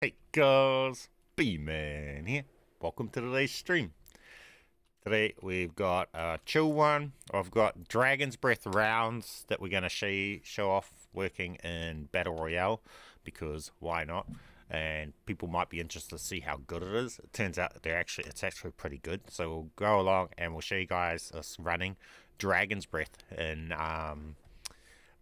Hey guys, Bman here. Welcome to today's stream. Today we've got a chill one. I've got Dragon's Breath rounds that we're going to show off working in Battle Royale because why not? And people might be interested to see how good it is. It turns out that it's actually pretty good. So we'll go along and we'll show you guys us running Dragon's Breath in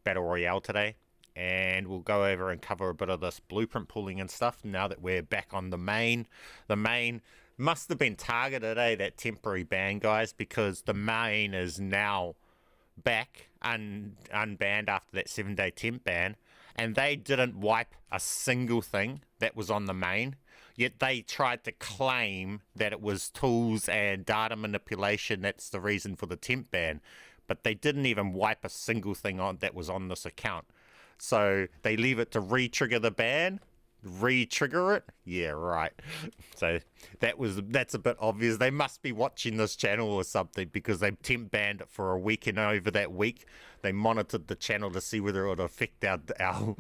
Battle Royale today. And we'll go over and cover a bit of this blueprint pulling and stuff now that we're back on the main. The main must have been targeted, that temporary ban, guys, because the main is now back unbanned after that 7-day temp ban, and they didn't wipe a single thing that was on the main, yet they tried to claim that it was tools and data manipulation that's the reason for the temp ban, but they didn't even wipe a single thing on that was on this account. So they leave it to re-trigger the ban, re-trigger it. Yeah, right. So that's a bit obvious. They must be watching this channel or something because they temp banned it for a week, and over that week they monitored the channel to see whether it would affect our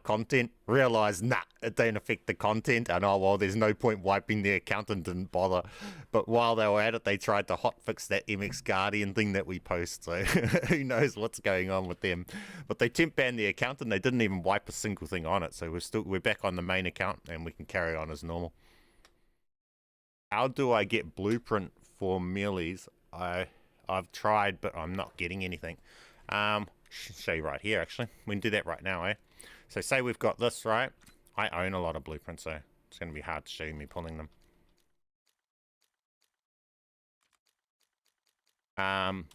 content. Realized nah, it don't affect the content, and oh well, there's no point wiping the account and didn't bother. But while they were at it, they tried to hotfix that MX Guardian thing that we post. So who knows what's going on with them? But they temp banned the account and they didn't even wipe a single thing on it. So we're back on the main account and we can carry on as normal. How do I get blueprint for melees? I've tried, but I'm not getting anything. Show you right here, actually. We can do that right now, So say we've got this, right? I own a lot of blueprints, so it's going to be hard to show me pulling them.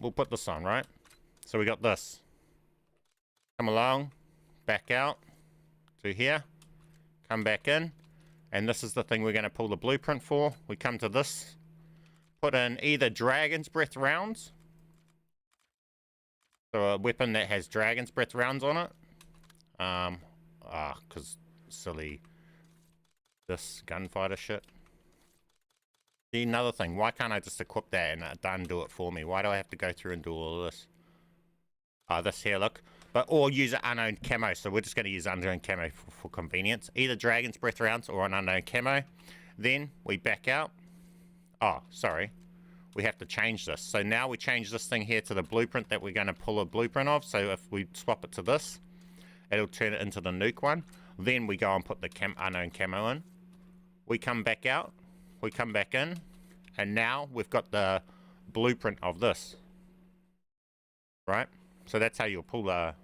We'll put this on, right? So we got this. Come along, back out to here, come back in, and this is the thing we're going to pull the blueprint for. We come to this, put in either Dragon's Breath rounds, so a weapon that has Dragon's Breath rounds on it. Because silly this gunfighter shit. See, another thing, why can't I just equip that and it done do it for me? Why do I have to go through and do all of this? This here, look. Or use an unowned camo, so we're just going to use unowned camo for convenience. Either Dragon's Breath rounds or an unknown camo. Then we back out. Oh, sorry. We have to change this. So now we change this thing here to the blueprint that we're going to pull a blueprint of. So if we swap it to this, it'll turn it into the nuke one. Then we go and put the unknown camo in. We come back out. We come back in. And now we've got the blueprint of this. Right? So that's how you'll pull the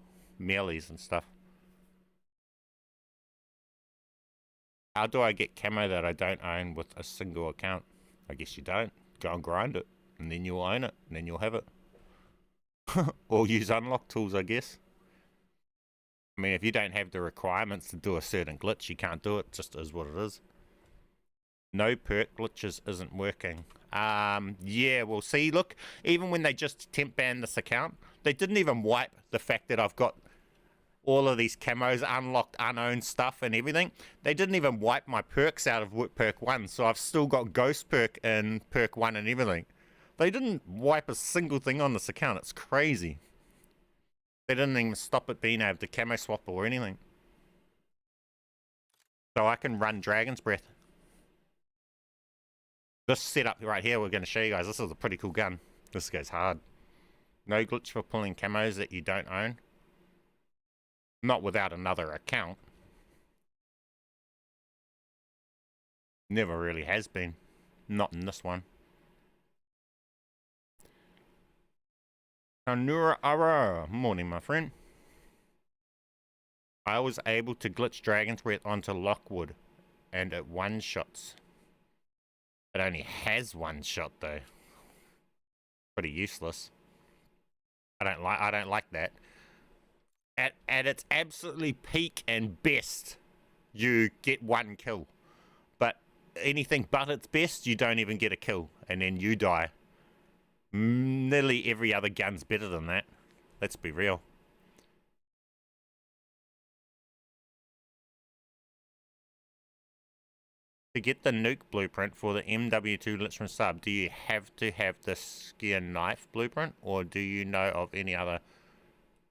melees and stuff. How do I get camo that I don't own with a single account? I guess you don't. Go and grind it, and then you'll own it, and then you'll have it. Or use unlock tools, I guess. I mean, if you don't have the requirements to do a certain glitch, you can't do it. Just is what it is. No perk glitches isn't working. Yeah, well, see, look, even when they just temp banned this account, they didn't even wipe the fact that I've got all of these camos, unlocked, unowned stuff and everything. They didn't even wipe my perks out of perk 1, so I've still got ghost perk in perk 1 and everything. They didn't wipe a single thing on this account. It's crazy. They didn't even stop it being able to camo swap or anything. So I can run Dragon's Breath. This setup right here, we're going to show you guys. This is a pretty cool gun. This goes hard. No glitch for pulling camos that you don't own. Not without another account. Never really has been. Not in this one. Anura Ara. Morning, my friend. I was able to glitch Dragon's Breath onto Lockwood, and it one-shots. It only has one shot though. Pretty useless. I don't like that. At its absolutely peak and best, you get one kill. But anything but its best, you don't even get a kill, and then you die. Nearly every other gun's better than that. Let's be real. To get the nuke blueprint for the MW2 Lichman sub, do you have to have the Skier knife blueprint, or do you know of any other?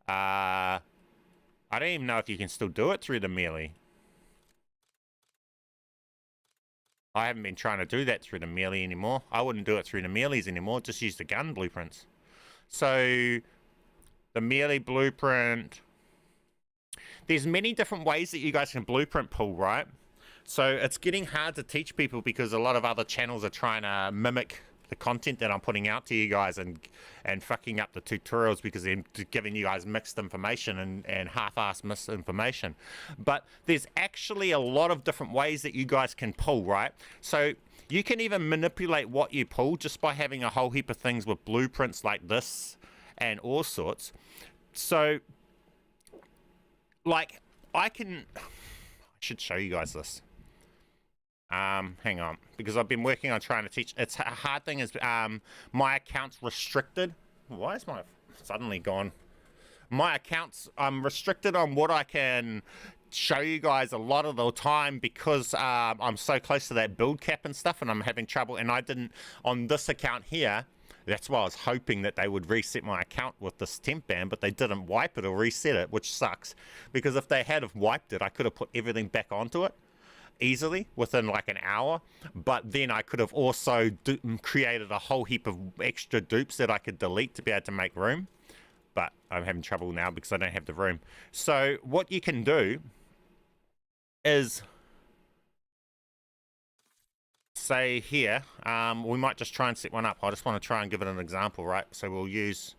I don't even know if you can still do it through the melee. I haven't been trying to do that through the melee anymore. I wouldn't do it through the melees anymore, just use the gun blueprints. So, the melee blueprint... There's many different ways that you guys can blueprint pull, right? So, it's getting hard to teach people because a lot of other channels are trying to mimic the content that I'm putting out to you guys and fucking up the tutorials because they're giving you guys mixed information and half-assed misinformation. But there's actually a lot of different ways that you guys can pull, right? So you can even manipulate what you pull just by having a whole heap of things with blueprints like this and all sorts. So, like, I should show you guys this. Hang on, because I've been working on trying to teach. It's a hard thing is my account's restricted. Why is my suddenly gone? My account's restricted on what I can show you guys a lot of the time because I'm so close to that build cap and stuff, and I'm having trouble. And I didn't on this account here. That's why I was hoping that they would reset my account with this temp ban, but they didn't wipe it or reset it, which sucks. Because if they had have wiped it, I could have put everything back onto it easily within like an hour, but then I could have also created a whole heap of extra dupes that I could delete to be able to make room, but I'm having trouble now because I don't have the room. So what you can do is say here, we might just try and set one up. I just want to try and give it an example, right? So we'll use,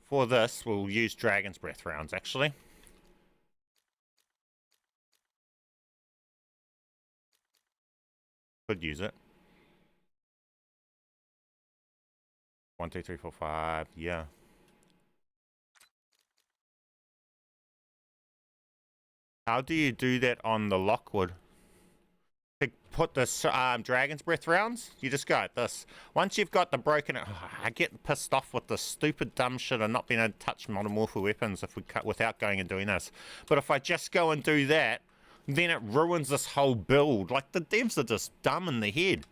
for this, we'll use Dragon's Breath rounds actually. Could use it. 1, 2, 3, 4, 5. Yeah. How do you do that on the Lockwood? To put this Dragon's Breath rounds, you just go like this. Once you've got the broken, I get pissed off with the stupid dumb shit of not being able to touch Modern Warfare weapons if we without going and doing this. But if I just go and do that, then it ruins this whole build. Like, the devs are just dumb in the head.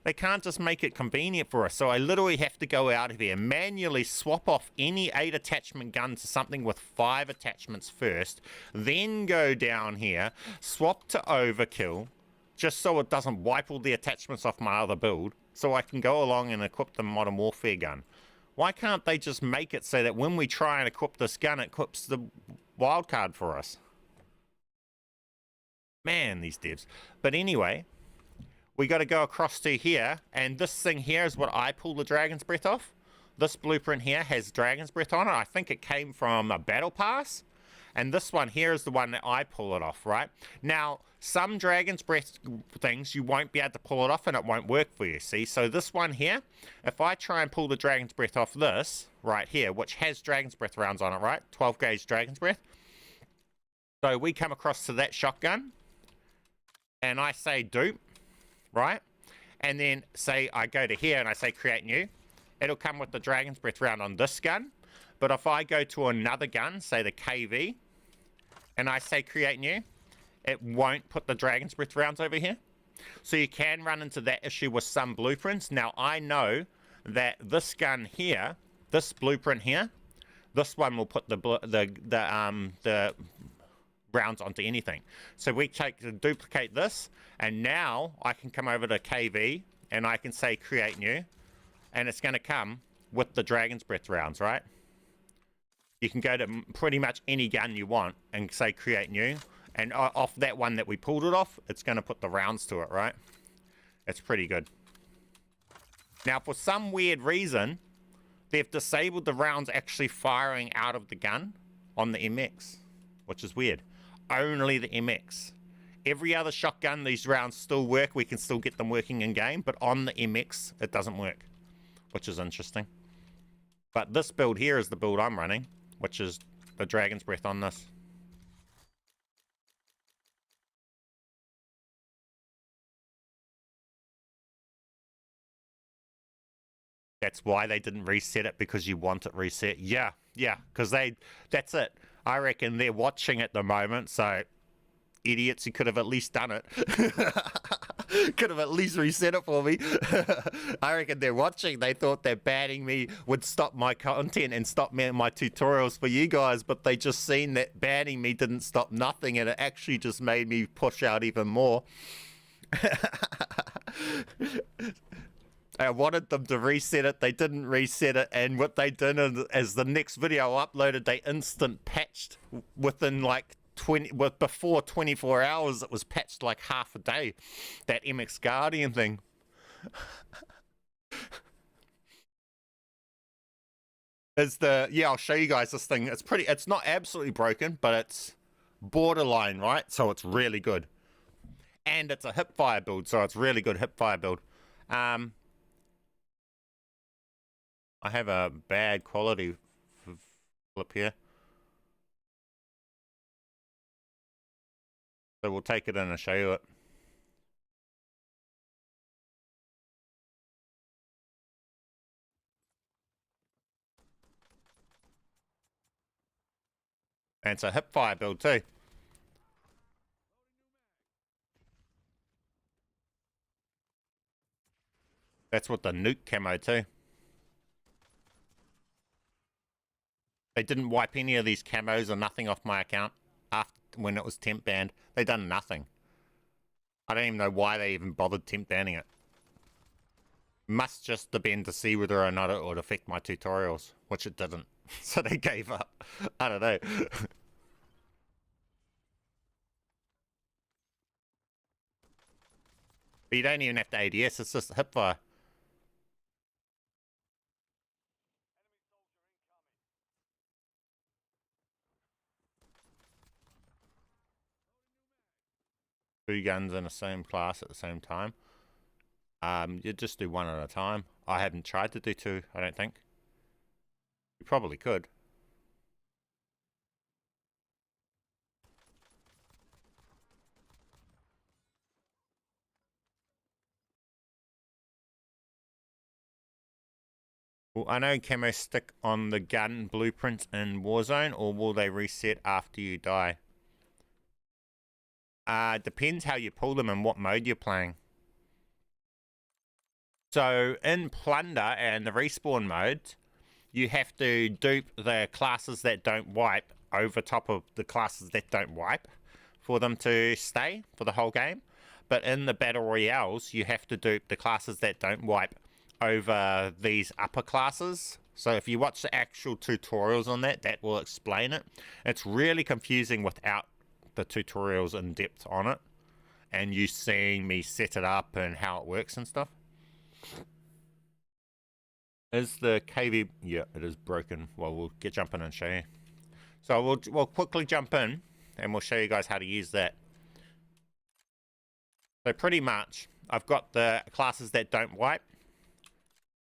They can't just make it convenient for us. So I literally have to go out of here, manually swap off any 8 attachment gun to something with 5 attachments first, then go down here, swap to overkill, just so it doesn't wipe all the attachments off my other build, so I can go along and equip the Modern Warfare gun. Why can't they just make it so that when we try and equip this gun, it equips the wildcard for us? Man, these devs. But anyway, we got to go across to here, and this thing here is what I pull the Dragon's Breath off. This blueprint here has Dragon's Breath on it. I think it came from a battle pass, and this one here is the one that I pull it off, right? Now, some Dragon's Breath things, you won't be able to pull it off and it won't work for you, see? So this one here, if I try and pull the Dragon's Breath off this, right here, which has Dragon's Breath rounds on it, right? 12 gauge Dragon's Breath. So we come across to that shotgun, and I say dupe, right? And then say I go to here and I say create new. It'll come with the Dragon's Breath round on this gun. But if I go to another gun, say the KV, and I say create new, it won't put the Dragon's Breath rounds over here. So you can run into that issue with some blueprints. Now I know that this gun here, this blueprint here, this one will put the rounds onto anything. So we duplicate this, and now I can come over to KV and I can say create new, and it's going to come with the Dragon's Breath rounds, right? You can go to pretty much any gun you want and say create new, and off that one that we pulled it off, it's going to put the rounds to it, right? It's pretty good. Now, for some weird reason, they've disabled the rounds actually firing out of the gun on the MX, which is weird. Only the MX. Every other shotgun, these rounds still work. We can still get them working in game, but on the MX, it doesn't work, which is interesting. But this build here is the build I'm running, which is the Dragon's Breath on this. That's why they didn't reset it, because you want it reset. Yeah, because that's it. I reckon they're watching at the moment, so idiots, you could have at least done it. Could have at least reset it for me. I reckon they're watching. They thought that banning me would stop my content and stop my tutorials for you guys, but they just seen that banning me didn't stop nothing, and it actually just made me push out even more. I wanted them to reset it. They didn't reset it, and what they did is the next video I uploaded, they instant patched within like before 24 hours. It was patched like half a day. That MX Guardian thing. I'll show you guys this thing. It's not absolutely broken, but it's borderline, right? So it's really good. And it's a hipfire build, so it's really good hipfire build. I have a bad quality flip here. So we'll take it in and show you it. And it's a hipfire build too. That's with the nuke camo too. They didn't wipe any of these camos or nothing off my account when it was temp banned. They done nothing. I don't even know why they even bothered temp banning it. Must just depend to see whether or not it would affect my tutorials, which it didn't. So they gave up. I don't know. But you don't even have to ADS, it's just hipfire. Two guns in the same class at the same time. You just do one at a time. I haven't tried to do two, I don't think. You probably could. Will unowned camo stick on the gun blueprints in Warzone, or will they reset after you die? Depends how you pull them and what mode you're playing. So in Plunder and the respawn mode, you have to dupe the classes that don't wipe over top of the classes that don't wipe for them to stay for the whole game. But in the Battle Royales, you have to dupe the classes that don't wipe over these upper classes. So if you watch the actual tutorials on that, that will explain it. It's really confusing without the tutorials in depth on it and you seeing me set it up and how it works and stuff. Is the KV... yeah, it is broken. Well, we'll get jumping and show you. So we'll quickly jump in and we'll show you guys how to use that. So pretty much I've got the classes that don't wipe,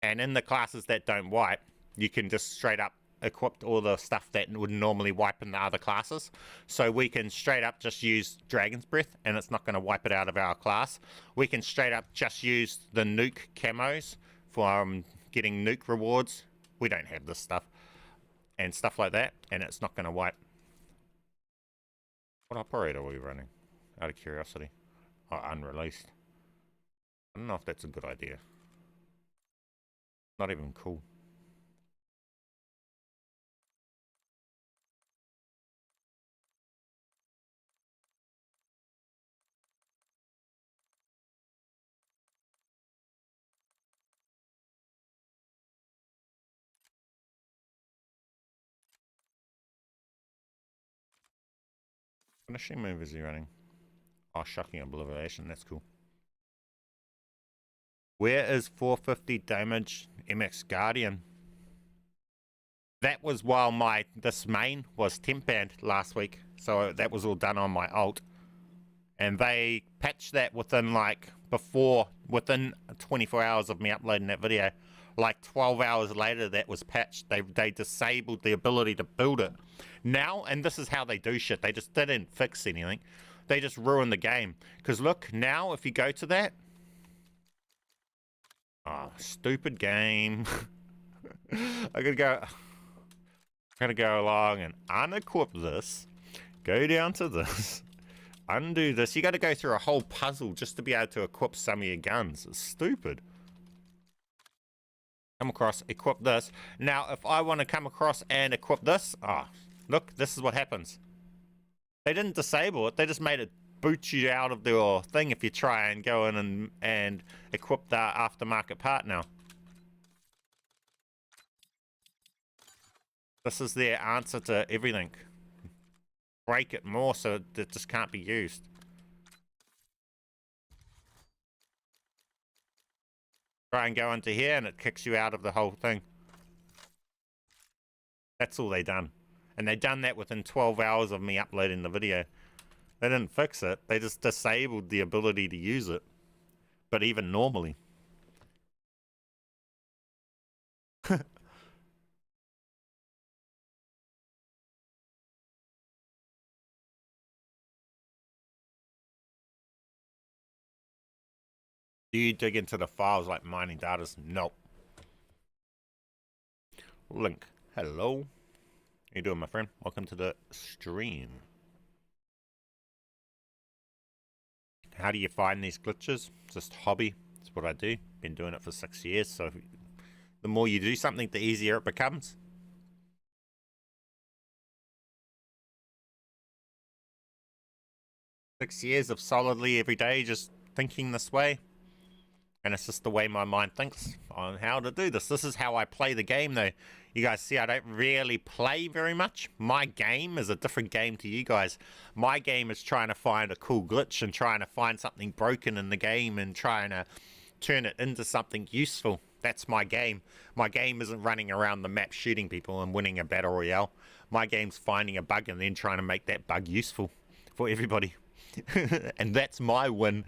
and in the classes that don't wipe you can just straight up equip all the stuff that would normally wipe in the other classes. So we can straight up just use Dragon's Breath and it's not going to wipe it out of our class. We can straight up just use the nuke camos for getting nuke rewards. We don't have this stuff and stuff like that, and it's not going to wipe. What operator are we running? Out of curiosity. Oh, unreleased. I don't know if that's a good idea. Not even cool. What machine move is he running? Oh, shocking obliteration, that's cool. Where is 450 damage MX Guardian? That was while this main was temp banned last week, so that was all done on my alt. And they patched that within within 24 hours of me uploading that video. Like 12 hours later that was patched. They disabled the ability to build it. Now, and this is how they do shit, they just didn't fix anything. They just ruined the game. Because look, now if you go to that, oh, stupid game. I gotta go along and unequip this, go down to this, undo this. You gotta go through a whole puzzle just to be able to equip some of your guns. It's stupid. Come across, equip this. Now, if I want to come across and equip this, look, this is what happens. They didn't disable it, they just made it boot you out of your thing if you try and go in and equip the aftermarket part now. This is their answer to everything. Break it more so it just can't be used. Try and go into here and it kicks you out of the whole thing. That's all they done. And they done that within 12 hours of me uploading the video. They didn't fix it. They just disabled the ability to use it. But even normally. Do you dig into the files like mining datas? Nope. Link. Hello. How you doing, my friend? Welcome to the stream. How do you find these glitches? Just hobby. That's what I do. Been doing it for 6 years, so the more you do something, the easier it becomes. Six years of solidly every day just thinking this way. And it's just the way my mind thinks on how to do this. This is how I play the game, though. You guys see I don't really play very much. My game is a different game to you guys. My game is trying to find a cool glitch and trying to find something broken in the game and trying to turn it into something useful. That's my game. My game isn't running around the map shooting people and winning a battle royale. My game's finding a bug and then trying to make that bug useful for everybody. And that's my win.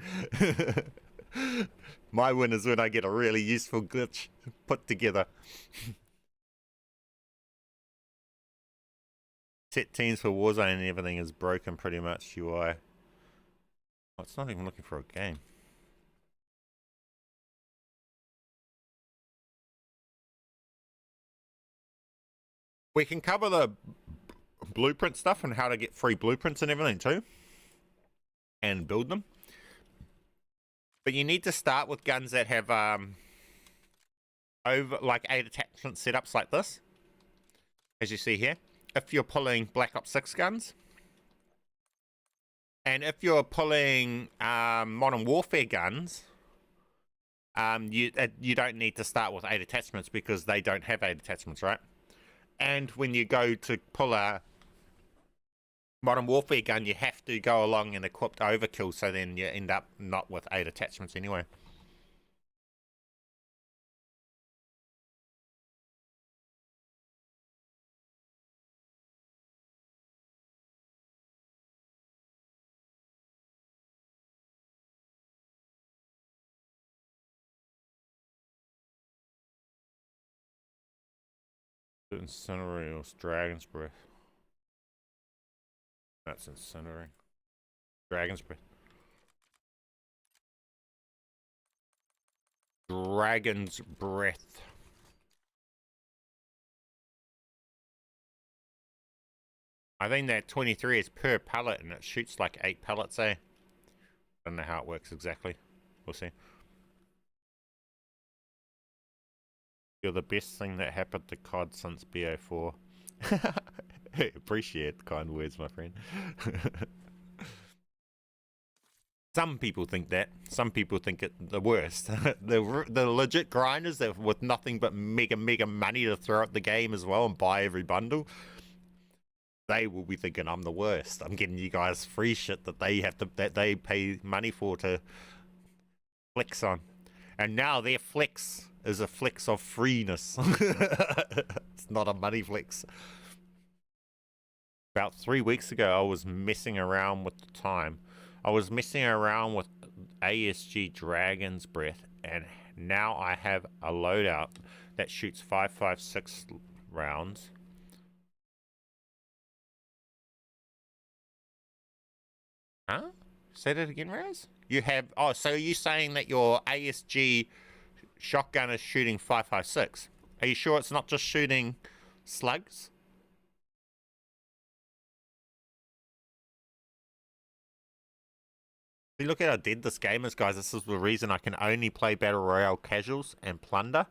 My win is when I get a really useful glitch put together. Set teams for Warzone and everything is broken pretty much UI. Oh, it's not even looking for a game. We can cover the blueprint stuff and how to get free blueprints and everything too. And build them. But you need to start with guns that have over like 8 attachment setups like this, as you see here. If you're pulling Black Ops 6 guns, and if you're pulling Modern Warfare guns, you don't need to start with 8 attachments because they don't have 8 attachments, right? And when you go to pull a Modern Warfare gun, you have to go along and equip overkill, so then you end up not with 8 attachments anyway. Incendiary or Dragon's Breath. That's incinerating. Dragon's Breath. Dragon's Breath. I think that 23 is per pellet and it shoots like 8 pellets, eh? Don't know how it works exactly. We'll see. You're the best thing that happened to COD since BO4. Appreciate the kind words, my friend. Some people think that. Some people think it the worst. the legit grinders that with nothing but mega money to throw at the game as well and buy every bundle, they will be thinking I'm the worst. I'm getting you guys free shit that they pay money for to flex on. And now their flex is a flex of freeness. It's not a money flex. About 3 weeks ago, I was messing around with the time. I was messing around with ASG Dragon's Breath, and now I have a loadout that shoots 5.56 rounds. Huh? Say that again, Raz? You have... Oh, so are you saying that your ASG shotgun is shooting 5.56? Are you sure it's not just shooting slugs? See, look at how dead this game is, guys. This is the reason I can only play Battle Royale casuals and plunder.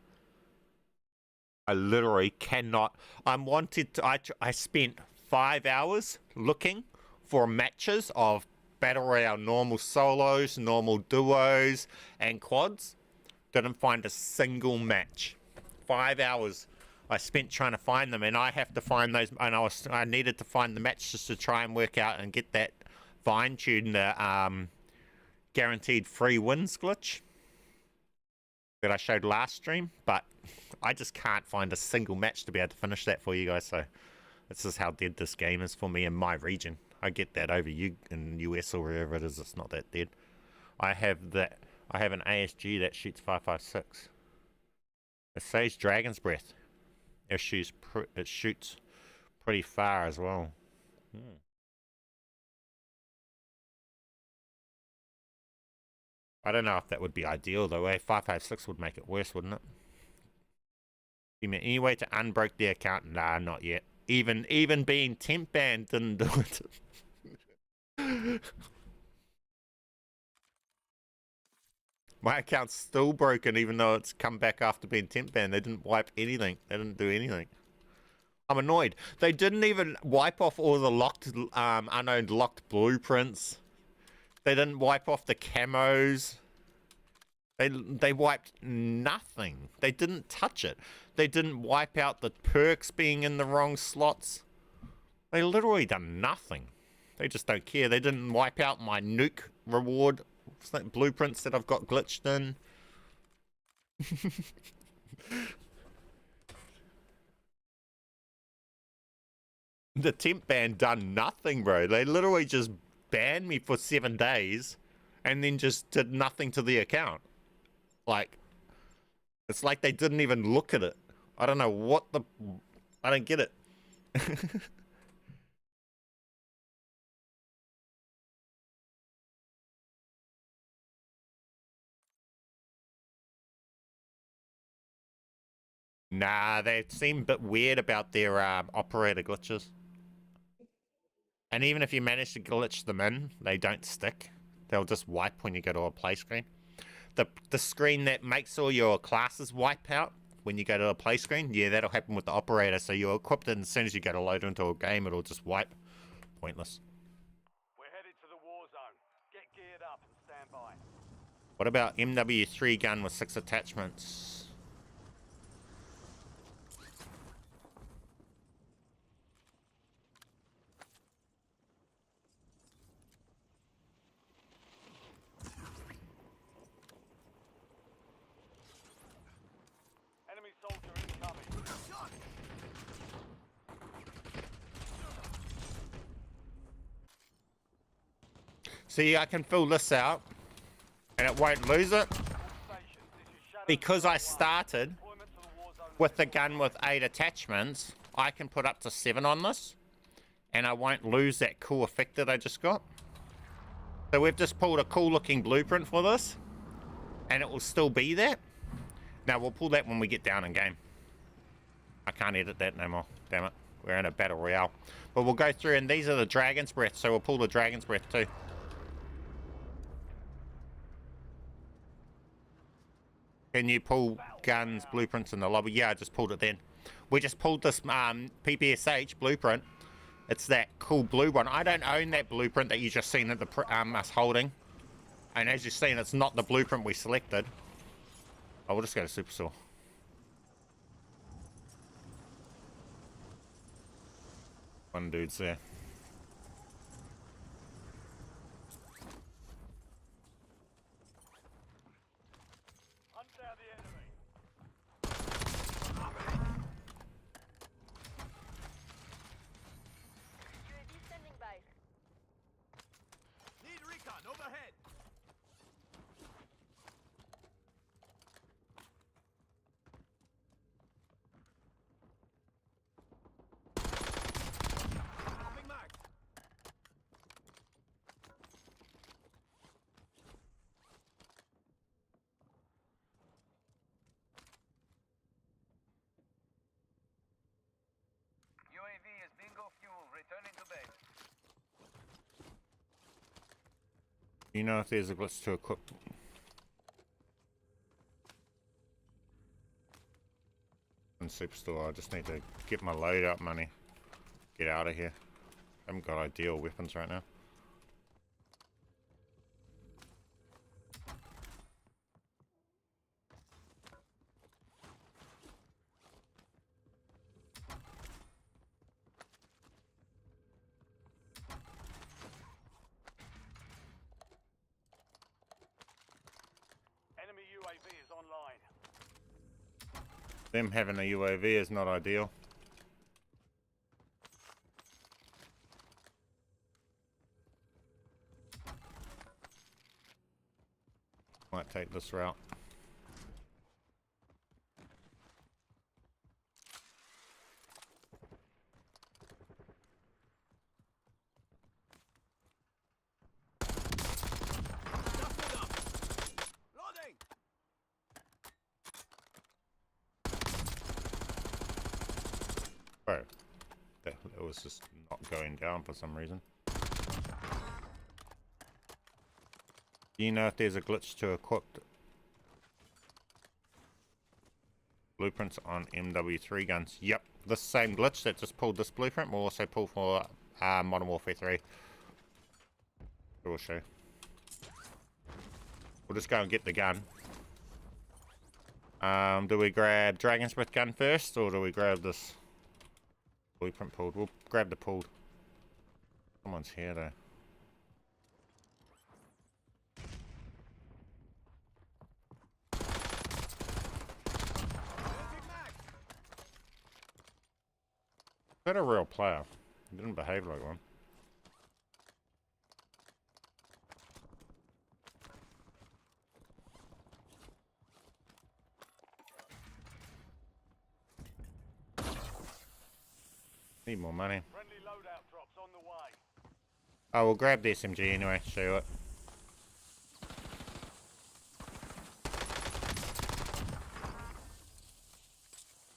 I literally cannot... I'm wanted to... I spent 5 hours looking for matches of battle royale, normal solos, normal duos, and quads. Didn't find a single match. 5 hours I spent trying to find them, and I have to find those, and I needed to find the match just to try and work out and get that fine-tune the guaranteed free wins glitch that I showed last stream, but I just can't find a single match to be able to finish that for you guys, so this is how dead this game is for me in my region. I get that over you in US or wherever it is, it's not that dead. I have an ASG that shoots 5.56. It says Dragon's Breath. It shoots pretty far as well. I don't know if that would be ideal though. 5.56 would make it worse, wouldn't it? Any way to unbroke the account? Nah, not yet. Even being temp banned didn't do it. My account's still broken even though it's come back after being temp banned. They didn't wipe anything. They didn't do anything. I'm annoyed. They didn't even wipe off all the locked, unowned locked blueprints. They didn't wipe off the camos. They wiped nothing. They didn't touch it. They didn't wipe out the perks being in the wrong slots. They literally done nothing. They just don't care. They didn't wipe out my nuke reward blueprints that I've got glitched in. The temp ban done nothing, bro. They literally just banned me for 7 days and then just did nothing to the account. Like, it's like they didn't even look at it. I don't know what the... I don't get it. Nah, they seem a bit weird about their operator glitches. And even if you manage to glitch them in, they don't stick. They'll just wipe when you go to a play screen. The screen that makes all your classes wipe out when you go to a play screen, yeah, that'll happen with the operator. So you're equipped, and as soon as you go to load into a game, it'll just wipe. Pointless. We're headed to the Warzone. Get geared up and stand by. What about MW3 gun with 6 attachments? Enemy soldier incoming. See, I can fill this out, and it won't lose it, because I started with the gun with 8 attachments. I can put up to 7 on this, and I won't lose that cool effect that I just got. So we've just pulled a cool looking blueprint for this, and it will still be there. Now we'll pull that when we get down in game. I can't edit that no more, damn it. We're in a battle royale. But we'll go through, and these are the Dragon's Breath, so we'll pull the Dragon's Breath too. Can you pull guns, blueprints in the lobby? Yeah, I just pulled it then. We just pulled this PPSH blueprint. It's that cool blue one. I don't own that blueprint that you just seen at the us holding. And as you've seen, it's not the blueprint we selected. Oh, we'll just go to Superstore. One dude's there. Hunt down the enemy. UAV standing by. Need recon overhead. Moving marked. UAV is bingo fuel. Returning to base. You know if there's a glitch to equip. In Superstore, I just need to get my loadout money. Get out of here. I haven't got ideal weapons right now. Them having a UAV is not ideal. Might take this route. Bro, that was just not going down for some reason. Do you know if there's a glitch to equip blueprints on MW3 guns? Yep, this same glitch that just pulled this blueprint will also pull for Modern Warfare 3. We'll show. We'll just go and get the gun. Do we grab Dragon's Breath gun first, or do we grab this blueprint pulled? We'll grab the pulled. Someone's here though. Is that a real player? He didn't behave like one. Need more money. Friendly loadout drops on the way. I will grab the SMG anyway, show you it.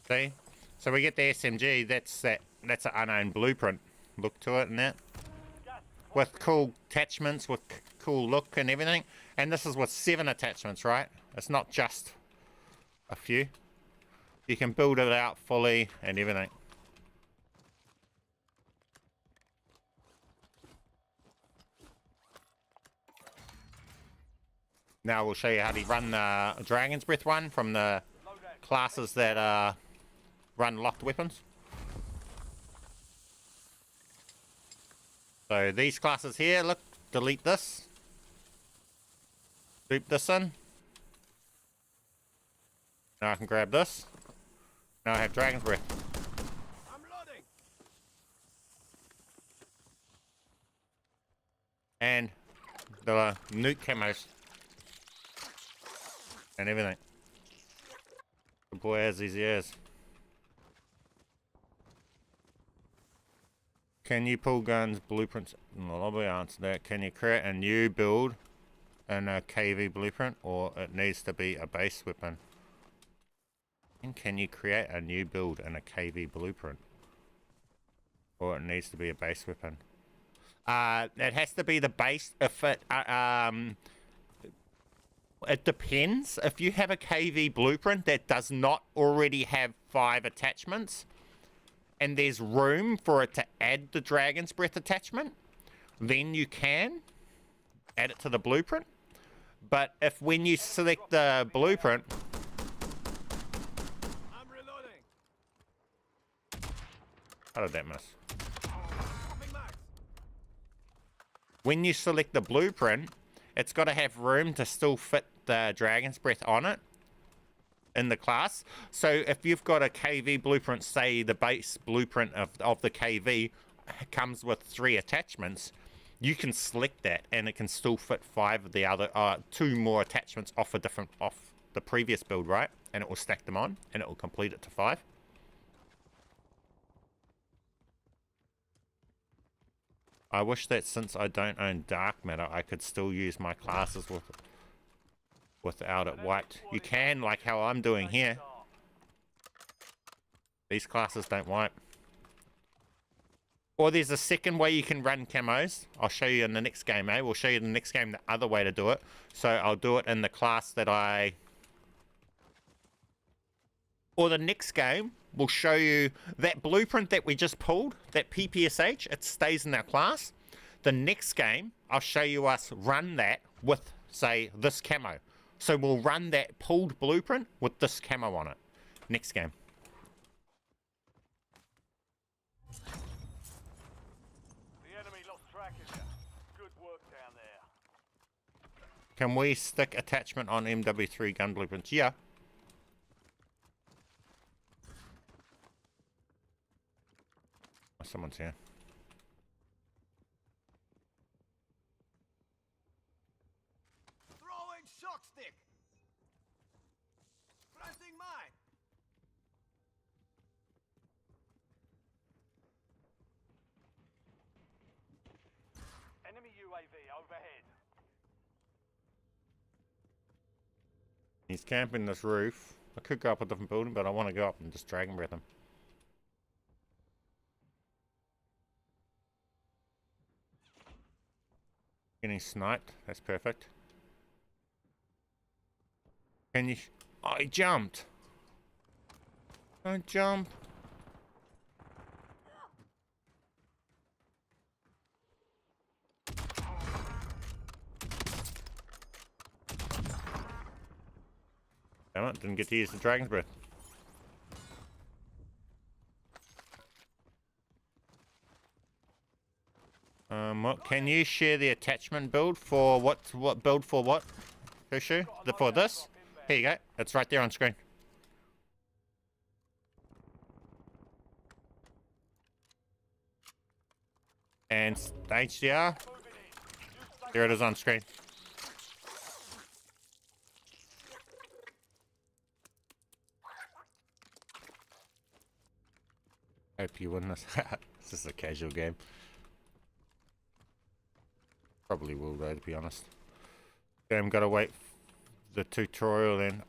See? So we get the SMG, that's an unowned blueprint. Look to it and that. With cool attachments, with cool look and everything. And this is with 7 attachments, right? It's not just a few. You can build it out fully and everything. Now we'll show you how to run the Dragon's Breath one from the classes that run locked weapons. So these classes here, look, delete this. Loop this in. Now I can grab this. Now I have Dragon's Breath. I'm loading. And the nuke camos. And everything. The boy has these ears. Can you pull guns, blueprints? No, I'll answer that. Can you create a new build in a KV blueprint, or it needs to be a base weapon? And can you create a new build in a KV blueprint, or it needs to be a base weapon? It has to be the base. If it depends. If you have a KV blueprint that does not already have 5 attachments, and there's room for it to add the Dragon's Breath attachment, then you can add it to the blueprint. But if when you select the blueprint, I'm reloading. how did that miss? When you select the blueprint, it's got to have room to still fit the Dragon's Breath on it in the class. So if you've got a KV blueprint, say the base blueprint of the KV comes with 3 attachments, you can select that and it can still fit 5 of the other 2 more attachments off the previous build, right? And it will stack them on and it will complete it to 5. I wish that since I don't own dark matter, I could still use my classes without it wiped. You can, like how I'm doing here. These classes don't wipe. Or there's a second way you can run camos. I'll show you in the next game, eh? We'll show you in the next game the other way to do it. So I'll do it in the class that or the next game, we'll show you that blueprint that we just pulled, that PPSH, it stays in our class. The next game, I'll show you us run that with, say, this camo. So we'll run that pulled blueprint with this camo on it. Next game. The enemy lost track of you. Good work down there. Can we stick attachment on MW3 gun blueprints? Yeah. someone's here. Throwing shock stick. Pressing mine. Enemy UAV overhead. He's camping this roof. I could go up a different building, but I want to go up and just dragon breath him. Getting sniped. That's perfect. Can you... Oh, he jumped. Don't jump. Damn it, didn't get to use the dragon's breath. What, can you share the attachment build for what build for what? Issue? For this? Here you go. It's right there on screen. And the HDR. There it is on screen. Hope you win this. This is a casual game. Probably will though, to be honest. Okay, I'm gonna wait the tutorial then.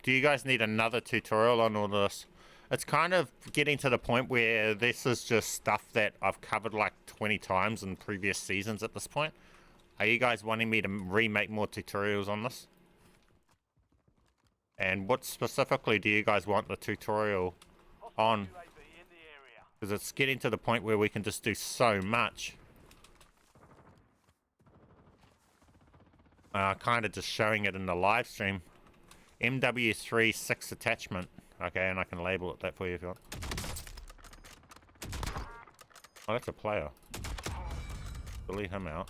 Do you guys need another tutorial on all this? It's kind of getting to the point where this is just stuff that I've covered like 20 times in previous seasons at this point. Are you guys wanting me to remake more tutorials on this? And what specifically do you guys want the tutorial on? Because it's getting to the point where we can just do so much. Kind of just showing it in the live stream. MW3 6 attachment. Okay, and I can label it that for you if you want. Oh, that's a player. Delete him out.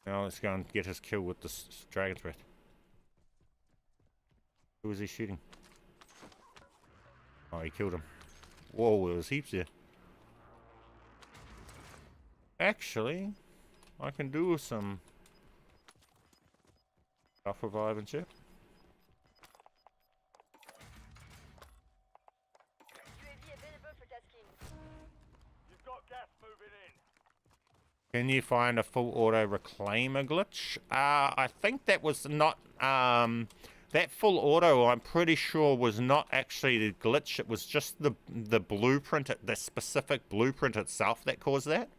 Now let's go and get his kill with this dragon's breath. Who was he shooting? Oh, he killed him. Whoa, there was heaps there. Actually, I can do some stuff revive and shit. UAV available for tasking. You've got gas moving in. Can you find a full auto reclaimer glitch? I think that was not, that full auto I'm pretty sure was not actually the glitch. It was just the blueprint, the specific blueprint itself that caused that.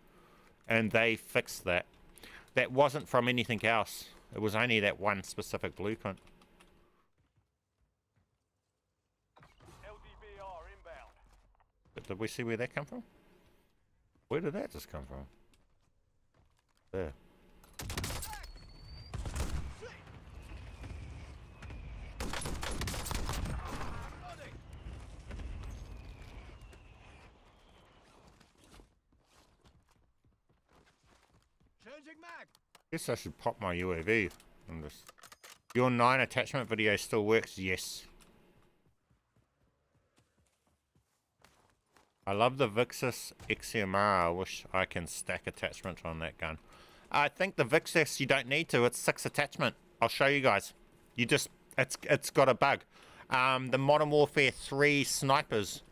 And they fixed that. That wasn't from anything else. It was only that one specific blueprint. LDBR inbound. But did we see where that come from? Where did that just come from? There. Changing mag. Guess I should pop my UAV on this. Your 9 attachment video still works? Yes. I love the Vixus XMR. I wish I can stack attachment on that gun. I think the Vixus you don't need to. It's 6 attachment. I'll show you guys. You just it's got a bug. The Modern Warfare 3 snipers.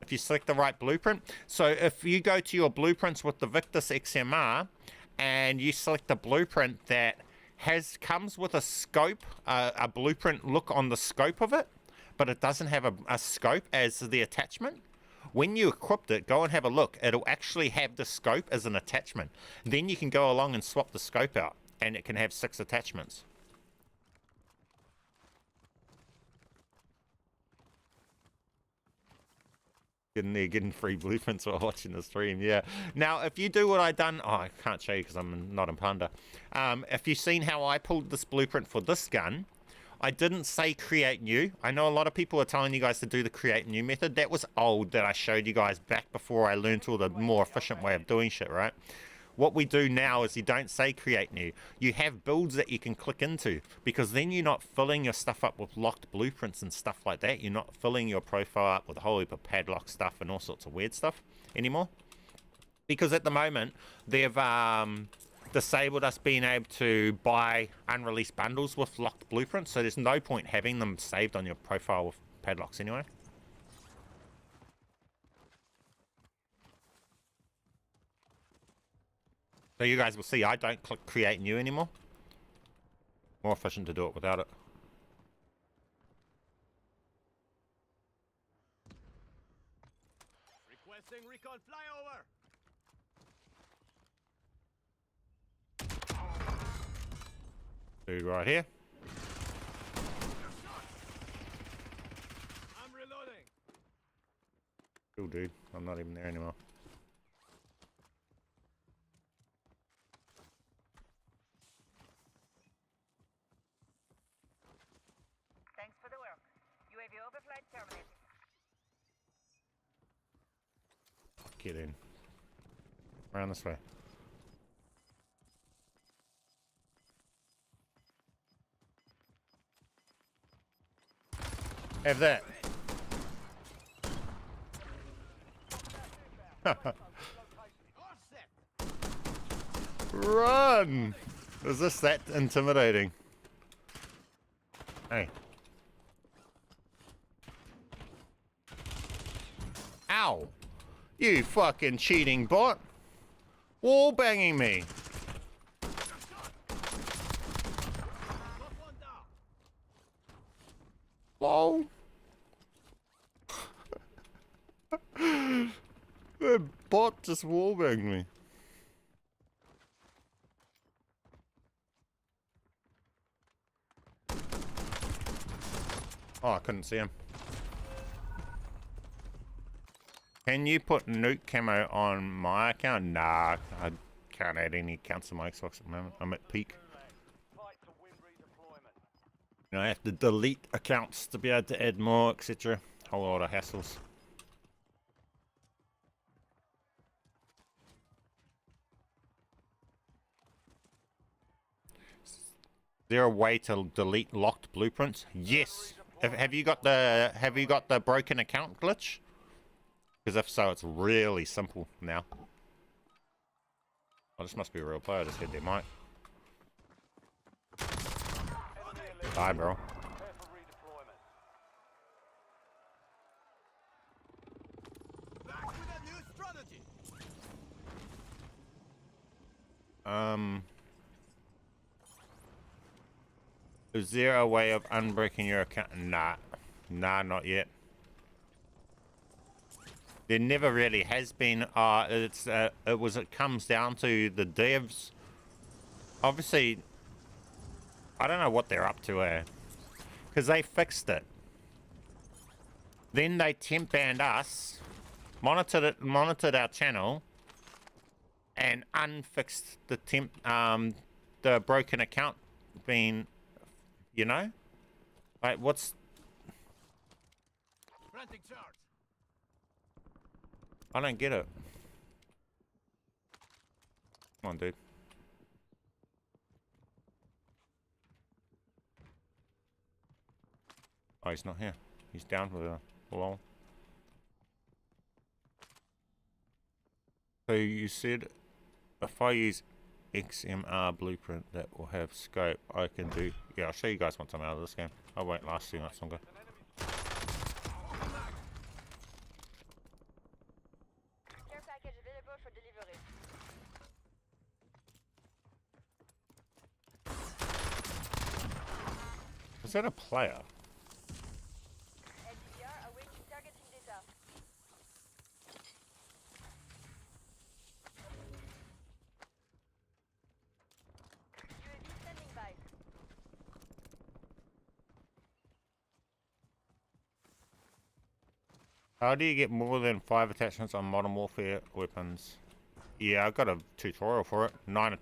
If you select the right blueprint. So if you go to your blueprints with the Victus XMR and you select the blueprint that comes with a scope, a blueprint look on the scope of it, but it doesn't have a scope as the attachment. When you equip it, go and have a look. It'll actually have the scope as an attachment. Then you can go along and swap the scope out and it can have 6 attachments. Getting free blueprints while watching the stream. Yeah. Now, if you do what I done, I can't show you because I'm not in Panda. If you've seen how I pulled this blueprint for this gun, I didn't say create new. I know a lot of people are telling you guys to do the create new method. That was old that I showed you guys back before I learned all the more efficient way of doing shit, right? what we do now is you don't say create new. You have builds that you can click into, because then you're not filling your stuff up with locked blueprints and stuff like that. You're not filling your profile up with a whole heap of padlock stuff and all sorts of weird stuff anymore. Because at the moment, they've disabled us being able to buy unreleased bundles with locked blueprints, so there's no point having them saved on your profile with padlocks anyway. So you guys will see I don't click create new anymore. More efficient to do it without it. Requesting recon flyover. Dude right here. I'm reloading. Cool dude, I'm not even there anymore. Thanks for the work. UAV overflight terminated. Get in. Around this way. Have that. Run! Is this that intimidating? Hey. Ow! You fucking cheating bot! Wall banging me! Lol. The bot just wallbanged me. Oh, I couldn't see him. Can you put nuke camo on my account? Nah, I can't add any accounts to my Xbox at the moment. I'm at peak. Fight to win redeployment. You know, I have to delete accounts to be able to add more, etc. Whole lot of hassles. Is there a way to delete locked blueprints? Yes. Have you got the broken account glitch? Because if so, it's really simple now. Oh, this must be a real player. I just heard their mic. Die, bro. Prepare for redeployment. Back with a new strategy. Is there a way of unbreaking your account? Nah, not yet. There never really has been. It comes down to the devs. Obviously, I don't know what they're up to, because they fixed it. Then they temp banned us, monitored our channel, and unfixed the broken account being, you know, like what's. Planting charge. I don't get it. Come on, dude. Oh, he's not here. He's down with a lol. So you said if I use XMR blueprint that will have scope, I can do. Yeah, I'll show you guys once I'm out of this game. I won't last too much longer. Care package available for delivery. Is that a player? LDR awaiting targeting data. UAV standing by. How do you get more than 5 attachments on Modern Warfare weapons? Yeah, I've got a tutorial for it. 9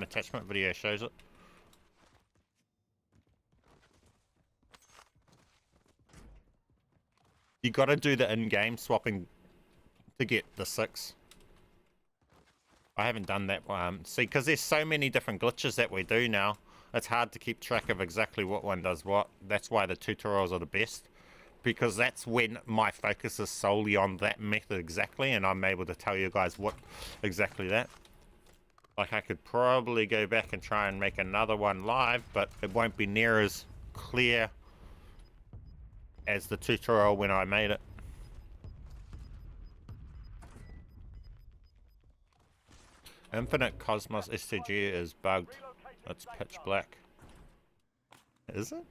attachment video shows it. You got to do the in-game swapping to get the 6. I haven't done that one. See, because there's so many different glitches that we do now, it's hard to keep track of exactly what one does what. That's why the tutorials are the best, because that's when my focus is solely on that method exactly, and I'm able to tell you guys what exactly that. Like, I could probably go back and try and make another one live, but it won't be near as clear as the tutorial when I made it. Infinite Cosmos STG is bugged. It's pitch black. Is it?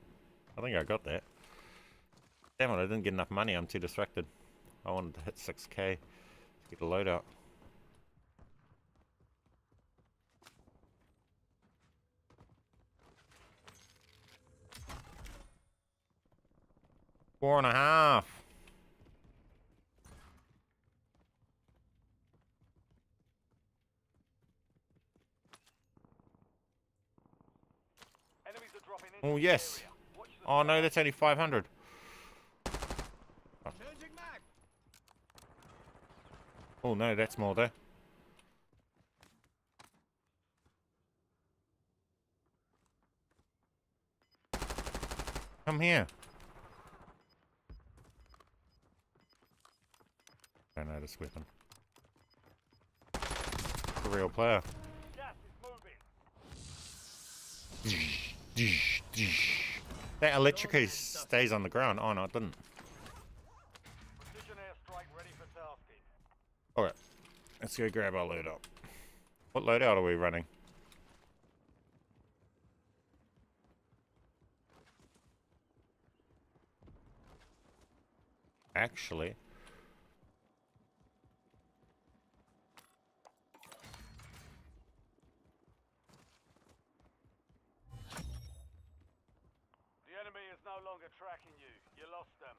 I think I got that. Damn it, I didn't get enough money. I'm too distracted. I wanted to hit 6k to get a loadout. Four and a half. Oh, yes. Oh, no, that's only 500. Oh, no, that's more there. Come here. Don't know this weapon. The real player. That electricity stays on the ground. Oh no, it didn't. Alright, let's go grab our loadout. What loadout are we running? Actually, no longer tracking you. You lost them.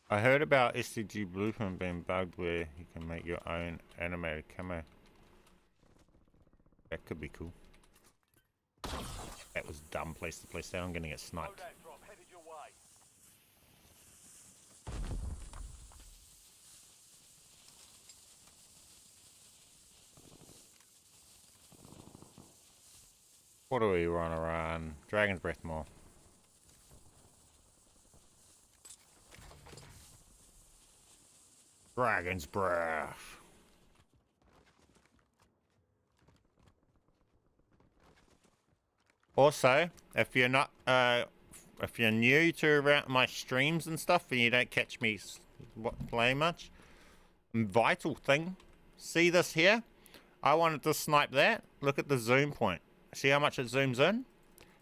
I heard about STG Blueprint being bugged where you can make your own animated camo. That could be cool. That was a dumb place to place down. I'm gonna get sniped. Loadout drop headed your way. What do we want to run? Dragon's Breath more. Dragon's Breath. Also, if you're not, if you're new to my streams and stuff, and you don't catch me play much, vital thing. See this here? I wanted to snipe that. Look at the zoom point. See how much it zooms in?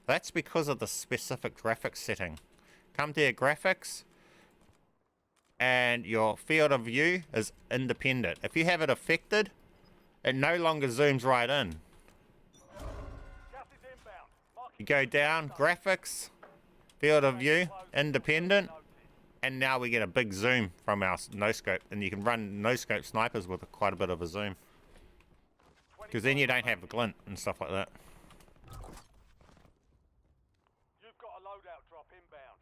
That's because of the specific graphics setting. Come to your graphics, and your field of view is independent. If you have it affected, it no longer zooms right in. You go down, graphics, field of view, independent, and now we get a big zoom from our no-scope, and you can run no-scope snipers with quite a bit of a zoom. Because then you don't have the glint and stuff like that. You've got a loadout drop inbound.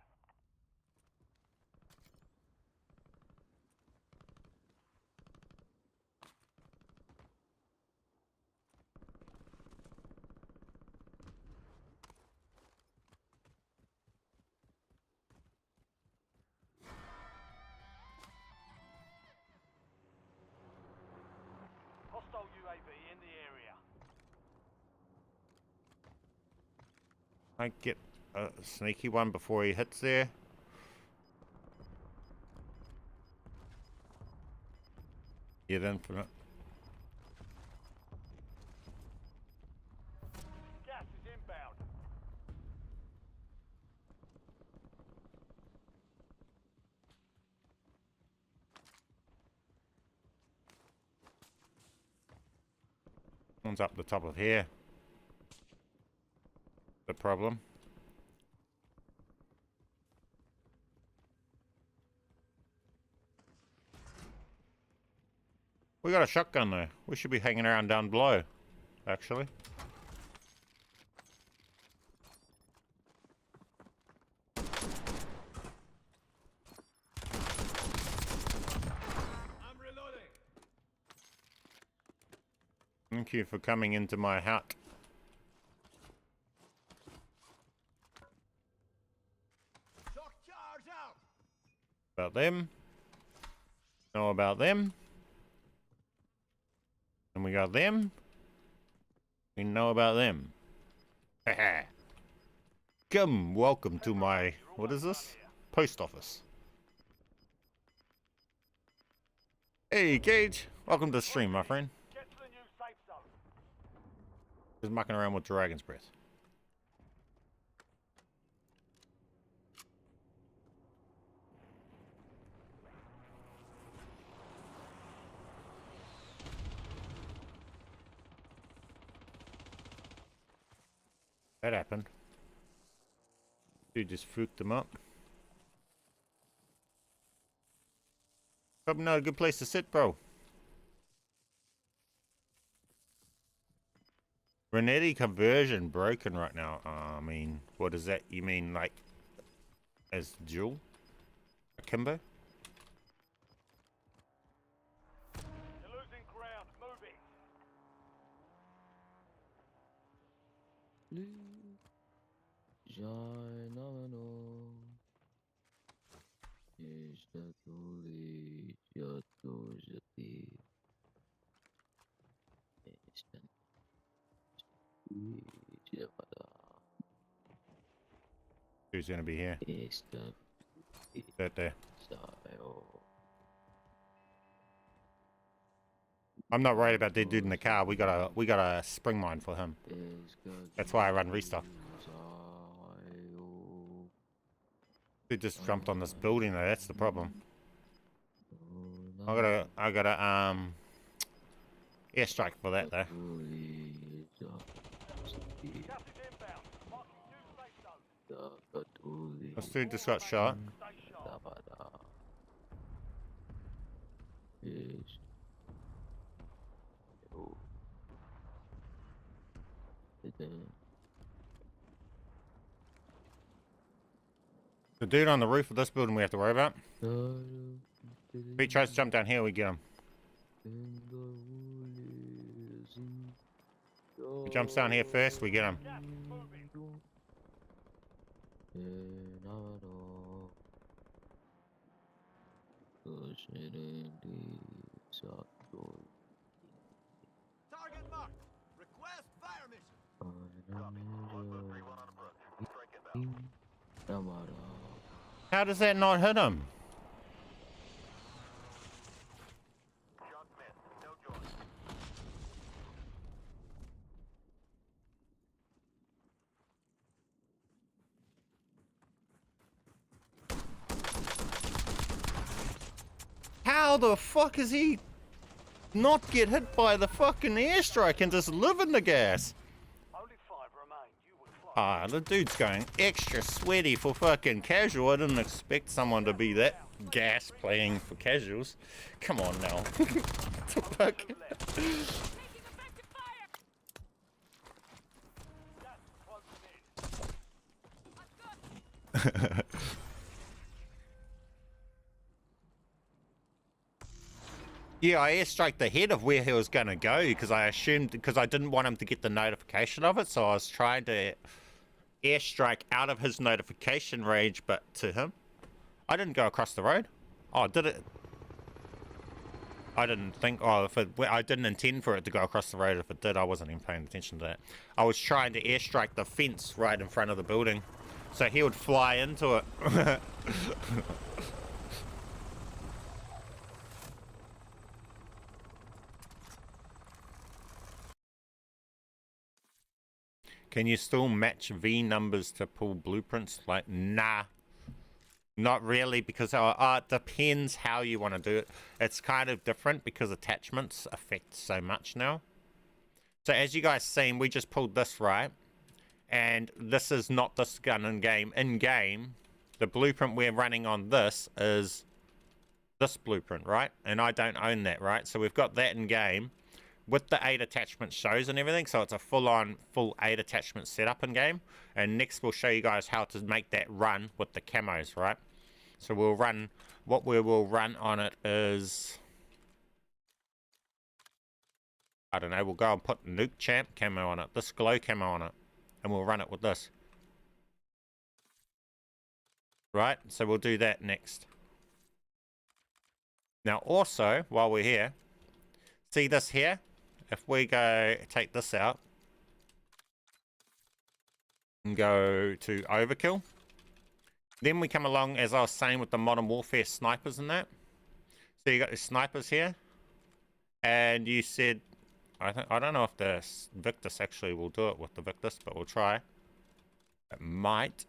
Hostile UAV in the area. I get a sneaky one before he hits there. Yeah, then for it. Gas is inbound. One's up the top of here. The problem. We got a shotgun though. We should be hanging around down below, actually. Thank you for coming into my hut. About them. Know about them. And we got them. We know about them. Haha. Come, welcome to my, what is this? Post office. Hey, Cage. Welcome to the stream, my friend. Get to the new safe zone. Just mucking around with Dragon's Breath. That happened. Dude just fooked them up. Probably not a good place to sit, bro. Renetti conversion broken right now. I mean, what is that? You mean like as dual? Akimbo? You're losing ground. Move it. Who's gonna be here? That there. I'm not worried about that dude in the car. We got a spring mine for him. That's why I run restock. Dude just jumped on this building though. That's the problem. I gotta airstrike for that though. Gas is inbound. Marking new safe zone. This dude just got shot. Stay sharp. The dude on the roof of this building we have to worry about. If he tries to jump down here, we get him. If he jumps down here first, we get him. Gas is moving. Target marked. Request fire mission. How does that not hit him? How the fuck is he not get hit by the fucking airstrike and just live in the gas? Only 5 remain. You were close. Ah, the dude's going extra sweaty for fucking casual. I didn't expect someone to be that gas playing for casuals. Come on now. What the fuck? Taking effective fire! Gas is closing in. I've got Yeah, I airstriked the head of where he was going to go because I assumed, because I didn't want him to get the notification of it, so I was trying to airstrike out of his notification range, but to him. I didn't go across the road. Oh, did it? I didn't think, oh, if it, I didn't intend for it to go across the road. If it did, I wasn't even paying attention to that. I was trying to airstrike the fence right in front of the building, so he would fly into it. Can you still match V numbers to pull blueprints? Like, nah. Not really, because it depends how you want to do it. It's kind of different because attachments affect so much now. So as you guys seen, we just pulled this, right? And this is not this gun in game. In game, the blueprint we're running on this is this blueprint, right? And I don't own that, right? So we've got that in game with the 8 attachment shows and everything, so it's a full 8 attachment setup in game. And next we'll show you guys how to make that run with the camos, right? So we'll run, what we will run on it is I don't know, we'll go and put nuke champ camo on it, this glow camo on it, and we'll run it with this. Right, so we'll do that next. Now also, while we're here, see this here? If we go take this out and go to overkill, then we come along, as I was saying, with the Modern Warfare snipers and that. So you got the snipers here, and you said, I don't know if the Victus actually will do it with the Victus, but we'll try. It might.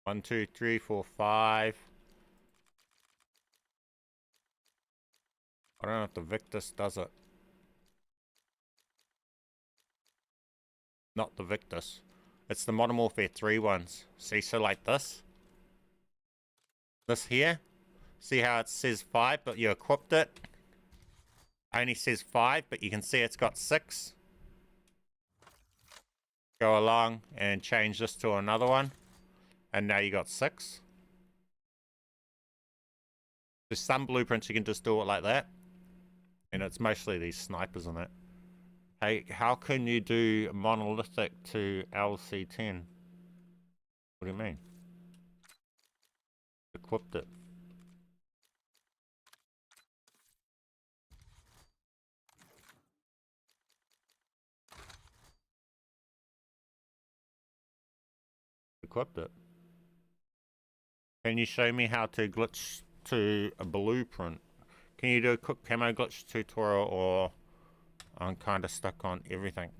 One, two, three, four, five. I don't know if the Victus does it. Not the Victus. It's the Modern Warfare 3 ones. See, so like this. This here. See how it says 5, but you equipped it. Only says 5, but you can see it's got 6. Go along and change this to another one. And now you got 6. There's some blueprints you can just do it like that. And it's mostly these snipers in it. Hey, how can you do monolithic to LC10? What do you mean? Equipped it. Equipped it. Can you show me how to glitch to a blueprint? Can you do a quick camo glitch tutorial, or I'm kind of stuck on everything?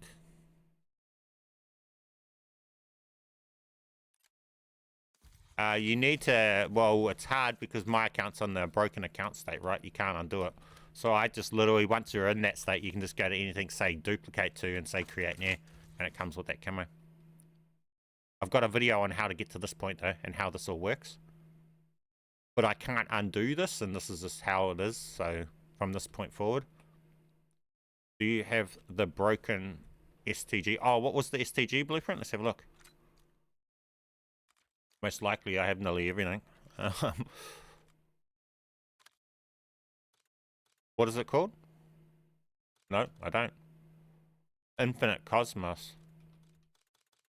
You need to, well, it's hard because my account's on the broken account state, right? You can't undo it. So I just literally, once you're in that state, you can just go to anything, say duplicate to, and say create new, and it comes with that camo. I've got a video on how to get to this point though, and how this all works. But I can't undo this, and this is just how it is, so from this point forward. Do you have the broken STG? Oh, what was the STG blueprint? Let's have a look. Most likely I have nearly everything. What is it called? No, I don't. Infinite Cosmos.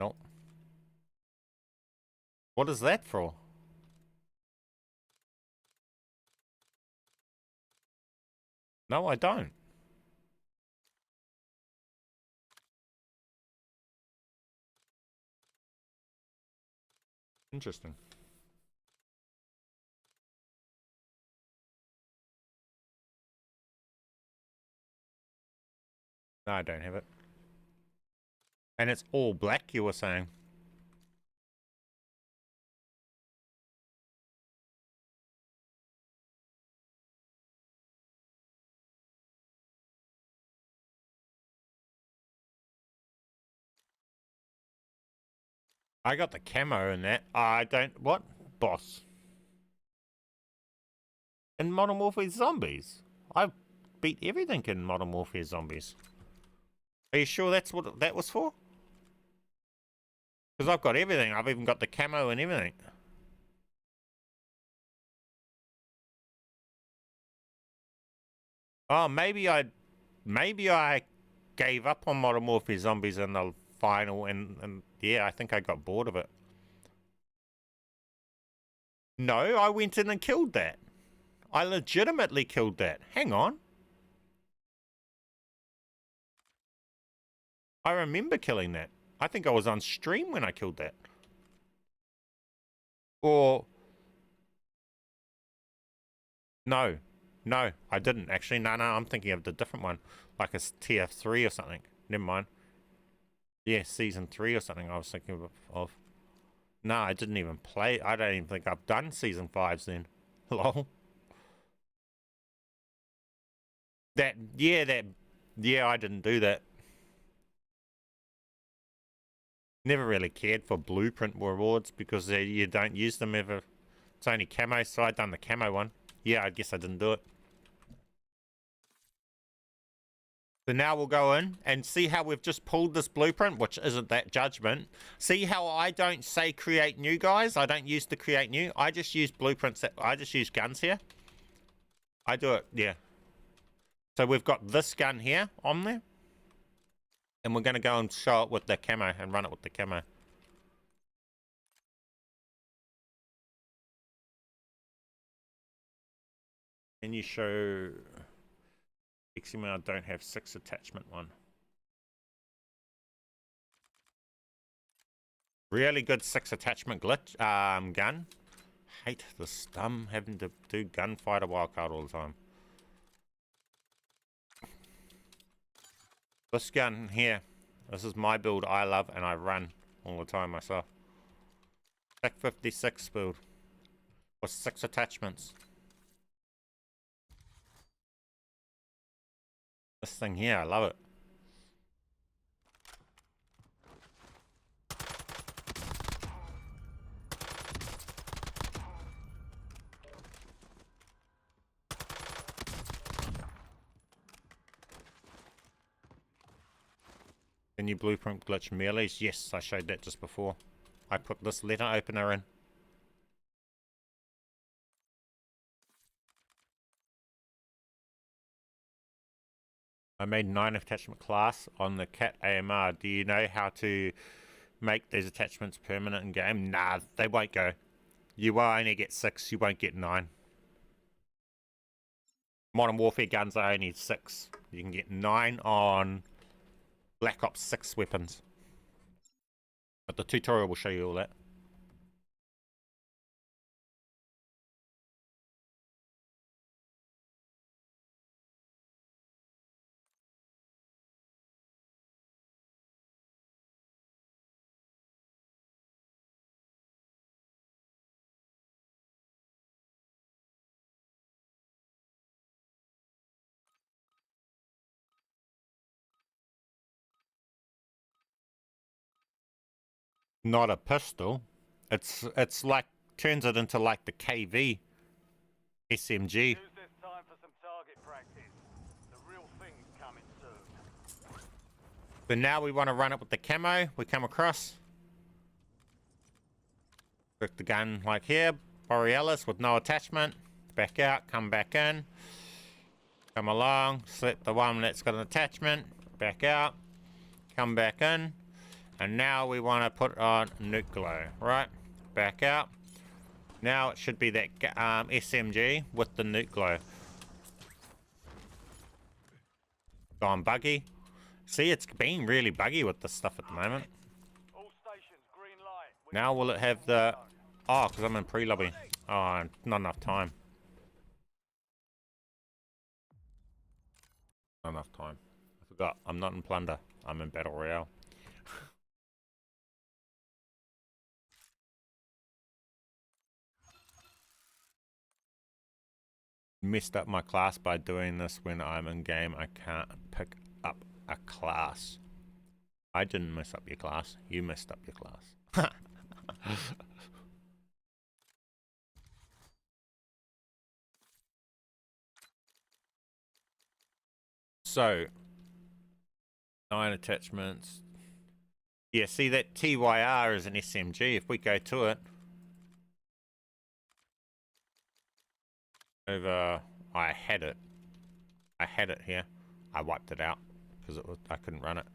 Nope. What is that for? No, I don't. Interesting. No, I don't have it. And it's all black, you were saying? I got the camo in that. I don't... What? Boss. In Modern Warfare Zombies? I've beat everything in Modern Warfare Zombies. Are you sure that's what that was for? Because I've got everything. I've even got the camo and everything. Oh, maybe I gave up on Modern Warfare Zombies in the final, and yeah, I think I got bored of it. No, I went in and killed that. I legitimately killed that. Hang on. I remember killing that. I think I was on stream when I killed that. Or... No. No, I didn't actually. No, I'm thinking of the different one. Like a TF3 or something. Never mind. Yeah, season 3 or something I was thinking of. No, I didn't even play. I don't even think I've done season 5s then. Lol. Yeah, I didn't do that. Never really cared for blueprint rewards because you don't use them ever. It's only camo, so I done the camo one. Yeah, I guess I didn't do it. So now we'll go in and see how we've just pulled this blueprint, which isn't that judgment. See how I don't say create new, guys? I don't use the create new. I just use blueprints. I just use guns here. I do it, yeah. So we've got this gun here on there. And we're going to go and show it with the camo and run it with the camo. Can you show... XML, I don't have 6 attachment one. Really good 6 attachment glitch gun. Hate this dumb having to do gunfighter wildcard all the time. This gun here, this is my build I love and I run all the time myself. Tech 56 build with 6 attachments. This thing here, I love it. Can you blueprint glitch melees? Yes, I showed that just before. I put this letter opener in. I made 9 attachment class on the cat AMR. Do you know how to make these attachments permanent in game? Nah, they won't go. You will only get 6, you won't get 9. Modern Warfare guns are only 6. You can get 9 on Black Ops 6 weapons. But the tutorial will show you all that. Not a pistol. It's like turns it into like the KV SMG. Use this time for some target practice. The real thing's coming soon. But now we want to run it with the camo. We come across. Pick the gun like here. Borealis with no attachment. Back out, come back in. Come along, select the one that's got an attachment. Back out, come back in. And now we want to put on nuke glow, right? Back out. Now it should be that SMG with the nuke glow. Gone buggy. See, it's been really buggy with this stuff at the moment. All stations, green light. Now will it have the... Oh, because I'm in pre-lobby. Oh, not enough time. Not enough time. I forgot. I'm not in plunder. I'm in battle royale. Messed up my class by doing this when I'm in game. I can't pick up a class. I didn't mess up your class. You messed up your class. So, 9 attachments. Yeah, see that TYR is an SMG. If we go to it, over, I had it here. I wiped it out because I couldn't run it.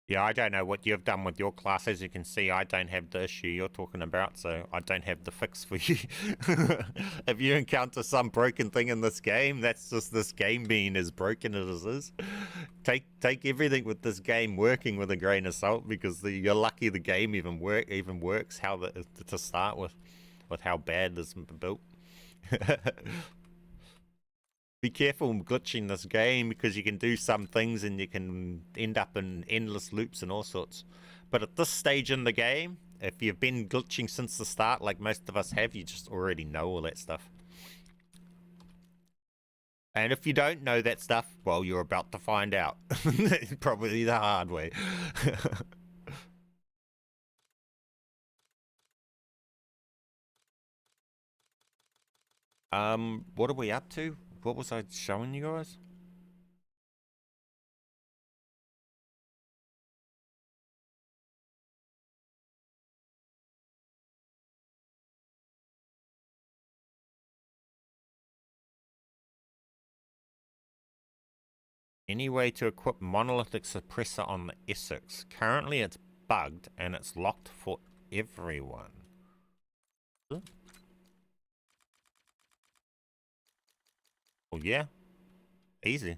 Yeah, I don't know what you've done with your class. As you can see, I don't have the issue you're talking about, so I don't have the fix for you. If you encounter some broken thing in this game, that's just this game being as broken as it is. Take everything with this game working with a grain of salt, because you're lucky the game even works to start with how bad this is built. Be careful glitching this game, because you can do some things and you can end up in endless loops and all sorts. But at this stage in the game, if you've been glitching since the start, like most of us have, you just already know all that stuff. And if you don't know that stuff, well, you're about to find out. Probably the hard way. What are we up to? What was I showing you guys? Any way to equip monolithic suppressor on the B06? Currently it's bugged and it's locked for everyone. Well, yeah. Easy.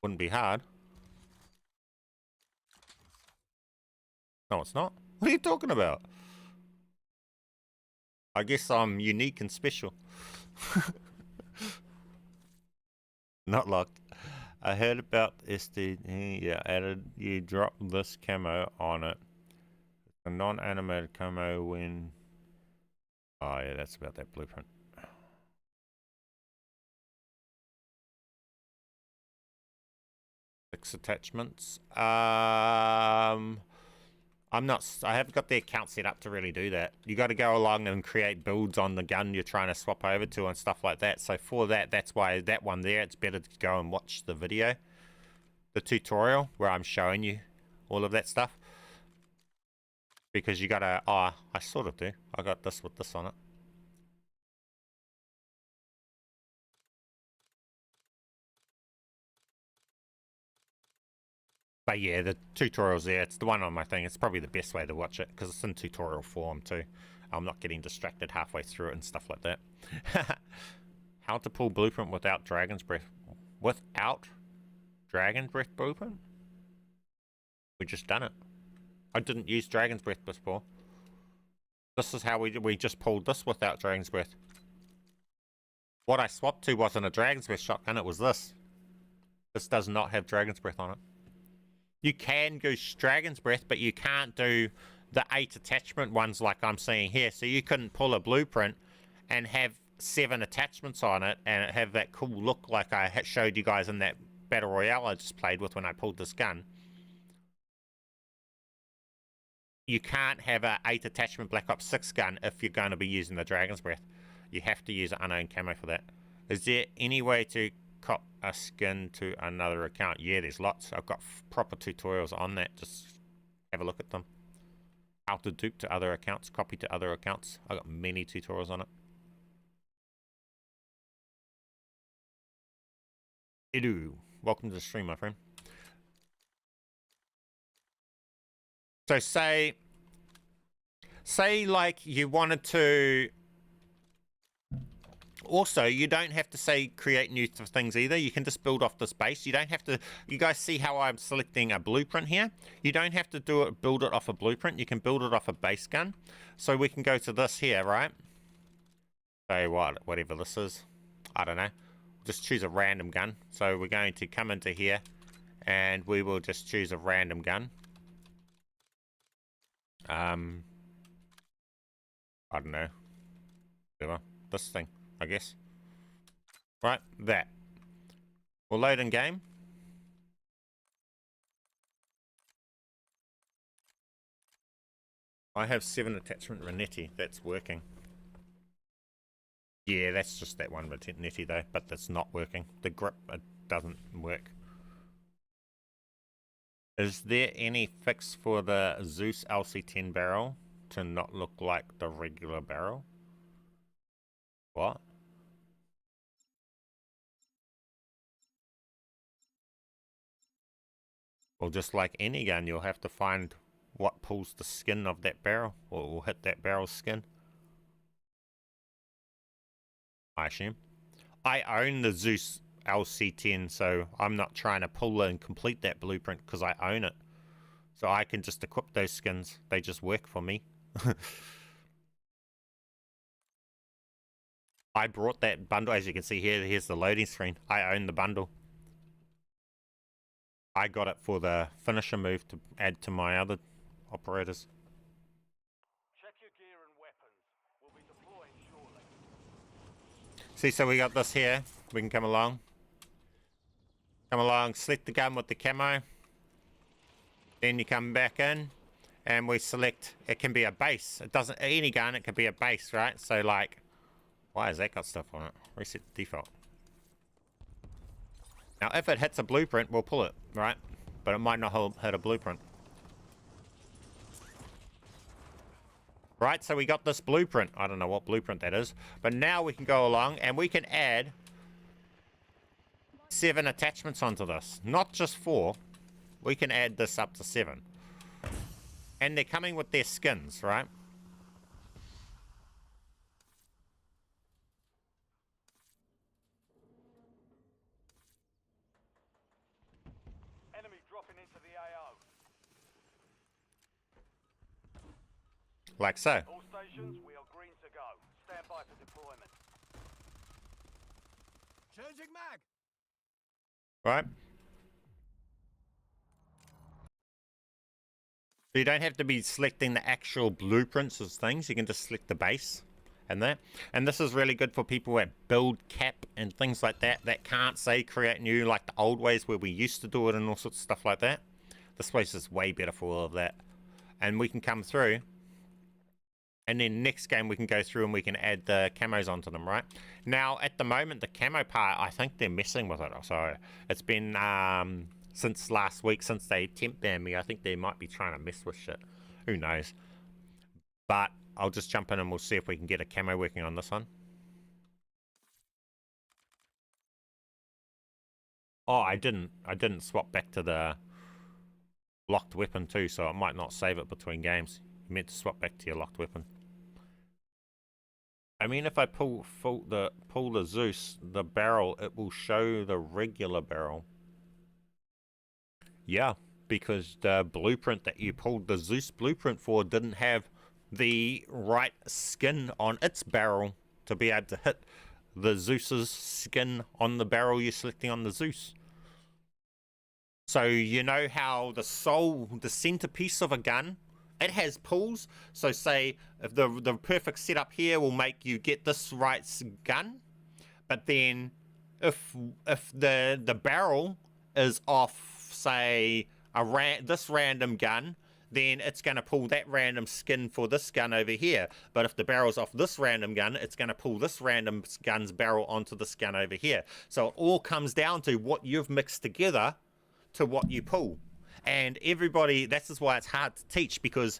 Wouldn't be hard. No, it's not. What are you talking about? I guess I'm unique and special. Not locked. I heard about SD. Yeah, added. You drop this camo on it. A non-animated camo when. Oh yeah, that's about that blueprint. Six attachments. I'm not. I haven't got the account set up to really do that. You got to go along and create builds on the gun you're trying to swap over to and stuff like that. So for that, that's why that one there, it's better to go and watch the video, the tutorial where I'm showing you all of that stuff. Because you gotta. Oh, I sort of do. I got this with this on it. But yeah, the tutorial's there. It's the one on my thing. It's probably the best way to watch it because it's in tutorial form too. I'm not getting distracted halfway through it and stuff like that. How to pull blueprint without Dragon's Breath. Without Dragon's Breath blueprint? We just done it. I didn't use Dragon's Breath before. This is how we just pulled this without Dragon's Breath. What I swapped to wasn't a Dragon's Breath shotgun, it was this. This does not have Dragon's Breath on it. You can go Dragon's Breath, but you can't do the 8 attachment ones like I'm seeing here. So you couldn't pull a blueprint and have 7 attachments on it and have that cool look like I showed you guys in that Battle Royale I just played with when I pulled this gun. You can't have a 8 attachment Black Ops 6 gun if you're going to be using the Dragon's Breath. You have to use an unowned camo for that. Is there any way to cop a skin to another account? Yeah, there's lots. I've got proper tutorials on that. Just have a look at them. How to dupe to other accounts, copy to other accounts. I've got many tutorials on it. Edu, welcome to the stream, my friend. So say like you wanted to. Also, you don't have to say create new things either. You can just build off this base. You don't have to. You guys see how I'm selecting a blueprint here? You don't have to build it off a blueprint. You can build it off a base gun. So we can go to this here, right? Say whatever this is. I don't know. Just choose a random gun. So we're going to come into here and we will just choose a random gun. I don't know. Whatever. This thing, I guess. Right, that. We'll load in game. I have 7 attachment Renetti. That's working. Yeah, that's just that one Renetti though, but that's not working. The grip, it doesn't work. Is there any fix for the Zeus LC10 barrel to not look like the regular barrel? What? Well, just like any gun, you'll have to find what pulls the skin of that barrel, or will hit that barrel's skin. I assume. I own the Zeus LC10, so I'm not trying to pull and complete that blueprint because I own it. So I can just equip those skins. They just work for me. I brought that bundle, as you can see here, here's the loading screen. I own the bundle. I got it for the finisher move to add to my other operators. Check your gear and weapons. We'll be deploying shortly. See, so we got this here. We can come along. Come along, select the gun with the camo. Then you come back in and we select, it can be a base. It doesn't, any gun, it can be a base, right? So like, why has that got stuff on it? Reset the default. Now if it hits a blueprint, we'll pull it, right? But it might not hit a blueprint. Right, so we got this blueprint. I don't know what blueprint that is. But now we can go along and we can add 7 attachments onto this. Not just 4. We can add this up to 7. And they're coming with their skins, right? Enemy dropping into the AO. Like so. All stations, we are green to go. Stand by for deployment. Changing mag. Right? So you don't have to be selecting the actual blueprints as things. You can just select the base and that. And this is really good for people that build cap and things like that that can't say create new like the old ways where we used to do it and all sorts of stuff like that. This place is way better for all of that. And we can come through. And then next game we can go through and we can add the camos onto them, right? Now, at the moment, the camo part, I think they're messing with it. So it's been since last week, since they temp banned me, I think they might be trying to mess with shit. Who knows? But I'll just jump in and we'll see if we can get a camo working on this one. Oh, I didn't swap back to the locked weapon too, so it might not save it between games. You meant to swap back to your locked weapon. I mean, if I pull the Zeus, the barrel, it will show the regular barrel. Yeah, because the blueprint that you pulled the Zeus blueprint for didn't have the right skin on its barrel to be able to hit the Zeus's skin on the barrel you're selecting on the Zeus. So you know how the centerpiece of a gun, it has pulls. So say if the perfect setup here will make you get this right gun, but then if the barrel is off, say this random gun, then it's going to pull that random skin for this gun over here. But if the barrel's off this random gun, it's going to pull this random gun's barrel onto this gun over here. So it all comes down to what you've mixed together to what you pull. And everybody, this is why it's hard to teach, because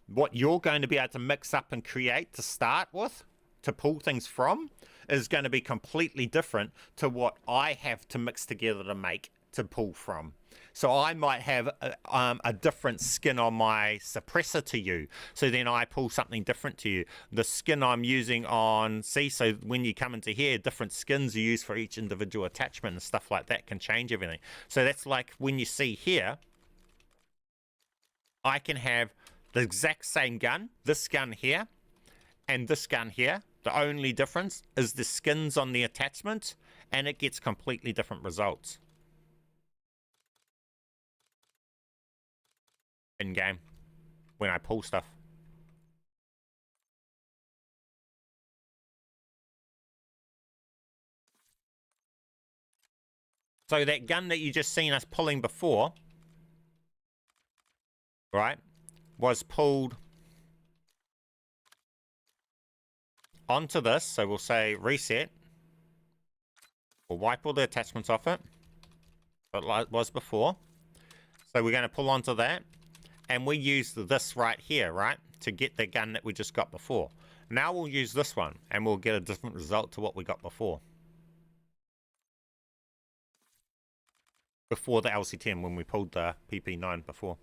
what you're going to be able to mix up and create to start with, to pull things from, is going to be completely different to what I have to mix together to make to pull from. So I might have a different skin on my suppressor to you. So then I pull something different to you. The skin I'm using on, see, so when you come into here, different skins you use for each individual attachment and stuff like that can change everything. So that's like when you see here, I can have the exact same gun, this gun here, and this gun here. The only difference is the skins on the attachment, and it gets completely different results in game when I pull stuff. So that gun that you just seen us pulling before, right, was pulled onto this. So we'll say reset. We'll wipe all the attachments off it, but like it was before. So we're going to pull onto that, and we use this right here, right, to get the gun that we just got before. Now we'll use this one, and we'll get a different result to what we got before. Before the LC10, when we pulled the PP9 before.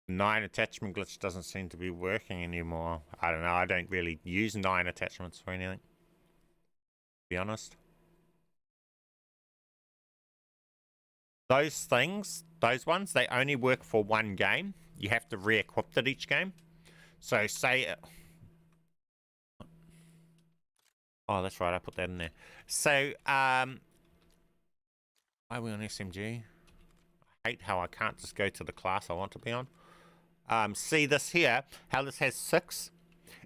Nine attachment glitch doesn't seem to be working anymore. I don't know. I don't really use 9 attachments for anything, to be honest. Those things, those ones, they only work for one game. You have to re-equip it each game. So say... Oh, that's right. I put that in there. So, why are we on SMG? I hate how I can't just go to the class I want to be on. see this here, how this has 6.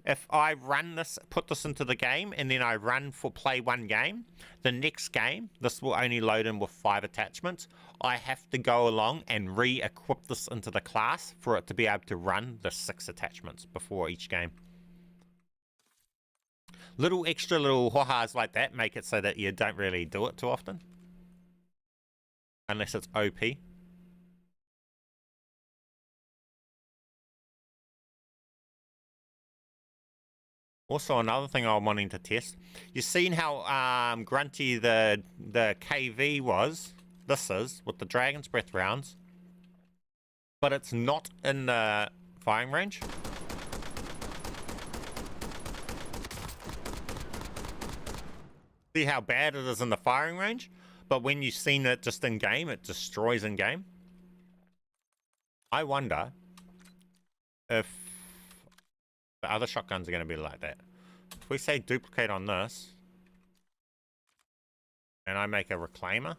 If I run this, put this into the game, and then I run for play 1 game, the next game, this will only load in with 5 attachments. I have to go along and re-equip this into the class for it to be able to run the 6 attachments before each game. Little extra little ha-has like that make it so that you don't really do it too often. Unless it's OP. Also, another thing I'm wanting to test. You've seen how grunty the KV was. This is, with the Dragon's Breath rounds. But it's not in the firing range. See how bad it is in the firing range? But when you've seen it just in game, it destroys in game. I wonder if the other shotguns are going to be like that. If we say duplicate on this, and I make a reclaimer,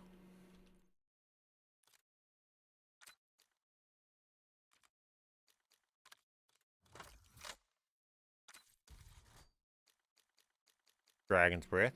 Dragon's Breath,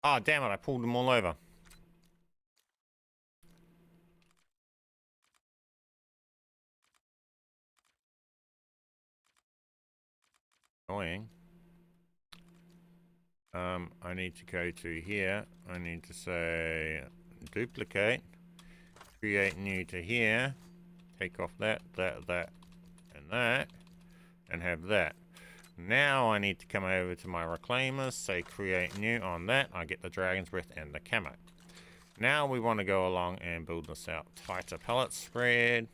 oh, damn it, I pulled them all over. Annoying. I need to go to here. I need to say duplicate, create new to here, take off that, and have that. Now I need to come over to my reclaimers, say create new on that. I get the Dragon's Breath and the camo. Now we want to go along and build this out. Tighter pellet spread.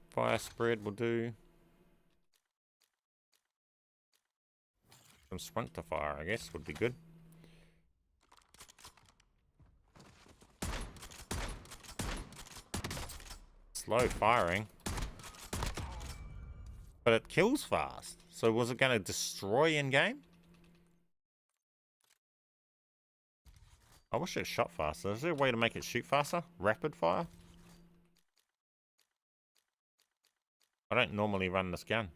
Fire spread will do. Some sprinter fire, I guess, would be good. Slow firing. But it kills fast. So was it going to destroy in game? I wish it shot faster. Is there a way to make it shoot faster? Rapid fire? I don't normally run this gun.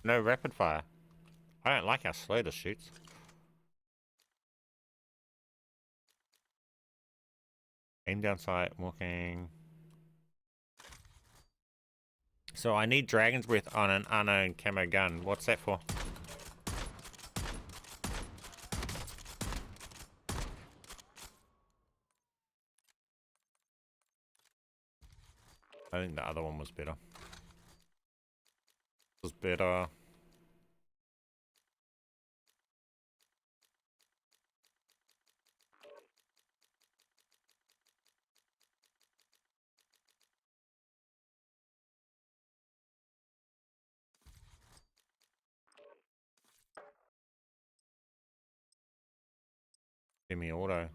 No rapid fire. I don't like how slow this shoots. Aim down sight, walking. So I need Dragon's Breath on an unowned camo gun. What's that for? I think the other one was better. Was better. Semi-auto.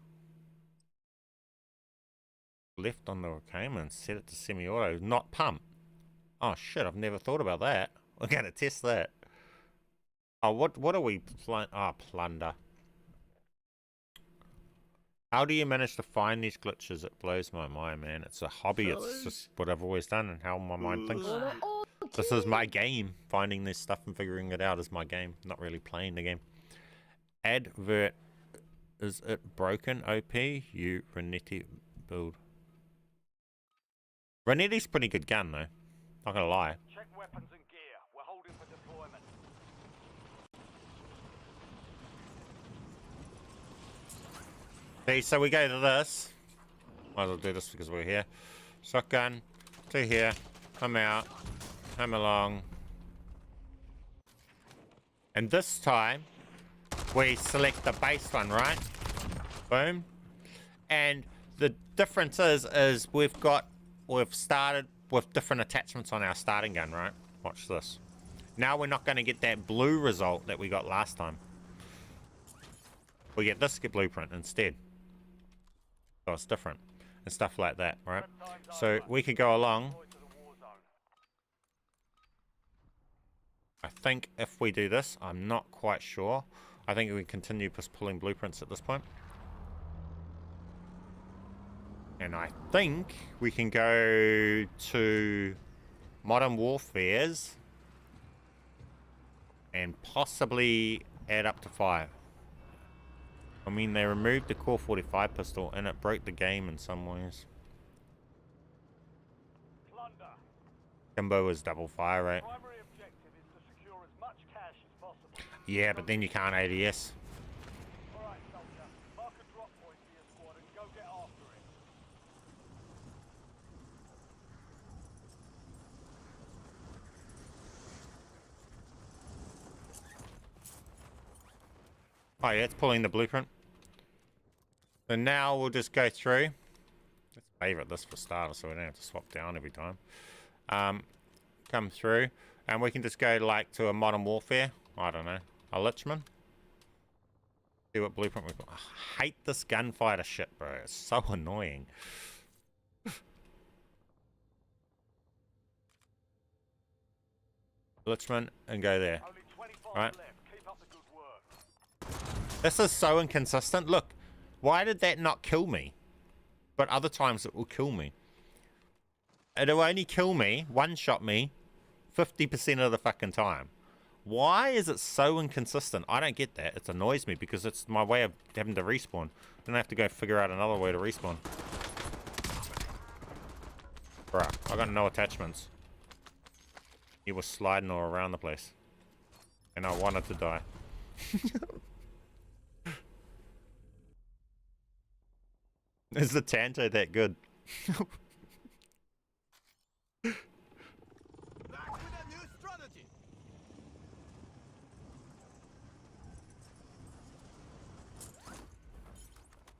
Left on the reclaimer and set it to semi-auto, not pump. Oh shit, I've never thought about that. We're gonna test that. Oh, what are we plunder. How do you manage to find these glitches? It blows my mind, man. It's a hobby. It's just what I've always done and how my mind thinks. This is my game. Finding this stuff and figuring it out is my game. Not really playing the game. Advert. Is it broken? OP? You Renetti build. Renetti's pretty good gun though. Not gonna lie. Check weapons and gear. We're holding for deployment. See, so we go to this. Might as well do this because we're here. Shotgun to here. Come out. Come along. And this time we select the base one, right? Boom. And the difference is we've started with different attachments on our starting gun, right? Watch this. Now we're not going to get that blue result that we got last time. We get this blueprint instead. So it's different and stuff like that, right? So we could go along. I think if we do this, I'm not quite sure. I think we continue just pulling blueprints at this point. And I think we can go to Modern Warfare's and possibly add up to 5. I mean, they removed the Core 45 pistol and it broke the game in some ways. Plunder. Kimbo is double fire rate. Primary objective is to secure as much cash as possible. Yeah, but then you can't ADS. Alright, soldier. Mark a drop point for your squad and go get after it. Oh yeah, it's pulling the blueprint. So now we'll just go through. Let's favorite this for starters so we don't have to swap down every time. Come through and we can just go like to a Modern Warfare. I don't know, a Lichman. See what blueprint we've got. I hate this gunfighter shit, bro. It's so annoying. Lichman and go there. Only 25 Right. left. Keep up the good work. This is so inconsistent. Look, why did that not kill me? But other times it will kill me. It'll only kill me, one-shot me, 50% of the fucking time. Why is it so inconsistent? I don't get that. It annoys me because it's my way of having to respawn. Then I have to go figure out another way to respawn. Bruh, I got no attachments. He was sliding all around the place. And I wanted to die. Is the Tanto that good? Back with a new strategy.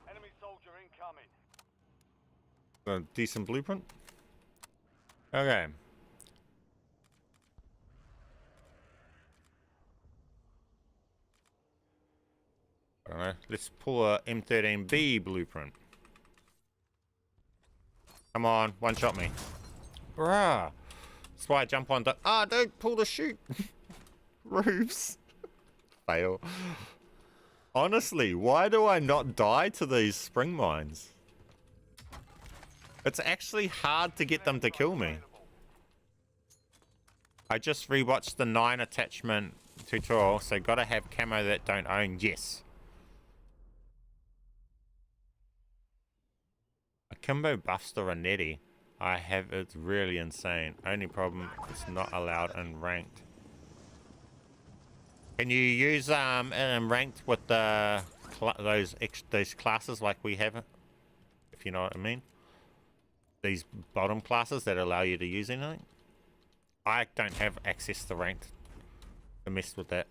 Enemy soldier incoming. A decent blueprint. Okay. I don't know. Let's pull a M13B blueprint. Come on, one shot me. Bruh. That's why I jump on the. Ah, don't pull the chute. Roofs. Fail. Honestly, why do I not die to these spring mines? It's actually hard to get them to kill me. I just rewatched the 9 attachment tutorial, so gotta have camo that don't own. Yes. A Kimbo Buster or Netty. I have, it's really insane. Only problem, it's not allowed in ranked. Can you use in ranked with the those classes like we have, if you know what I mean? These bottom classes that allow you to use anything? I don't have access to ranked to mess with that.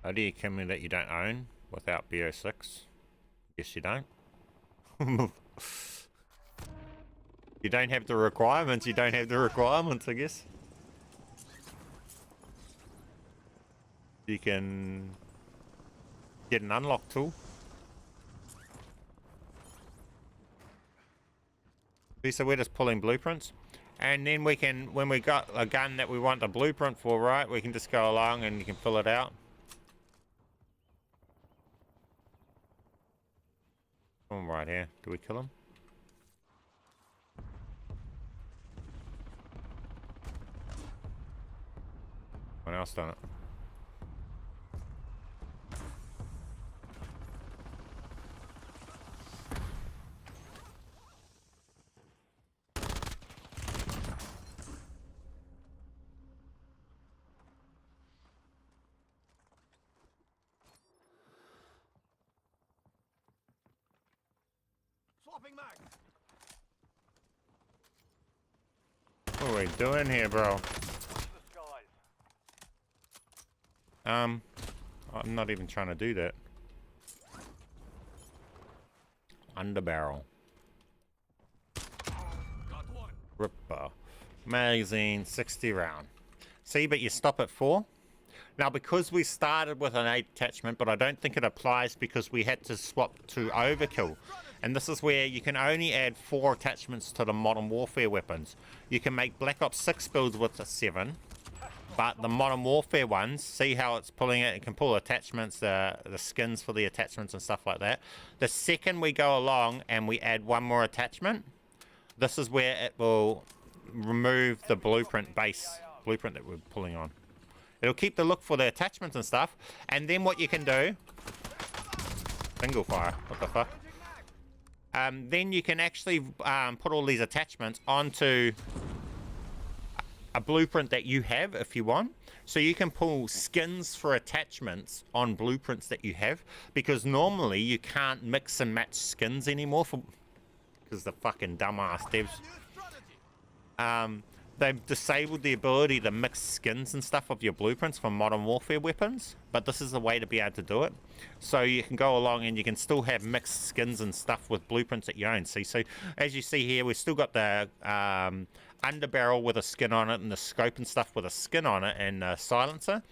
How do you kill me that you don't own without B06? Yes, you don't. You don't have the requirements, you don't have the requirements, I guess. You can get an unlock tool. See, so we're just pulling blueprints. And then we can, when we got a gun that we want the blueprint for, right, we can just go along and you can fill it out. Come right here. Do we kill him? Someone else done it. Swapping mag. What are we doing here, bro? Watch the skies. I'm not even trying to do that. Underbarrel. Ripper. Magazine, 60 round. See, but you stop at 4. Now, because we started with an 8 attachment, but I don't think it applies because we had to swap to overkill. And this is where you can only add 4 attachments to the Modern Warfare weapons. You can make Black Ops 6 builds with a 7, but the Modern Warfare ones, see how it's pulling it? It can pull attachments, the skins for the attachments and stuff like that. The second we go along and we add 1 more attachment, this is where it will remove the blueprint base blueprint that we're pulling on. It'll keep the look for the attachments and stuff, and then what you can do, single fire, what the fuck? Then you can actually put all these attachments onto a blueprint that you have if you want. So you can pull skins for attachments on blueprints that you have, because normally you can't mix and match skins anymore because the fucking dumbass devs. They've disabled the ability to mix skins and stuff of your blueprints for Modern Warfare weapons, but this is the way to be able to do it. So you can go along and you can still have mixed skins and stuff with blueprints that you own. See, so as you see here, we've still got the underbarrel with a skin on it, and the scope and stuff with a skin on it, and silencer.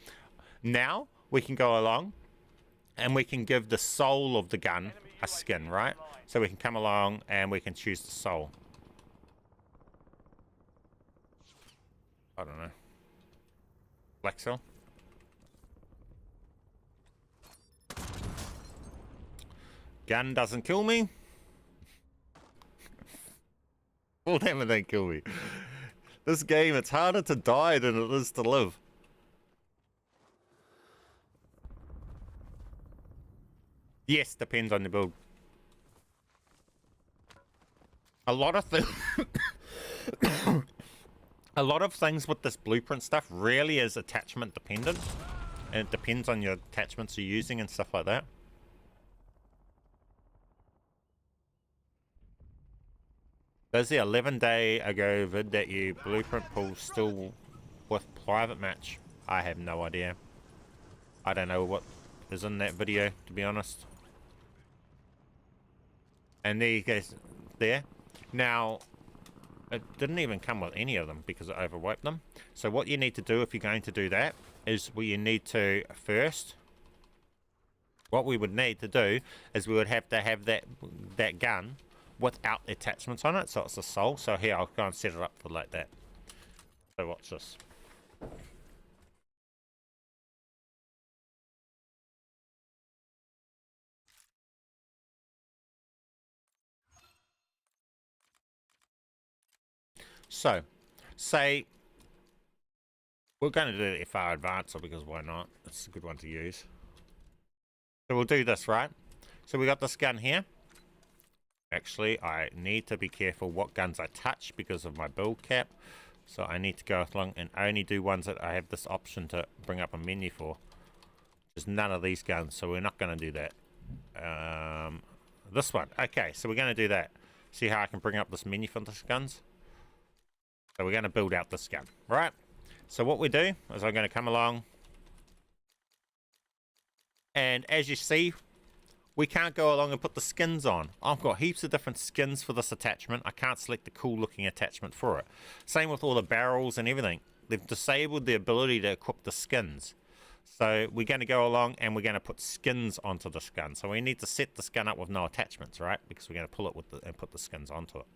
Now we can go along and we can give the soul of the gun a skin, right? So we can come along and we can choose the soul. I don't know. Black cell. Gun doesn't kill me. Full damage don't kill me. This game, it's harder to die than it is to live. Yes, depends on the build. A lot of things. A lot of things with this blueprint stuff really is attachment dependent, and it depends on your attachments you're using and stuff like that. There's the 11-day ago vid that you blueprint pull still with private match. I have no idea. I don't know what is in that video, to be honest. And there you go, there. Now, it didn't even come with any of them because it overwiped them. So what you need to do if you're going to do that is you need to first, what we would need to do is we would have to have that gun without the attachments on it, so it's a soul. So here, I'll go and set it up for like that. So watch this. So, say we're going to do the FR Advanced because why not? It's a good one to use. So we'll do this, right? So we got this gun here. Actually, I need to be careful what guns I touch because of my build cap. So I need to go along and only do ones that I have this option to bring up a menu for. There's none of these guns, so we're not going to do that. This one. Okay, so we're going to do that. See how I can bring up this menu for this guns? So we're going to build out this gun, right? So what we do is I'm going to come along. And as you see, we can't go along and put the skins on. I've got heaps of different skins for this attachment. I can't select the cool looking attachment for it. Same with all the barrels and everything. They've disabled the ability to equip the skins. So we're going to go along and we're going to put skins onto this gun. So we need to set this gun up with no attachments, right? Because we're going to pull it with and put the skins onto it.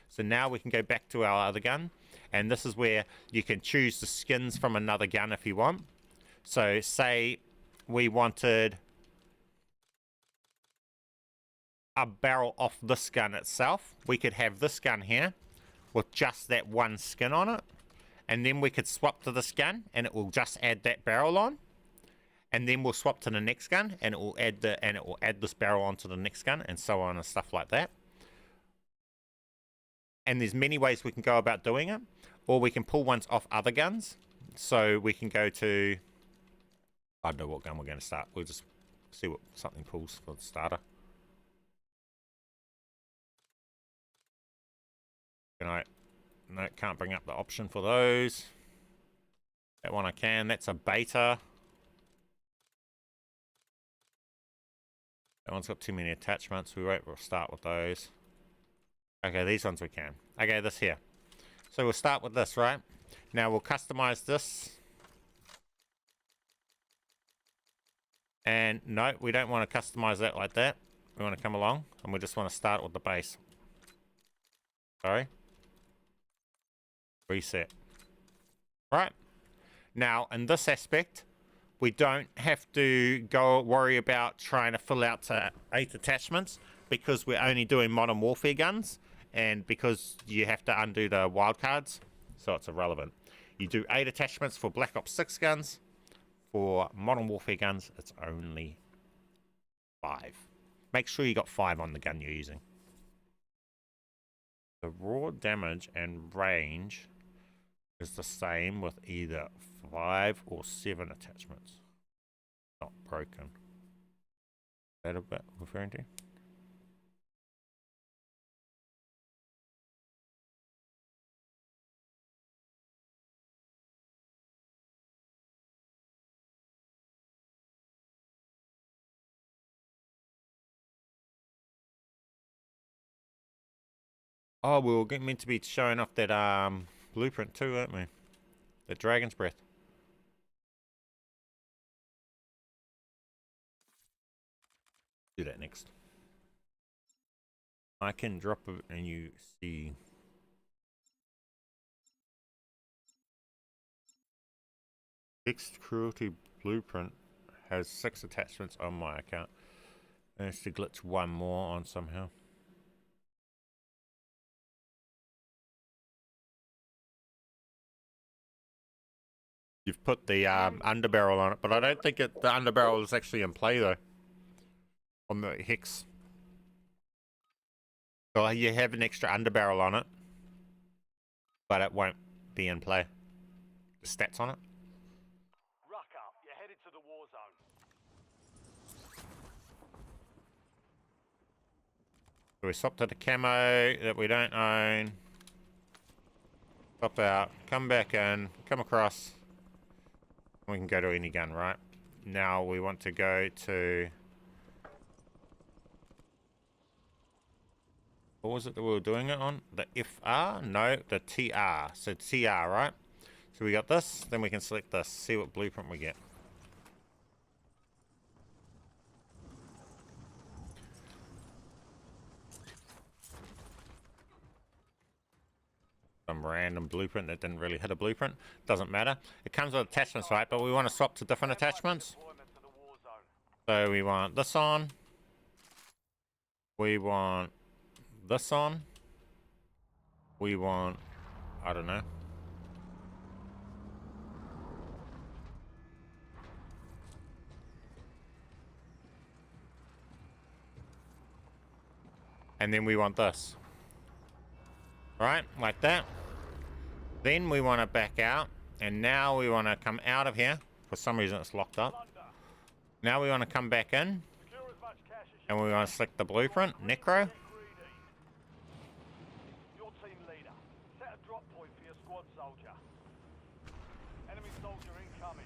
So now we can go back to our other gun, and this is where you can choose the skins from another gun if you want. So say we wanted a barrel off this gun itself, we could have this gun here with just that one skin on it, and then we could swap to this gun and it will just add that barrel on, and then we'll swap to the next gun and it will add this barrel onto the next gun, and so on and stuff like that. And there's many ways we can go about doing it, or we can pull ones off other guns. So we can go to, I don't know what gun we're going to start. We'll just see what something pulls for the starter. No, can't bring up the option for those. That one I can. That's a beta. That one's got too many attachments. We'll start with those. Okay, these ones we can. Okay, this here. So we'll start with this, right? Now we'll customize this. And no, we don't want to customize that like that. We want to come along and we just want to start with the base. Sorry. Reset. Right. Now, in this aspect, we don't have to worry about trying to fill out to 8 attachments because we're only doing Modern Warfare guns and because you have to undo the wildcards, so it's irrelevant. You do 8 attachments for Black Ops 6 guns. For Modern Warfare guns, it's only 5. Make sure you got 5 on the gun you're using. The raw damage and range is the same with either 5 or 7 attachments. Not broken. Is that a bit referring to? Oh, we were meant to be showing off that blueprint too, weren't we? The Dragon's Breath. Do that next. I can drop it and you see. Fixed Cruelty Blueprint has 6 attachments on my account. Managed to glitch 1 more on somehow. You've put the underbarrel on it, but I don't think the underbarrel is actually in play though. On the Hex. So you have an extra underbarrel on it, but it won't be in play. The stats on it. Ruck up, you're headed to the war zone. So we swap to the camo that we don't own. Swap out, come back in, come across. We can go to any gun, right? Now we want to go to... What was it that we were doing it on? The FR? No, the TR. So TR, right? So we got this, then we can select this, see what blueprint we get. Some random blueprint that didn't really hit a blueprint. Doesn't matter. It comes with attachments, right? But we want to swap to different attachments. So we want this on. We want this on. We want, I don't know. And then we want this. Right, like that. Then we want to back out. And now we want to come out of here. For some reason it's locked up. Now we want to come back in. And we want to select the blueprint, Necro. Your team leader. Set a drop point for your squad soldier. Enemy soldier incoming.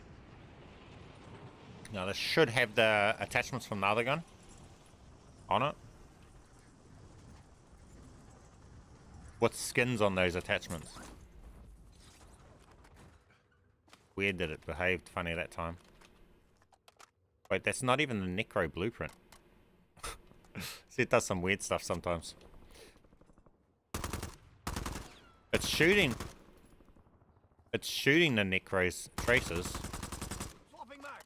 Now this should have the attachments from the other gun on it. With skins on those attachments. Weird that it behaved funny that time. Wait, that's not even the Necro blueprint. See, it does some weird stuff sometimes. It's shooting. It's shooting the Necro's traces. Swapping mags.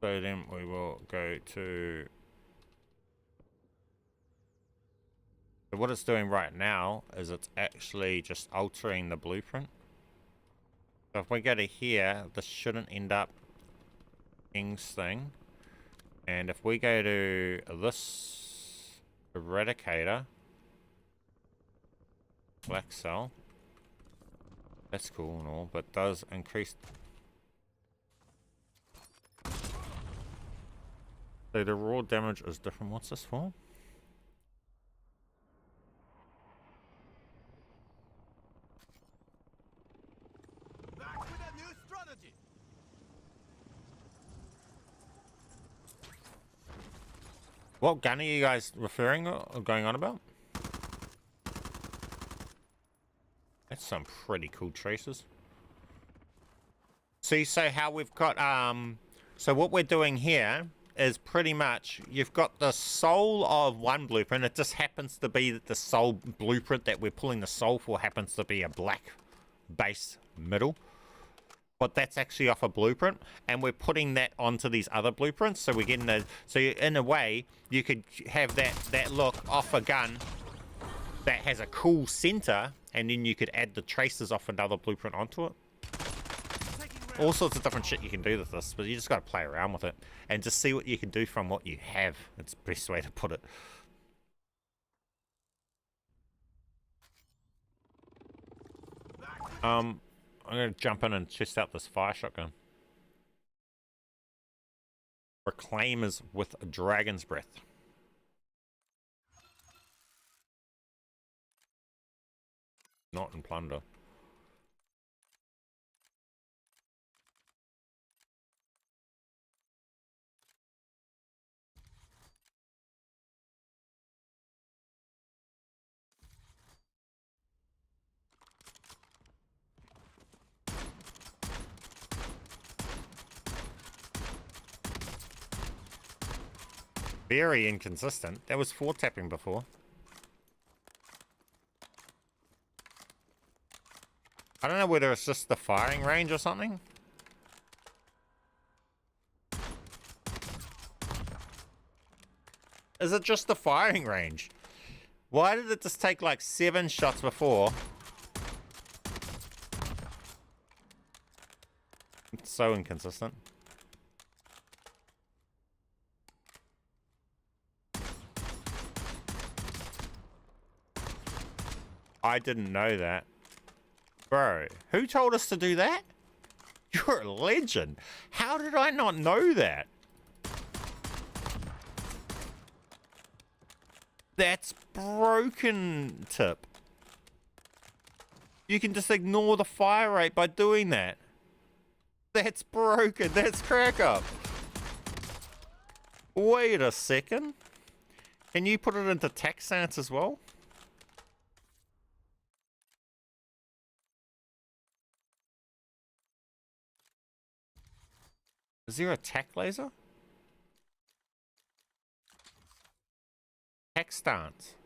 So then we will go to... So what it's doing right now is it's actually just altering the blueprint. So if we go to here, this shouldn't end up King's thing. And if we go to this Eradicator, Black Cell, that's cool and all, but does increase. So the raw damage is different. What's this for? Back with a new strategy. What gun are you guys referring or going on about? That's some pretty cool traces. See, so how we've got, so what we're doing here is pretty much, you've got the soul of one blueprint. It just happens to be that the soul blueprint that we're pulling the soul for happens to be a black base middle. But that's actually off a blueprint, and we're putting that onto these other blueprints. So we're getting the, so in a way, you could have that look off a gun that has a cool center, and then you could add the traces off another blueprint onto it. All sorts of different shit you can do with this, but you just got to play around with it and just see what you can do from what you have. It's the best way to put it. I'm going to jump in and test out this fire shotgun. Reclaimers with a dragon's breath. Not in plunder. Very inconsistent. That was 4-tapping before. I don't know whether it's just the firing range or something. Is it just the firing range? Why did it just take like 7 shots before? It's so inconsistent. I didn't know that. Bro, who told us to do that? You're a legend. How did I not know that? That's broken, Tip. You can just ignore the fire rate by doing that. That's broken. That's crack up. Wait a second. Can you put it into text stance as well? Is there a tack laser? Tack stance.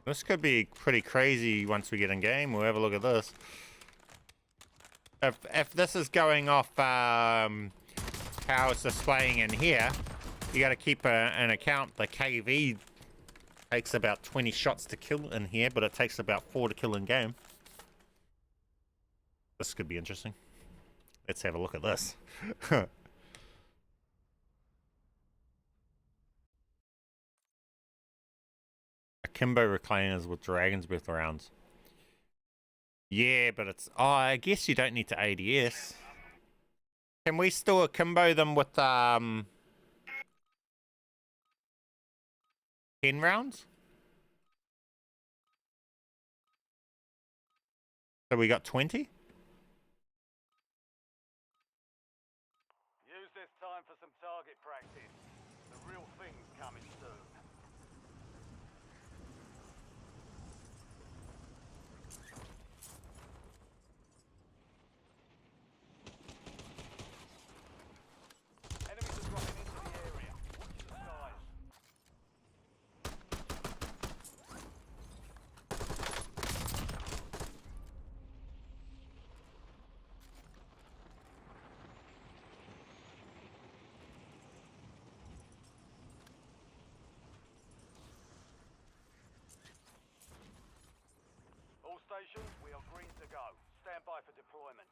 This could be pretty crazy once we get in game. We'll have a look at this. If this is going off how it's displaying in here, you got to keep an account. The KV takes about 20 shots to kill in here, but it takes about 4 to kill in game. This could be interesting. Let's have a look at this. Akimbo reclaimers with Dragon's Breath rounds. Yeah, but it's... Oh, I guess you don't need to ADS. Can we still akimbo them with 10 rounds? So we got 20? Use this time for some target practice. The real thing's coming soon. Enemies are dropping into the area. Watch the skies. All stations, we are green to go. Stand by for deployment.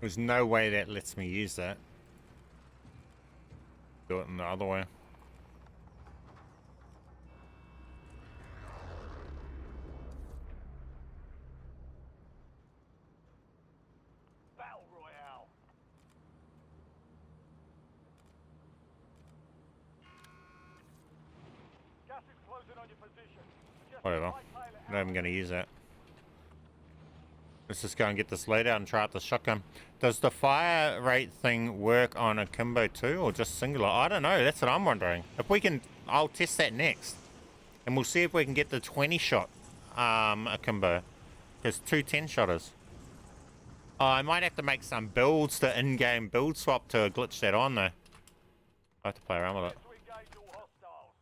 There's no way that lets me use that. Do it in the other way. Battle Royale. Gas is closing on your position. Just Whatever. hightail it I'm not even out. going to use that. Let's just go and get this Loadout and try out the shotgun. Does the fire rate thing work on a Kimbo too, or just singular? I don't know. That's what I'm wondering. If we can, I'll test that next. And we'll see if we can get the 20 shot akimbo. There's two 10-shotters. I might have to make some builds, the in-game build swap to glitch that on though. I have to play around with it. To engage all hostiles.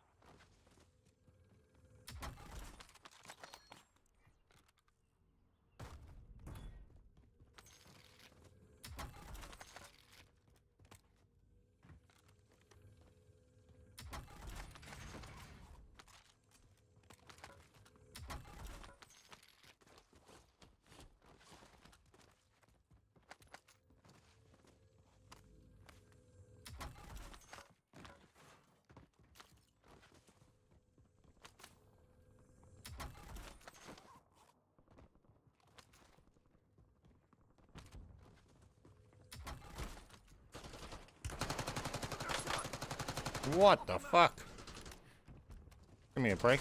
What the fuck? Give me a break.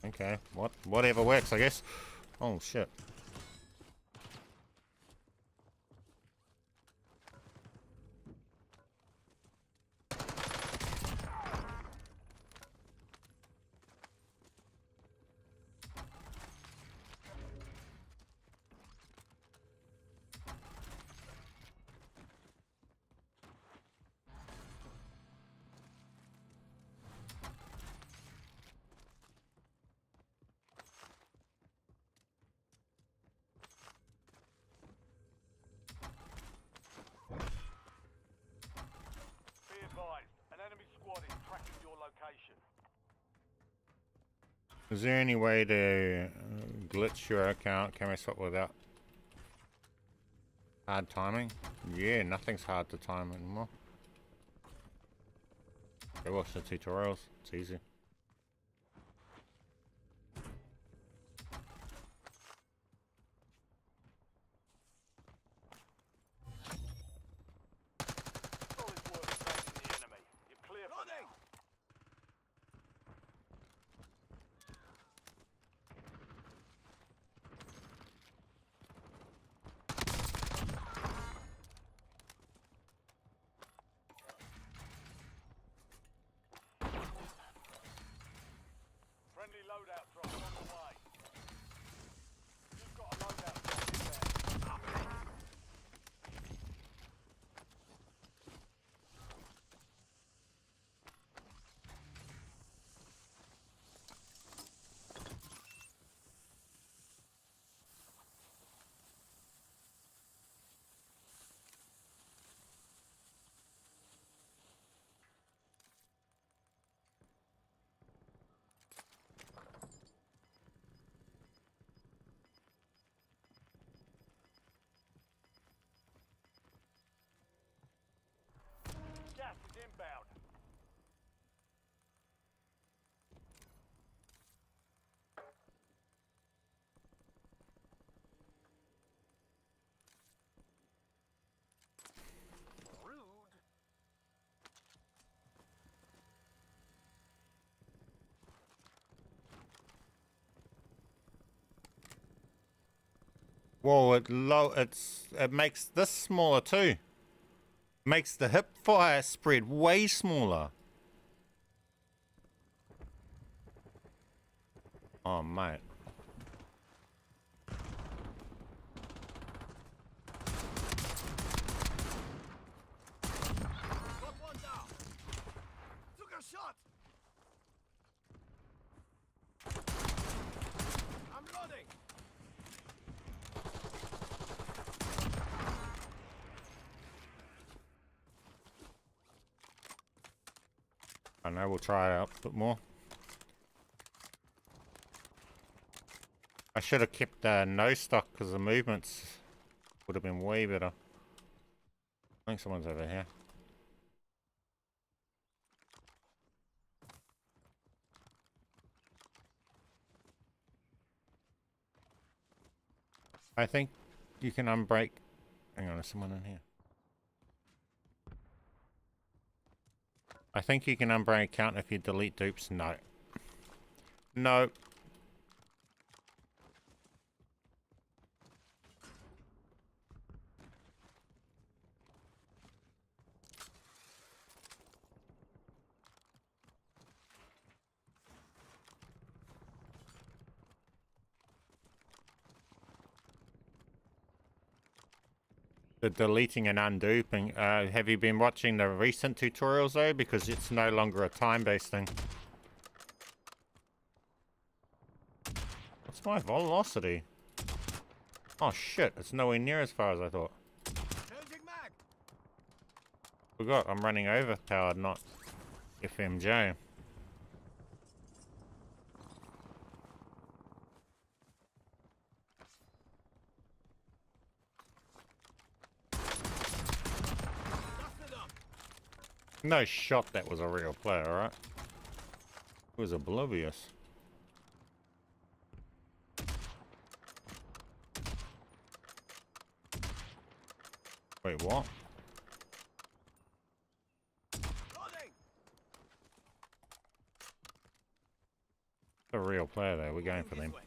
Okay, whatever works, I guess. Oh shit. Be advised, an enemy squad is tracking your location. Is there any way to glitch your account camera swap without hard timing? Yeah, nothing's hard to time anymore. Go watch the tutorials, it's easy. Solid work staging the enemy. You're clear for Loading! now. Friendly loadout drop on the way. You've got a loadout drop in there. Gas is inbound. Rude. Whoa, it makes this smaller too. Makes the hip fire spread way smaller. Oh mate. Got one down. Took a shot. I'm loading. I know, we'll try it out a bit more. I should have kept no stock because the movements would have been way better. I think someone's over here. I think you can unbreak. Hang on, there's someone in here. I think you can unbreak account if you delete dupes. No. No. The deleting and unduping. Have you been watching the recent tutorials though? Because it's no longer a time-based thing. What's my velocity? Oh shit, it's nowhere near as far as I thought. Changing mag. Forgot, I'm running overpowered, not FMJ. Dusted up. No shot that was a real player, right? It was oblivious. Wait, what? Loading. A real player there, we're going for This them. way.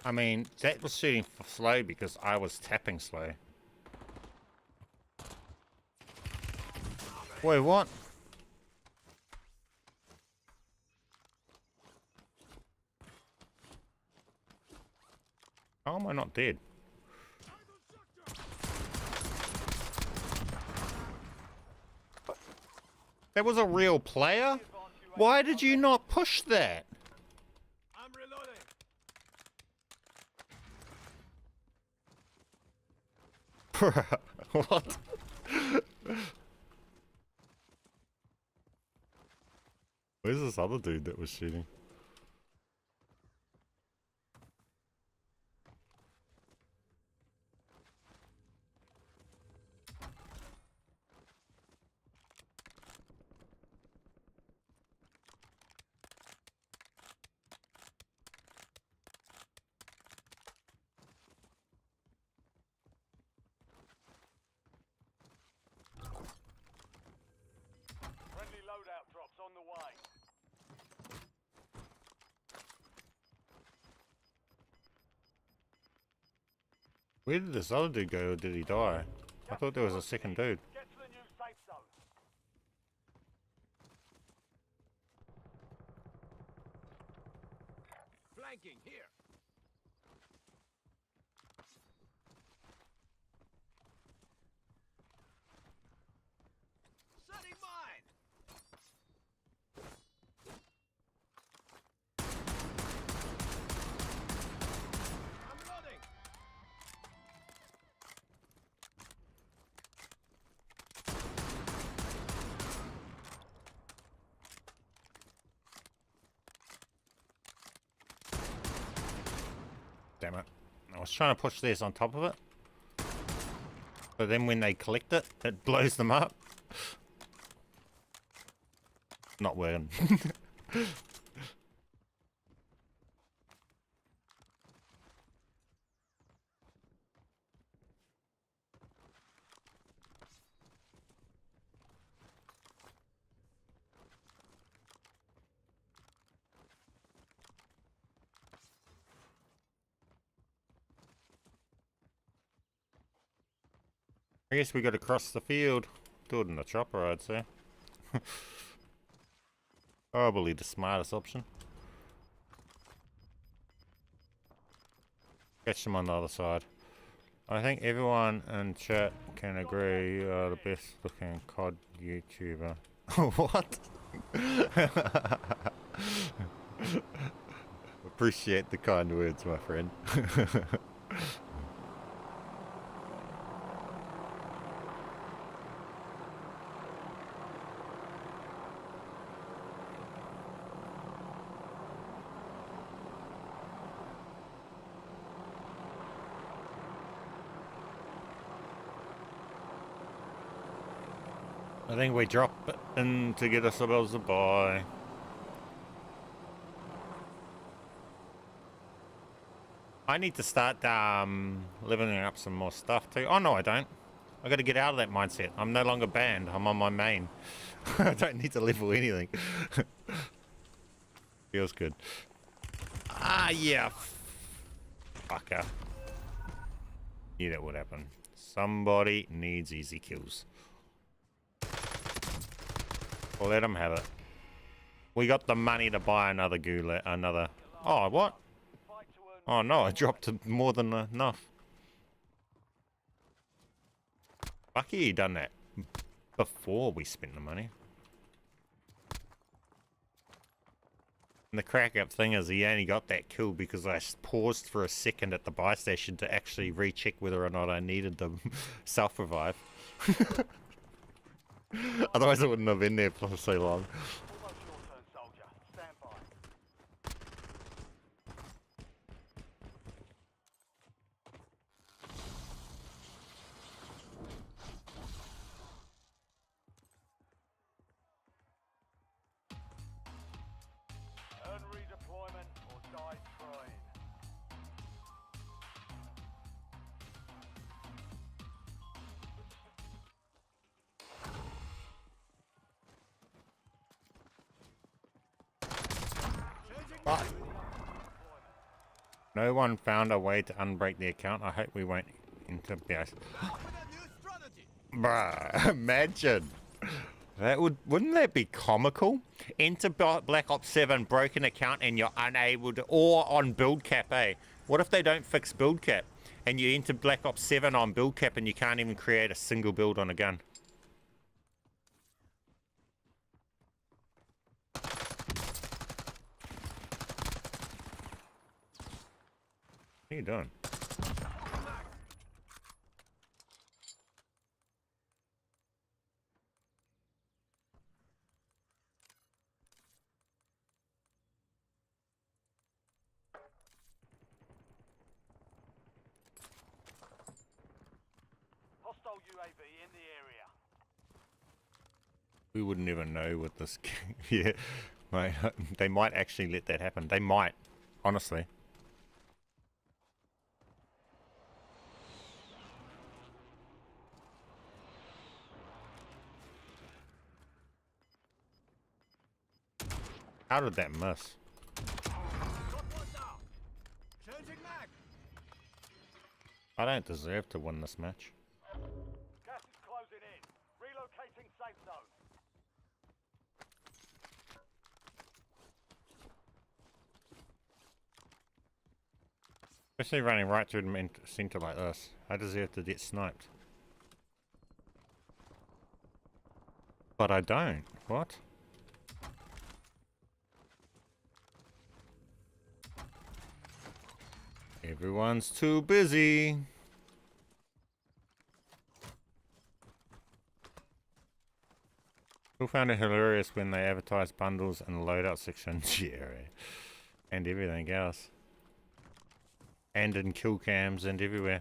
I mean, that was shooting for slow because I was tapping slow. Wait, what? How am I not dead? That was a real player? Why did you not push that? I'm reloading. What? Where's this other dude that was shooting? Friendly loadout drops on the way. Where did this other dude go, or did he die? I thought there was a second dude. Get to the new safe zone. Flanking here. Setting mine. I'm loading. Damn it. I was trying to push this on top of it. But then when they collect it, it blows them up. Not working. I guess we got to cross the field. Do it in the chopper, I'd say. Probably the smartest option. Catch them on the other side. I think everyone in chat can agree you are the best looking COD YouTuber. What? Appreciate the kind words, my friend. I think we drop in to get ourselves a buy. I need to start leveling up some more stuff too. Oh no, I don't. I got to get out of that mindset. I'm no longer banned. I'm on my main. I don't need to level anything. Feels good. Ah, yeah. Fucker. Knew that would happen. Somebody needs easy kills. Well, let them have it. We got the money to buy another gulag. Another. Oh, what? Oh no, I dropped to more than enough. Lucky you done that before we spent the money. And the crack up thing is he only got that kill because I paused for a second at the buy station to actually recheck whether or not I needed the self-revive. Otherwise I wouldn't have been there for so long. Almost your turn, soldier. Stand by. Earn redeployment or die trying. But no one found a way to unbreak the account. I hope we won't enter BS. Back with a new strategy. Bruh, imagine. Wouldn't that be comical? Enter Black Ops 7 broken account and you're unable to, or on build cap, eh? What if they don't fix build cap and you enter Black Ops 7 on build cap and you can't even create a single build on a gun? What are you doing? Hostile UAV in the area. We wouldn't even know with this game. Yeah, mate, they might actually let that happen. They might, honestly. How did that miss? Got one down. Changing mag. I don't deserve to win this match. Gas is closing in. Relocating safe zone. Especially running right through the center like this. I deserve to get sniped. But I don't. What? Everyone's too busy. Who found it hilarious when they advertised bundles in the loadout section? Yeah, and everything else. And in kill cams and everywhere.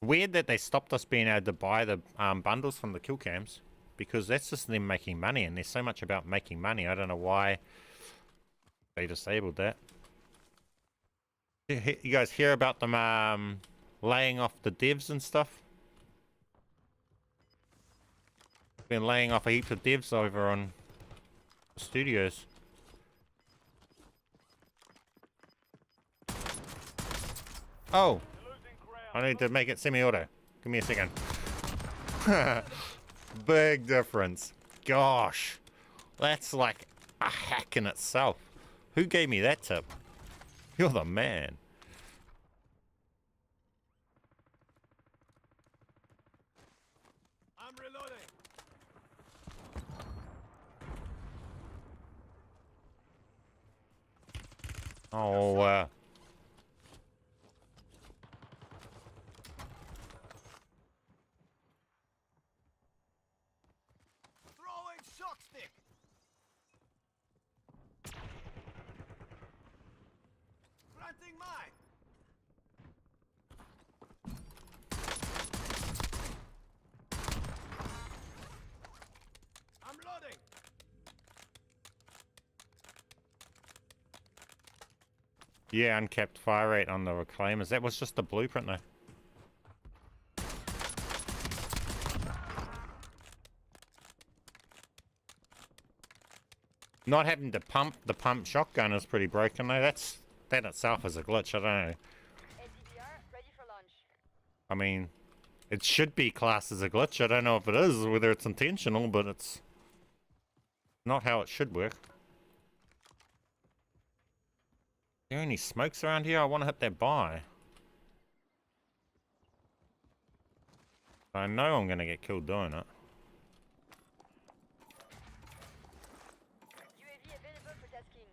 Weird that they stopped us being able to buy the bundles from the kill cams, because that's just them making money, and there's so much about making money. I don't know why they disabled that. You guys hear about them laying off the devs and stuff? Been laying off a heap of devs over on the studios. Oh, I need to make it semi-auto. Give me a second. Big difference. Gosh, that's like a hack in itself. Who gave me that tip? You're the man. I'm reloading. Oh, Throwing shock stick. Planting mine. I'm loading. yeah, uncapped fire rate on the reclaimers. That was just the blueprint though. Not having to pump the pump shotgun is pretty broken though. That itself is a glitch. I don't know. SDVR ready for launch. I mean, it should be classed as a glitch. I don't know if it is, whether it's intentional, but it's not how it should work. Are there any smokes around here? I want to hit that buy. I know I'm going to get killed doing it. UAV available for tasking.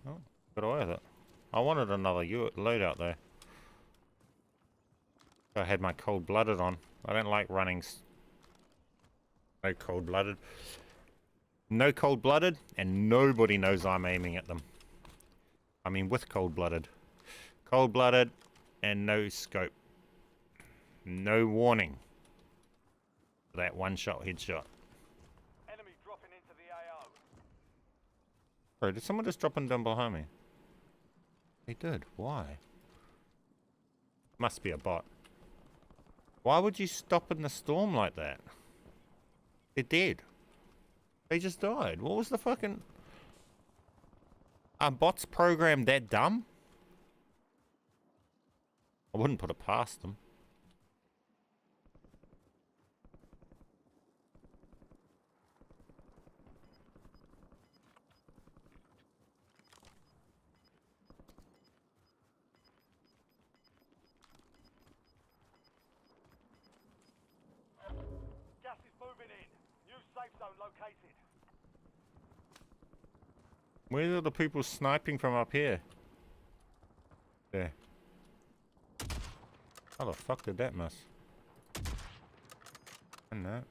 Oh, got away with it. I wanted another loadout though. I had my cold-blooded on. I don't like running. No cold-blooded. No cold-blooded, and nobody knows I'm aiming at them. I mean, with cold-blooded. Cold-blooded, and no scope. No warning. That one-shot headshot. Enemy dropping into the AO. Bro, did someone just drop in down behind me? They did. Why? Must be a bot. Why would you stop in the storm like that? They're dead. They just died. What was the fucking... Are bots programmed that dumb? I wouldn't put it past them. Gas is moving in. New safe zone located. Where are the people sniping from up here? There. How the fuck did that miss? And that.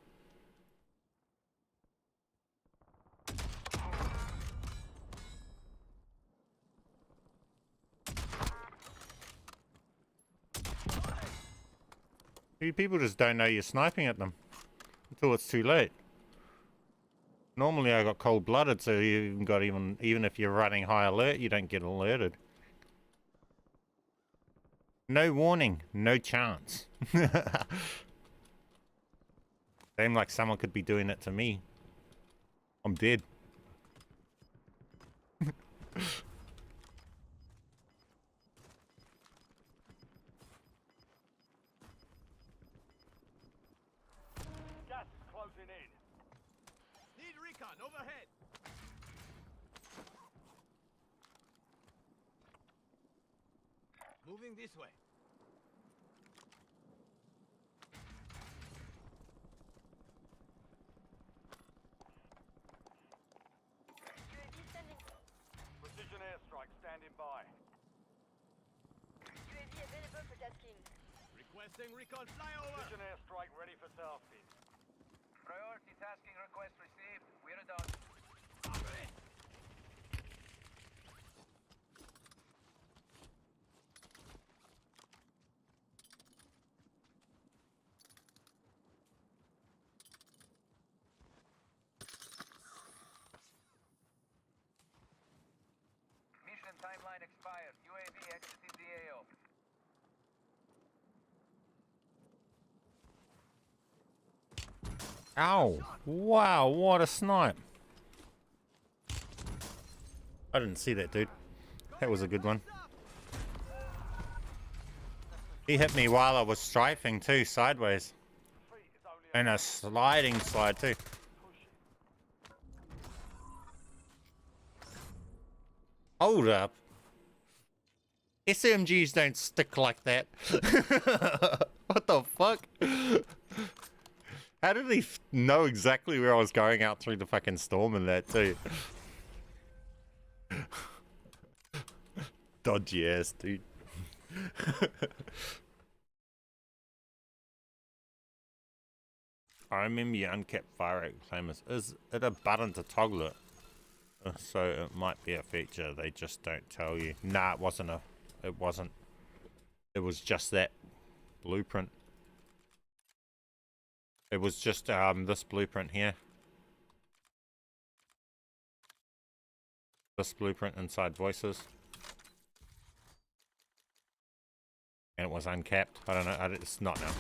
You people just don't know you're sniping at them until it's too late. Normally I got cold-blooded, so you even got even if you're running high alert, you don't get alerted. No warning, no chance. Seems like someone could be doing it to me. I'm dead. Gas is closing in. Need recon overhead. Moving this way. UAV standing. Precision airstrike standing by. UAV available for tasking. Requesting recon flyover. Precision airstrike ready for tasking. Priority tasking request received. We're done. Mission timeline expired. UAV exited the AO. Ow! Wow, what a snipe! I didn't see that, dude. That was a good one. He hit me while I was strafing too, sideways. Defeat is only And a sliding slide too. Hold up. SMGs don't stick like that. What the fuck? How did he know exactly where I was going out through the fucking storm and that too? Dodgy ass, dude. I remember your uncapped fire rate claimers. Is it a button to toggle it? So it might be a feature, they just don't tell you. Nah, it wasn't. It was just that blueprint. It was just this blueprint here. This blueprint inside voices. And it was uncapped. I don't know, it's not now.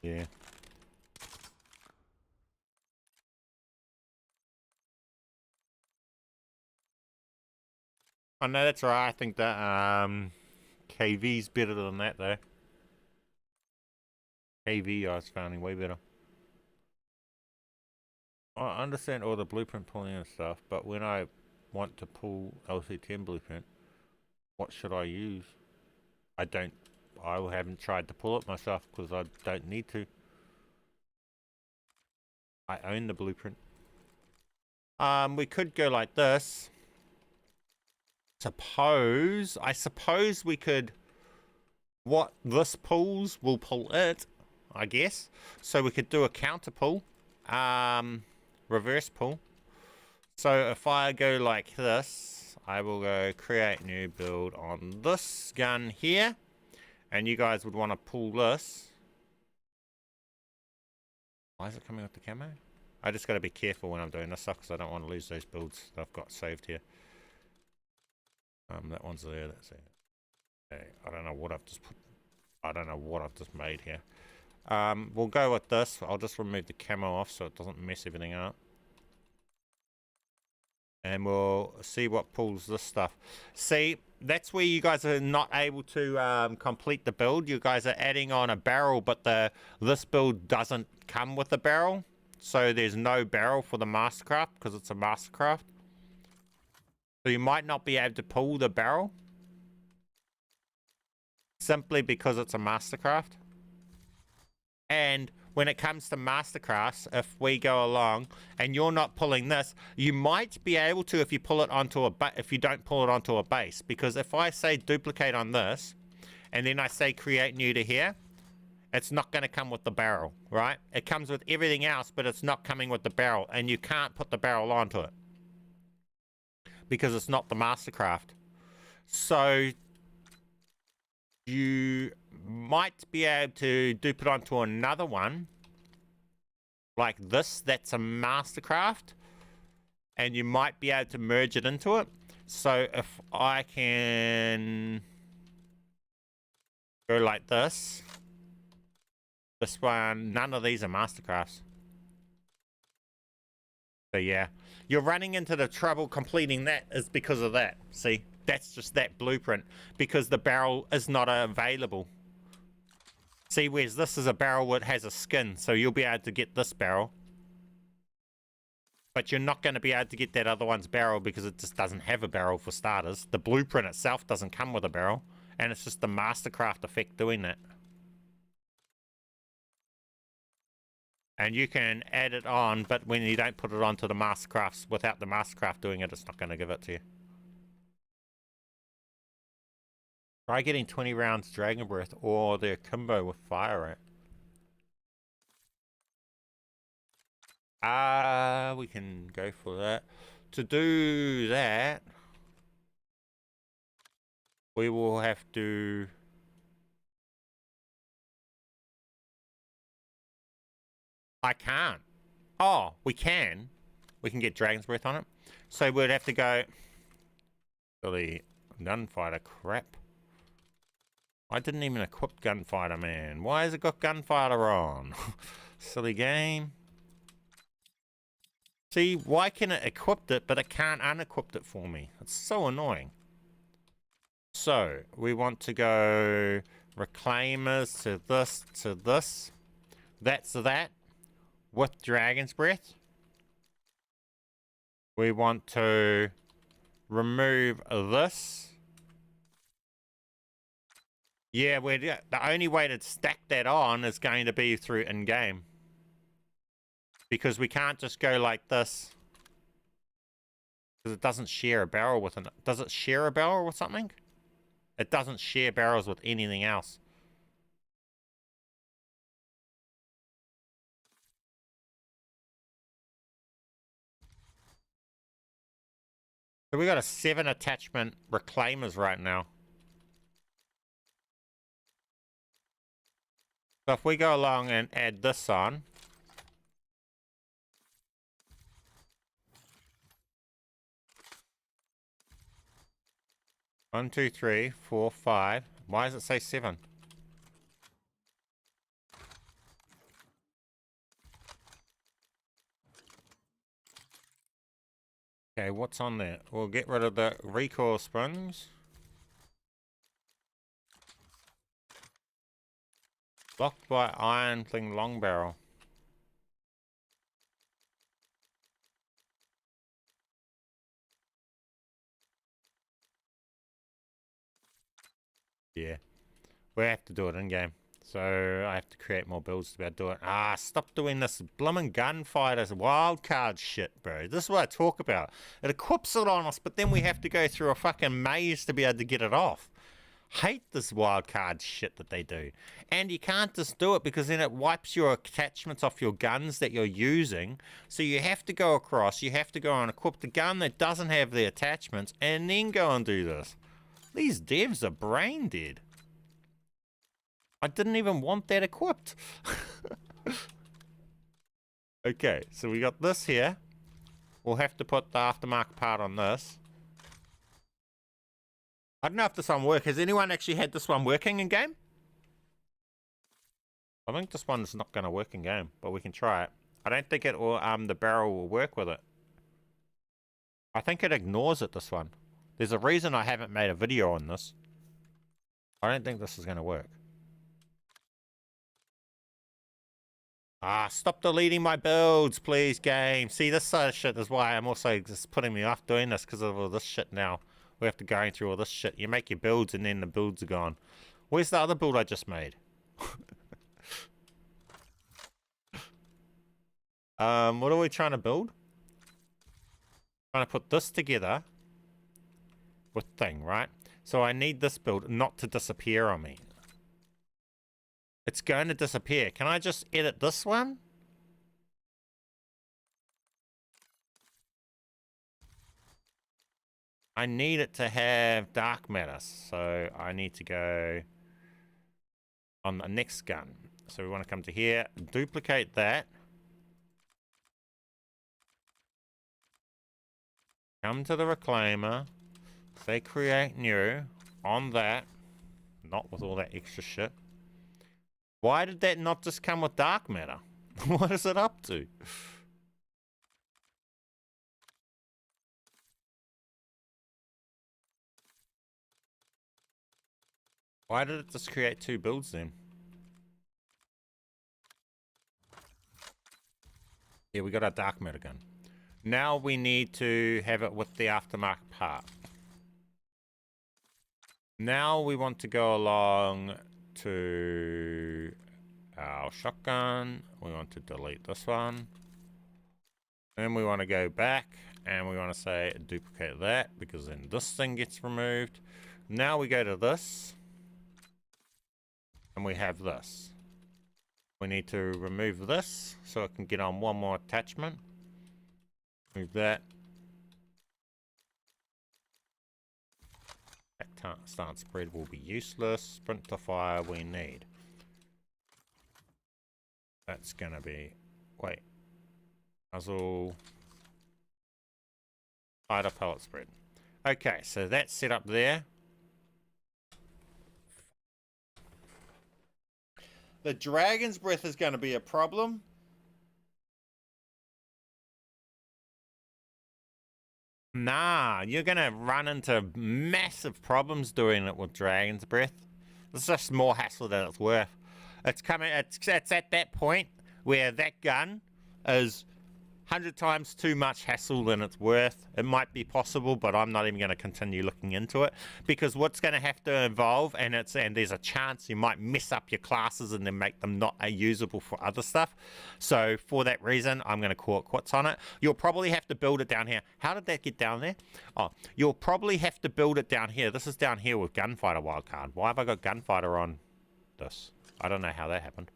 Yeah. I know that's right. I think that KV's better than that though. KV I was finding way better. I understand all the blueprint pulling and stuff, but when I want to pull LC10 blueprint, what should I use? I haven't tried to pull it myself because I don't need to. I own the blueprint. We could go like this. I suppose we could, what this pulls will pull it, I guess. So we could do a counter pull, reverse pull. So if I go like this, I will go create new build on this gun here. And you guys would want to pull this. Why is it coming with the camo? I just got to be careful when I'm doing this stuff because I don't want to lose those builds that I've got saved here. That one's there, that's it. Okay, I don't know what I've just put. I don't know what I've just made here. We'll go with this. I'll just remove the camo off so it doesn't mess everything up. And we'll see what pulls this stuff. See, that's where you guys are not able to complete the build. You guys are adding on a barrel, but this build doesn't come with a barrel. So there's no barrel for the Mastercraft because it's a Mastercraft. So you might not be able to pull the barrel simply because it's a Mastercraft. And when it comes to Mastercrafts, if we go along and you're not pulling this, you might be able to if you pull it onto if you don't pull it onto a base. Because if I say duplicate on this and then I say create new to here, it's not going to come with the barrel, right? It comes with everything else, but it's not coming with the barrel, and you can't put the barrel onto it because it's not the Mastercraft. So you might be able to dupe it onto another one like this that's a Mastercraft, and you might be able to merge it into it. So if I can go like this one, none of these are Mastercrafts. So yeah, you're running into the trouble completing that is because of that. See, that's just that blueprint because the barrel is not available. See, whereas this is a barrel that has a skin, so you'll be able to get this barrel. But you're not going to be able to get that other one's barrel because it just doesn't have a barrel for starters. The blueprint itself doesn't come with a barrel, and it's just the Mastercraft effect doing that. And you can add it on, but when you don't put it onto the Mastercrafts, without the Mastercraft doing it, it's not going to give it to you. Try getting 20 rounds Dragon Breath or their combo with fire rate. We can go for that. To do that, we will have to... I can't. Oh, we can. We can get Dragon's Breath on it. So we'd have to go... Really, Gunfighter crap. I didn't even equip Gunfighter, man. Why has it got Gunfighter on? Silly game. See, why can it equip it, but it can't unequip it for me? It's so annoying. So, we want to go Reclaimers to this, to this. That's that. With Dragon's Breath. We want to remove this. Yeah, the only way to stack that on is going to be through in-game. Because we can't just go like this. Because it doesn't share a barrel with it. Does it share a barrel with something? It doesn't share barrels with anything else. So we got a 7 attachment reclaimers right now. So if we go along and add this on. One, two, three, four, 5. Why does it say 7? Okay, what's on there? We'll get rid of the recoil springs. Blocked by iron thing long barrel. Yeah. We have to do it in game. So I have to create more builds to be able to do it. Ah, stop doing this bloomin' gunfighters wildcard shit, bro. This is what I talk about. It equips it on us, but then we have to go through a fucking maze to be able to get it off. Hate this wildcard shit that they do. And you can't just do it because then it wipes your attachments off your guns that you're using. So you have to go across, you have to go and equip the gun that doesn't have the attachments and then go and do this. These devs are brain dead. I didn't even want that equipped. Okay, so we got this here. We'll have to put the aftermarket part on this. I don't know if this one works. Has anyone actually had this one working in game? I think this one's not going to work in game, but we can try it. I don't think it will, the barrel will work with it. I think it ignores it, this one. There's a reason I haven't made a video on this. I don't think this is going to work. Ah, stop deleting my builds, please, game. See, this side of shit is why I'm also just putting me off doing this, because of all this shit now. We have to go through all this shit. You make your builds and then the builds are gone. Where's the other build I just made? What are we trying to build? Trying to put this together with thing, right? So I need this build not to disappear on me. It's going to disappear. Can I just edit this one? I need it to have dark matter, so I need to go on the next gun. So we want to come to here, duplicate that. Come to the reclaimer, say create new on that, not with all that extra shit. Why did that not just come with dark matter? What is it up to? Why did it just create 2 builds then? Yeah, we got our dark matter gun. Now we need to have it with the aftermarket part. Now we want to go along to our shotgun. We want to delete this one. Then we want to go back and we want to say duplicate that, because then this thing gets removed. Now we go to this and we have this. We need to remove this so it can get on one more attachment. Move that. That start spread will be useless. Sprint to fire we need. That's gonna be, wait, muzzle, tighter pellet spread. Okay, so that's set up there. The dragon's breath is going to be a problem. Nah, you're going to run into massive problems doing it with dragon's breath. It's just more hassle than it's worth. It's at that point where that gun is 100 times too much hassle than it's worth. It might be possible, but I'm not even going to continue looking into it, because what's going to have to evolve, and there's a chance you might mess up your classes and then make them not usable for other stuff. So for that reason, I'm going to call it quits on it. You'll probably have to build it down here. How did that get down there? Oh, you'll probably have to build it down here. This is down here with gunfighter wildcard. Why have I got gunfighter on this? I don't know how that happened.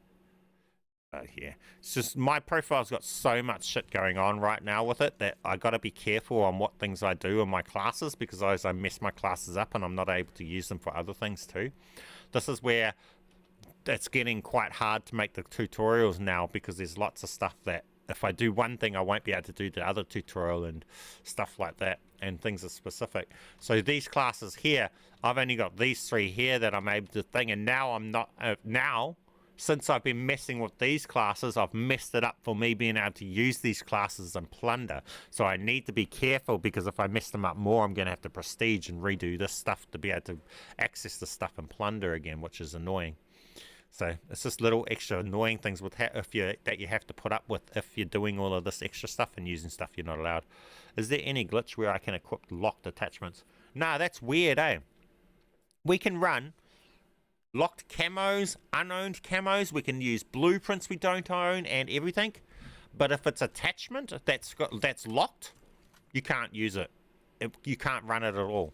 Yeah, it's just my profile's got so much shit going on right now with it that I got to be careful on what things I do in my classes, because otherwise I mess my classes up and I'm not able to use them for other things too. This is where it's getting quite hard to make the tutorials now, because there's lots of stuff that if I do one thing I won't be able to do the other tutorial and stuff like that, and things are specific. So these classes here, I've only got these 3 here that I'm able to thing, and now I'm not since I've been messing with these classes, I've messed it up for me being able to use these classes and plunder. So I need to be careful, because if I mess them up more, I'm going to have to prestige and redo this stuff to be able to access the stuff and plunder again, which is annoying. So it's just little extra annoying things with that you have to put up with if you're doing all of this extra stuff and using stuff you're not allowed. Is there any glitch where I can equip locked attachments? Nah, that's weird, eh? We can run locked camos, unowned camos. We can use blueprints we don't own and everything. But if it's attachment that's locked, you can't use it. You can't run it at all.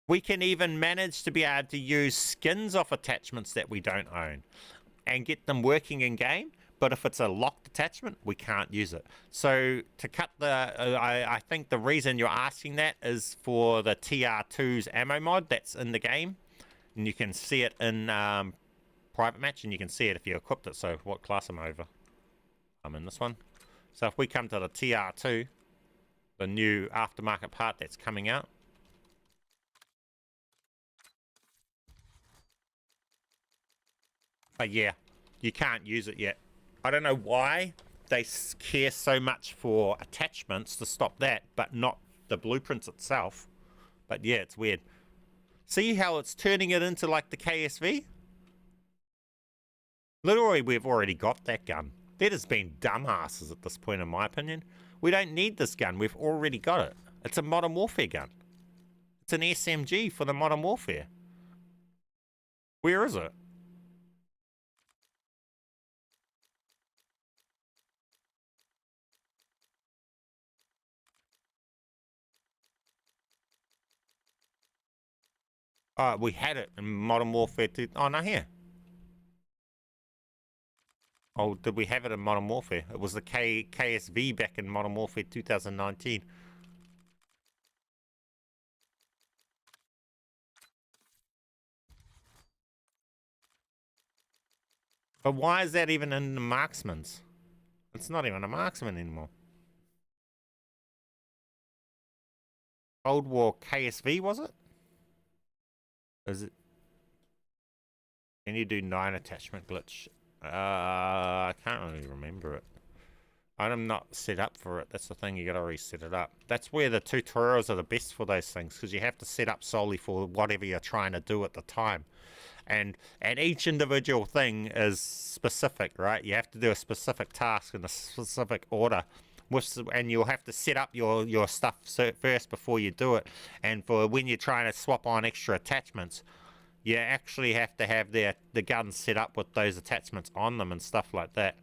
We can even manage to be able to use skins off attachments that we don't own and get them working in game. But if it's a locked attachment, we can't use it. So to cut I think the reason you're asking that is for the TR2's ammo mod that's in the game. And you can see it in private match, and you can see it if you equipped it. So what class am I over? I'm in this one. So if we come to the TR2, the new aftermarket part that's coming out. But yeah, you can't use it yet. I don't know why they care so much for attachments to stop that, but not the blueprints itself. But yeah, it's weird. See how it's turning it into like the KSV? Literally, we've already got that gun. They're just being dumbasses at this point, in my opinion. We don't need this gun. We've already got it. It's a Modern Warfare gun. It's an SMG for the Modern Warfare. Where is it? Oh, we had it in Modern Warfare 2. Oh, no, here. Oh, did we have it in Modern Warfare? It was the KSV back in Modern Warfare 2019. But why is that even in the marksman's? It's not even a marksman anymore. Cold War KSV, was it? Is it? Can you do 9 attachment glitch? I can't really remember it. I'm not set up for it. That's the thing, you gotta reset it up. That's where the tutorials are the best for those things, because you have to set up solely for whatever you're trying to do at the time. And each individual thing is specific, right? You have to do a specific task in a specific order. And you'll have to set up your stuff first before you do it. And for when you're trying to swap on extra attachments, you actually have to have the guns set up with those attachments on them and stuff like that.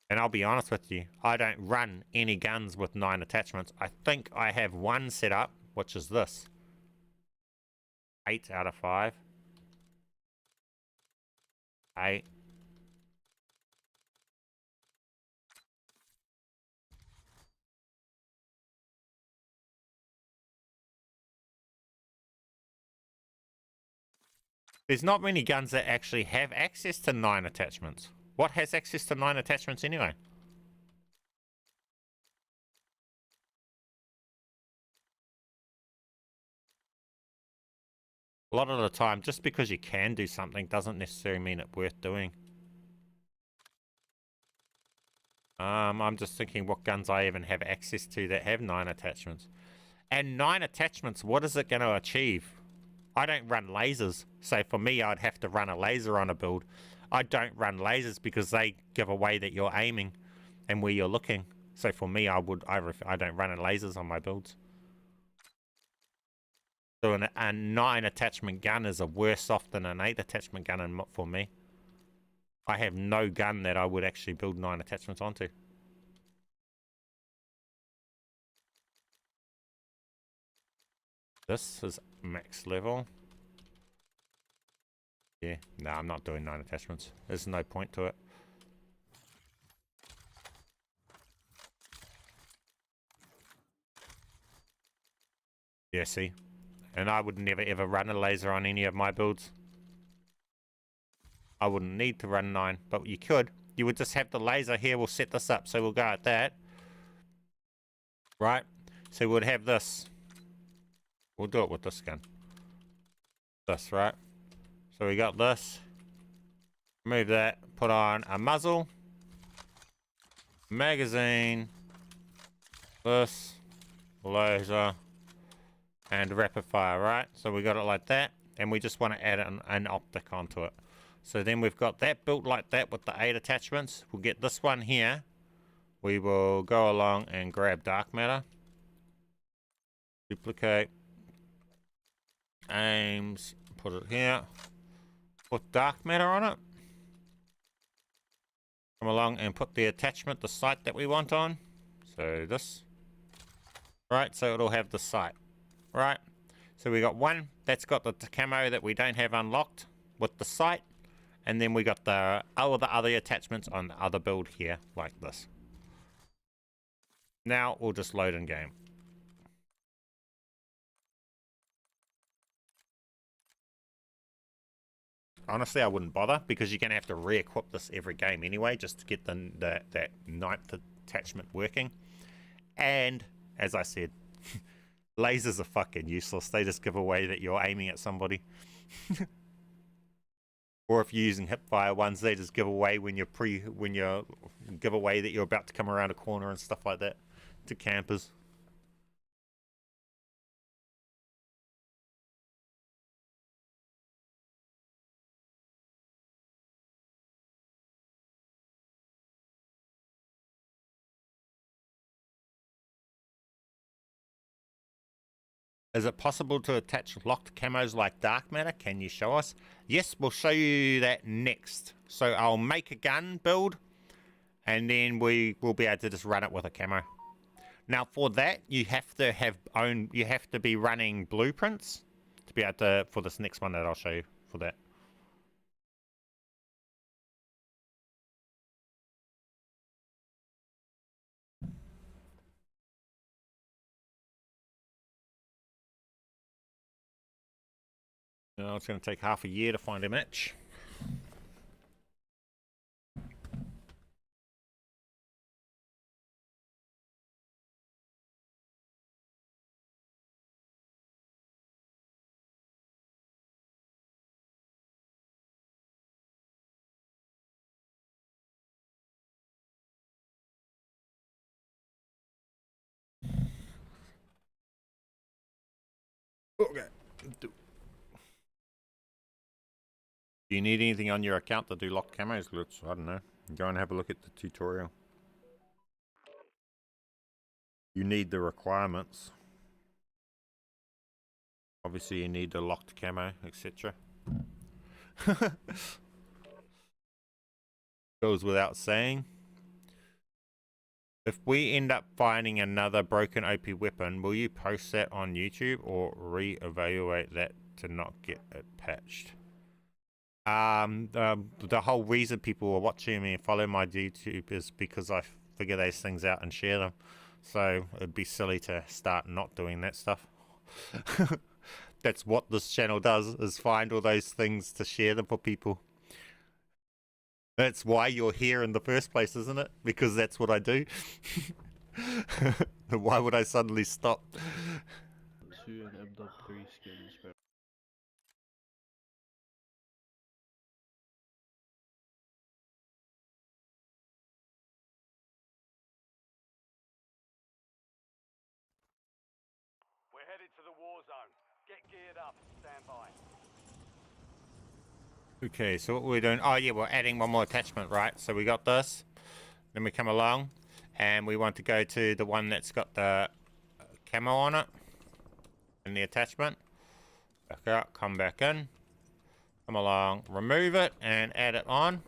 And I'll be honest with you, I don't run any guns with 9 attachments. I think I have one set up, which is this. 8 out of 5. 8. There's not many guns that actually have access to 9 attachments. What has access to 9 attachments anyway? A lot of the time, just because you can do something doesn't necessarily mean it's worth doing. I'm just thinking what guns I even have access to that have 9 attachments. And 9 attachments, what is it going to achieve? I don't run lasers, so for me I'd have to run a laser on a build. I don't run lasers because they give away that you're aiming. and where you're looking. So for me, I don't run in lasers on my builds. So a 9 attachment gun is a worse off than an 8 attachment gun for me. I have no gun that I would actually build 9 attachments onto. This is max level. Yeah, no, I'm not doing 9 attachments. There's no point to it. Yeah, see? And I would never ever run a laser on any of my builds. I wouldn't need to run 9, but you could. You would just have the laser here. We'll set this up, so we'll go at that. Right? So we'd have this. We'll do it with this gun. This, right? So we got this. Move that. Put on a muzzle. Magazine. This. Laser. And rapid fire, right? So we got it like that. And we just want to add an optic onto it. So then we've got that built like that with the 8 attachments. We'll get this one here. We will go along and grab dark matter. Duplicate. Aims. Put it here. Put dark matter on it. Come along and put the attachment, the sight that we want on. So this. Right, so it'll have the sight. Right, so we got one that's got the camo that we don't have unlocked with the sight, and then we got all the other attachments on the other build here, like this. Now we'll just load in game. Honestly, I wouldn't bother because you're going to have to re-equip this every game anyway, just to get that 9th attachment working. And as I said, lasers are fucking useless. They just give away that you're aiming at somebody. Or if you're using hipfire ones, they just give away when you give away that you're about to come around a corner and stuff like that to campers. Is it possible to attach locked camos like dark matter? Can you show us? Yes, we'll show you that next. So I'll make a gun build, and then we will be able to just run it with a camo. Now for that, you have to be running blueprints to be able to, for this next one that I'll show you for that. It's going to take half a year to find a match. Okay. Do you need anything on your account to do locked camos? I don't know. Go and have a look at the tutorial. You need the requirements. Obviously you need the locked camo, etc. Goes without saying. If we end up finding another broken OP weapon, will you post that on YouTube or re-evaluate that to not get it patched? The whole reason people are watching me and follow my YouTube is because I figure those things out and share them. So it'd be silly to start not doing that stuff. That's what this channel does, is find all those things to share them for people. That's why you're here in the first place, isn't it? Because that's what I do. Why would I suddenly stop? 2 and M.3 skins, bro. We're headed to the war zone. Get geared up. Stand by. Okay, so what we're doing, oh yeah, we're adding one more attachment, right? So we got this, then we come along. And we want to go to the one that's got the camo on it in the attachment. Back out, come back in, come along, remove it and add it on.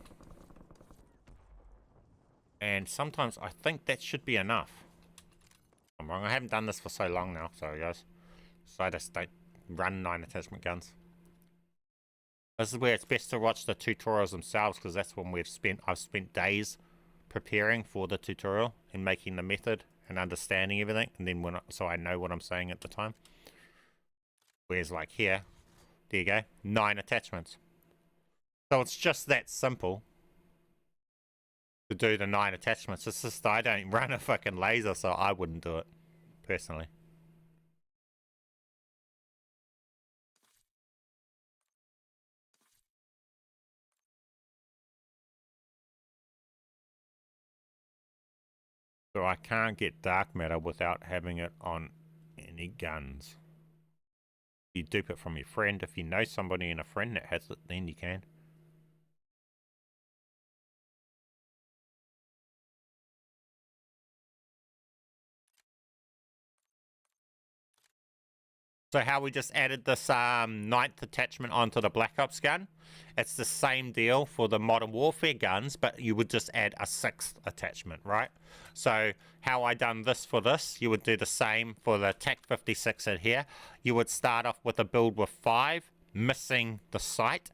And sometimes I think that should be enough. I'm wrong, I haven't done this for so long now, sorry guys. So I just don't run 9 attachment guns. This is where it's best to watch the tutorials themselves, because that's when I've spent days preparing for the tutorial and making the method and understanding everything, and then so I know what I'm saying at the time. Whereas like here, there you go, 9 attachments. So it's just that simple to do the 9 attachments. It's just I don't run a fucking laser, so I wouldn't do it personally. So I can't get dark matter without having it on any guns. You dupe it from your friend. If you know somebody and a friend that has it, then you can. So how we just added this 9th attachment onto the Black Ops gun, it's the same deal for the Modern Warfare guns, but you would just add a 6th attachment, right? So how I done this for this, you would do the same for the TAC 56 in here. You would start off with a build with 5, missing the sight.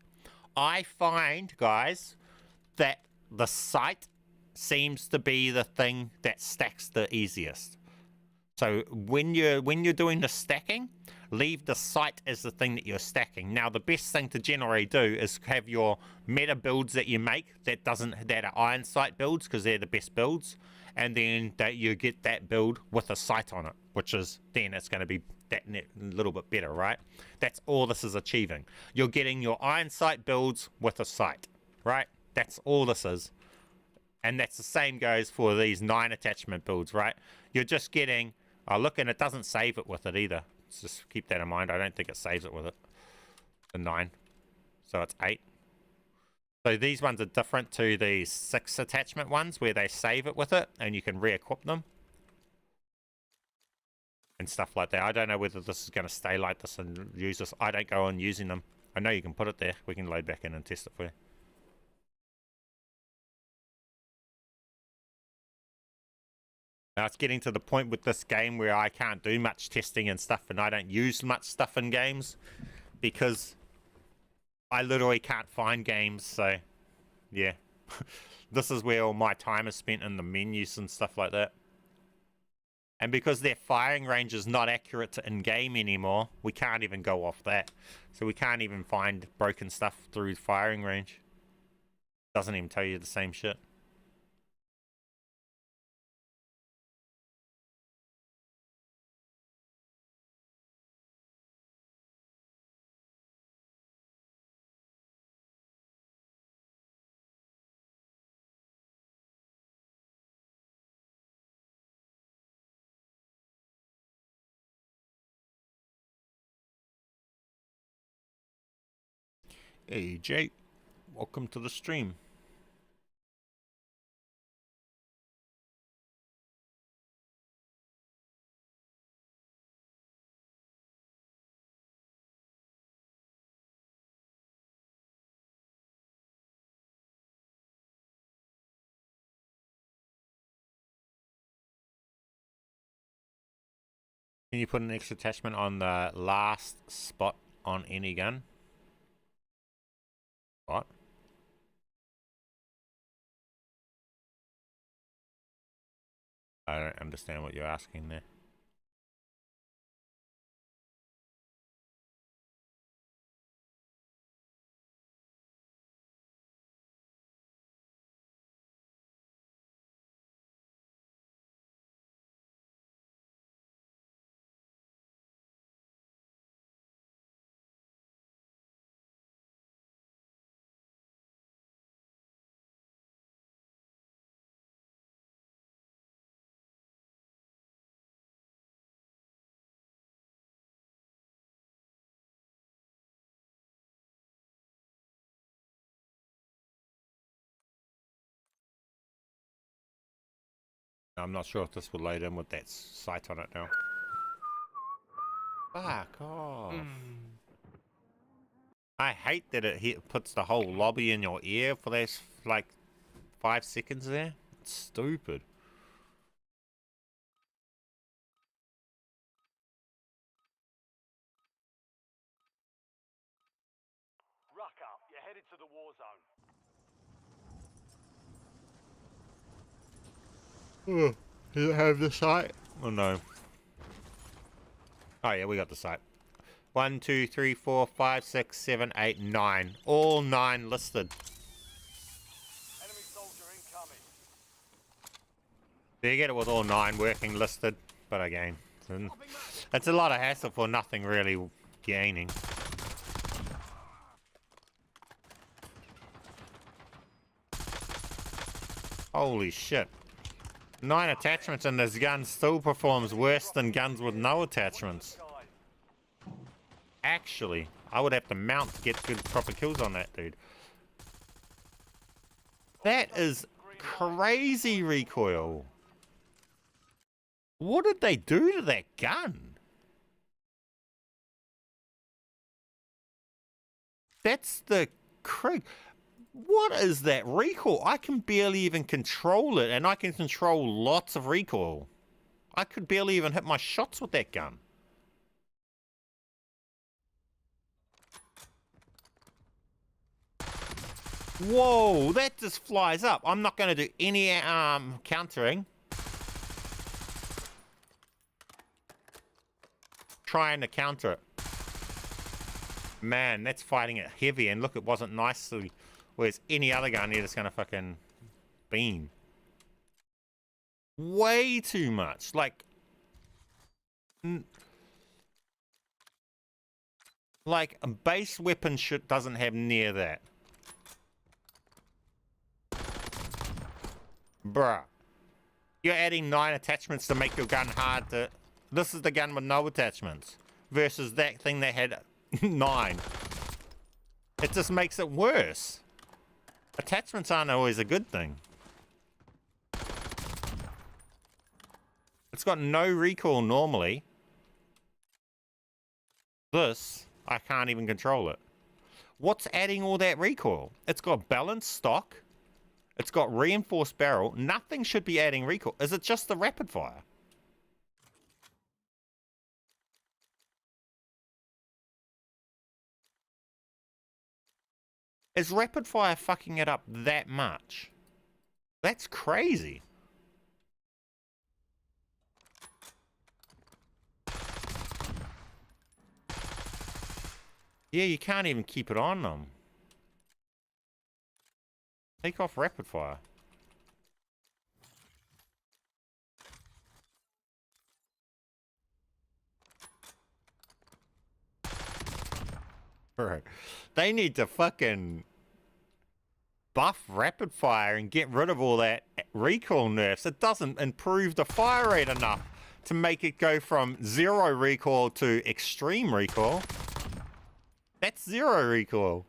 I find, guys, that the sight seems to be the thing that stacks the easiest. So when you're doing the stacking, leave the sight as the thing that you're stacking. Now the best thing to generally do is have your meta builds that you make that are iron sight builds, because they're the best builds, and then that you get that build with a sight on it, which is then it's going to be that little bit better, right? That's all this is achieving. You're getting your iron sight builds with a sight, right? That's all this is. And that's the same goes for these 9 attachment builds, right? You're just getting, oh look, and it doesn't save it with it either. Let's just keep that in mind. I don't think it saves it with it. The 9. So it's 8. So these ones are different to the 6 attachment ones where they save it with it and you can re-equip them. And stuff like that. I don't know whether this is going to stay like this and use this. I don't go on using them. I know you can put it there. We can load back in and test it for you. Now it's getting to the point with this game where I can't do much testing and stuff, and I don't use much stuff in games because I literally can't find games. So yeah, this is where all my time is spent in the menus and stuff like that. And because their firing range is not accurate to in-game anymore, we can't even go off that. So we can't even find broken stuff through firing range. Doesn't even tell you the same shit. Hey Jake, welcome to the stream. Can you put an extra attachment on the last spot on any gun? What? I don't understand what you're asking there. I'm not sure if this will load in with that sight on it now. Fuck off. I hate that it puts the whole lobby in your ear for those like 5 seconds there. It's stupid. Ruck up. You're headed to the war zone. Does it have the sight? Oh no. Oh yeah, we got the sight. 1, 2, 3, 4, 5, 6, 7, 8, 9. All 9 listed. Enemy soldier incoming. So you get it with all 9 working listed, but again, it's a lot of hassle for nothing really gaining. Holy shit. 9 attachments and this gun still performs worse than guns with no attachments. Actually, I would have to mount to get good proper kills on that dude. That is crazy recoil. What did they do to that gun? That's the what is that recoil? I can barely even control it, and I can control lots of recoil. I could barely even hit my shots with that gun. Whoa, that just flies up. I'm not going to do any countering. Trying to counter it. Man, that's fighting it heavy, and look, it wasn't nicely. Whereas any other gun, you're just going to fucking beam. Way too much. Like a base weapon doesn't have near that. Bruh. You're adding 9 attachments to make your gun hard to... This is the gun with no attachments. Versus that thing that had 9. It just makes it worse. Attachments aren't always a good thing. It's got no recoil normally. This, I can't even control it. What's adding all that recoil? It's got balanced stock. It's got reinforced barrel. Nothing should be adding recoil. Is it just the rapid fire? Is rapid fire fucking it up that much? That's crazy. Yeah, you can't even keep it on them. Take off rapid fire. Bro, they need to fucking buff rapid fire and get rid of all that recoil nerfs. It doesn't improve the fire rate enough to make it go from 0 recoil to extreme recoil. That's 0 recoil.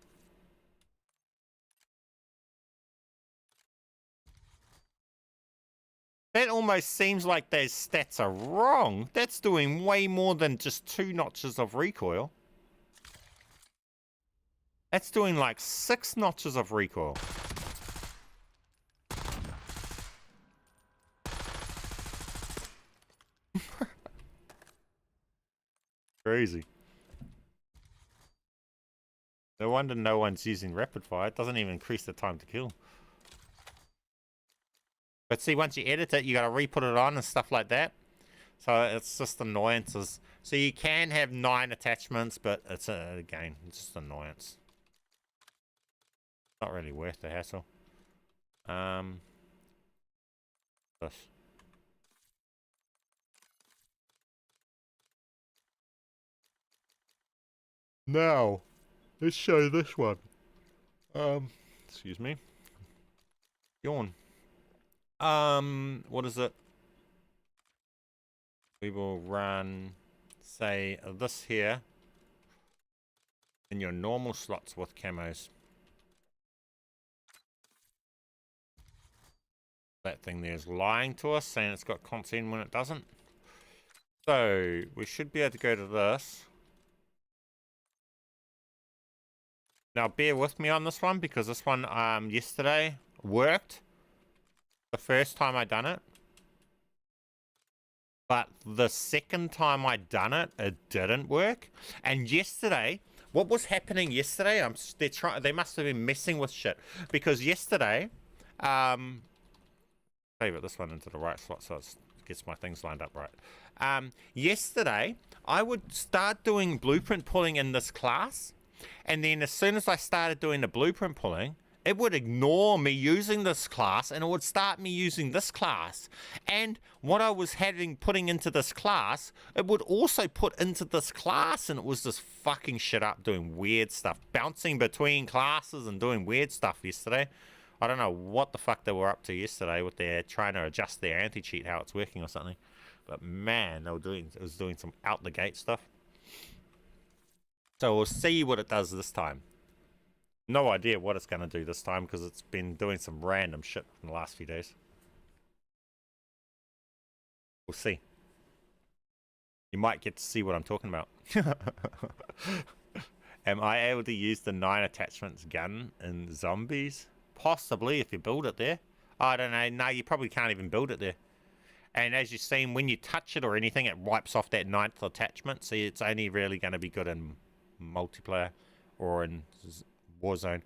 That almost seems like those stats are wrong. That's doing way more than just 2 notches of recoil. That's doing like 6 notches of recoil. Crazy. No wonder no one's using rapid fire. It doesn't even increase the time to kill. But see, once you edit it, you gotta re-put it on and stuff like that. So it's just annoyances. So you can have 9 attachments, but it's again, it's just annoyance. Not really worth the hassle. This. Now, let's show this one. Excuse me. Yawn. What is it? We will run, say, this here in your normal slots with camos. That thing there is lying to us, saying it's got content when it doesn't. So, we should be able to go to this. Now, bear with me on this one, because this one, yesterday, worked. The first time I done it. But the second time I done it, it didn't work. And yesterday, what was happening yesterday? They must have been messing with shit. Because yesterday, favorite this one into the right slot so it gets my things lined up right. Yesterday, I would start doing blueprint pulling in this class, and then as soon as I started doing the blueprint pulling, it would ignore me using this class and it would start me using this class. And what I was putting into this class, it would also put into this class, and it was just fucking shit up, doing weird stuff, bouncing between classes and doing weird stuff yesterday. I don't know what the fuck they were up to yesterday with their trying to adjust their anti-cheat, how it's working or something. But man, it was doing some out the gate stuff. So we'll see what it does this time. No idea what it's going to do this time because it's been doing some random shit in the last few days. We'll see. You might get to see what I'm talking about. Am I able to use the 9 attachments gun in zombies? Possibly, if you build it there. I don't know. No, you probably can't even build it there. And as you've seen, when you touch it or anything, it wipes off that 9th attachment. So it's only really going to be good in multiplayer or in Warzone.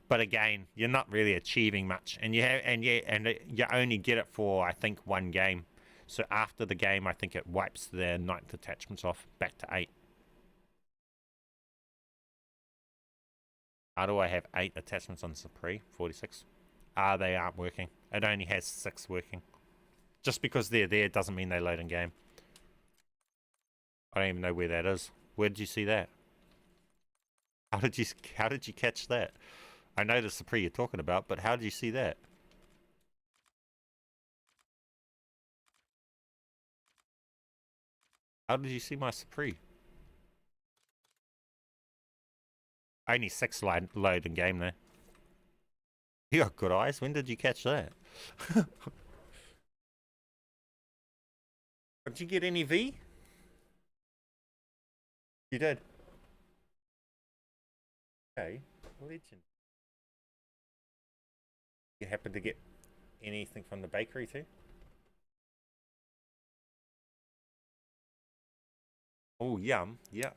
But again, you're not really achieving much, and you only get it for, I think, 1 game. So after the game, I think it wipes the 9th attachments off back to 8. How do I have 8 attachments on Supreme? 46. They aren't working. It only has 6 working. Just because they're there doesn't mean they load in game. I don't even know where that is. Where did you see that? How did you catch that? I know the Supreme you're talking about, but how did you see that? How did you see my Supreme? Only 6 load in game there. You got good eyes. When did you catch that? Did you get any V? You did. Okay, legend. You happen to get anything from the bakery too? Oh, yum, yeah.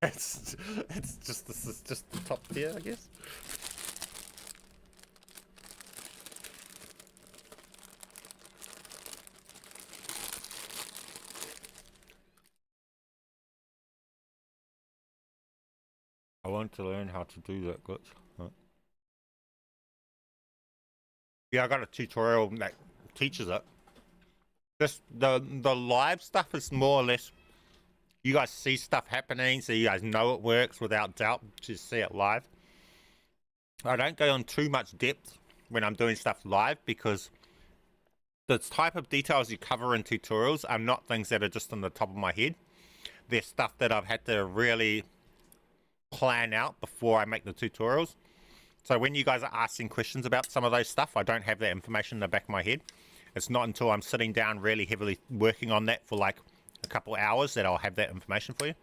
This is just the top tier, I guess. I want to learn how to do that glitch. Huh? Yeah, I got a tutorial that teaches it. The live stuff is more or less, you guys see stuff happening, so you guys know it works without doubt. Just see it live. I don't go on too much depth when I'm doing stuff live because the type of details you cover in tutorials are not things that are just on the top of my head. They're stuff that I've had to really plan out before I make the tutorials. So when you guys are asking questions about some of those stuff, I don't have that information in the back of my head. It's not until I'm sitting down really heavily working on that for like a couple hours that I'll have that information for you.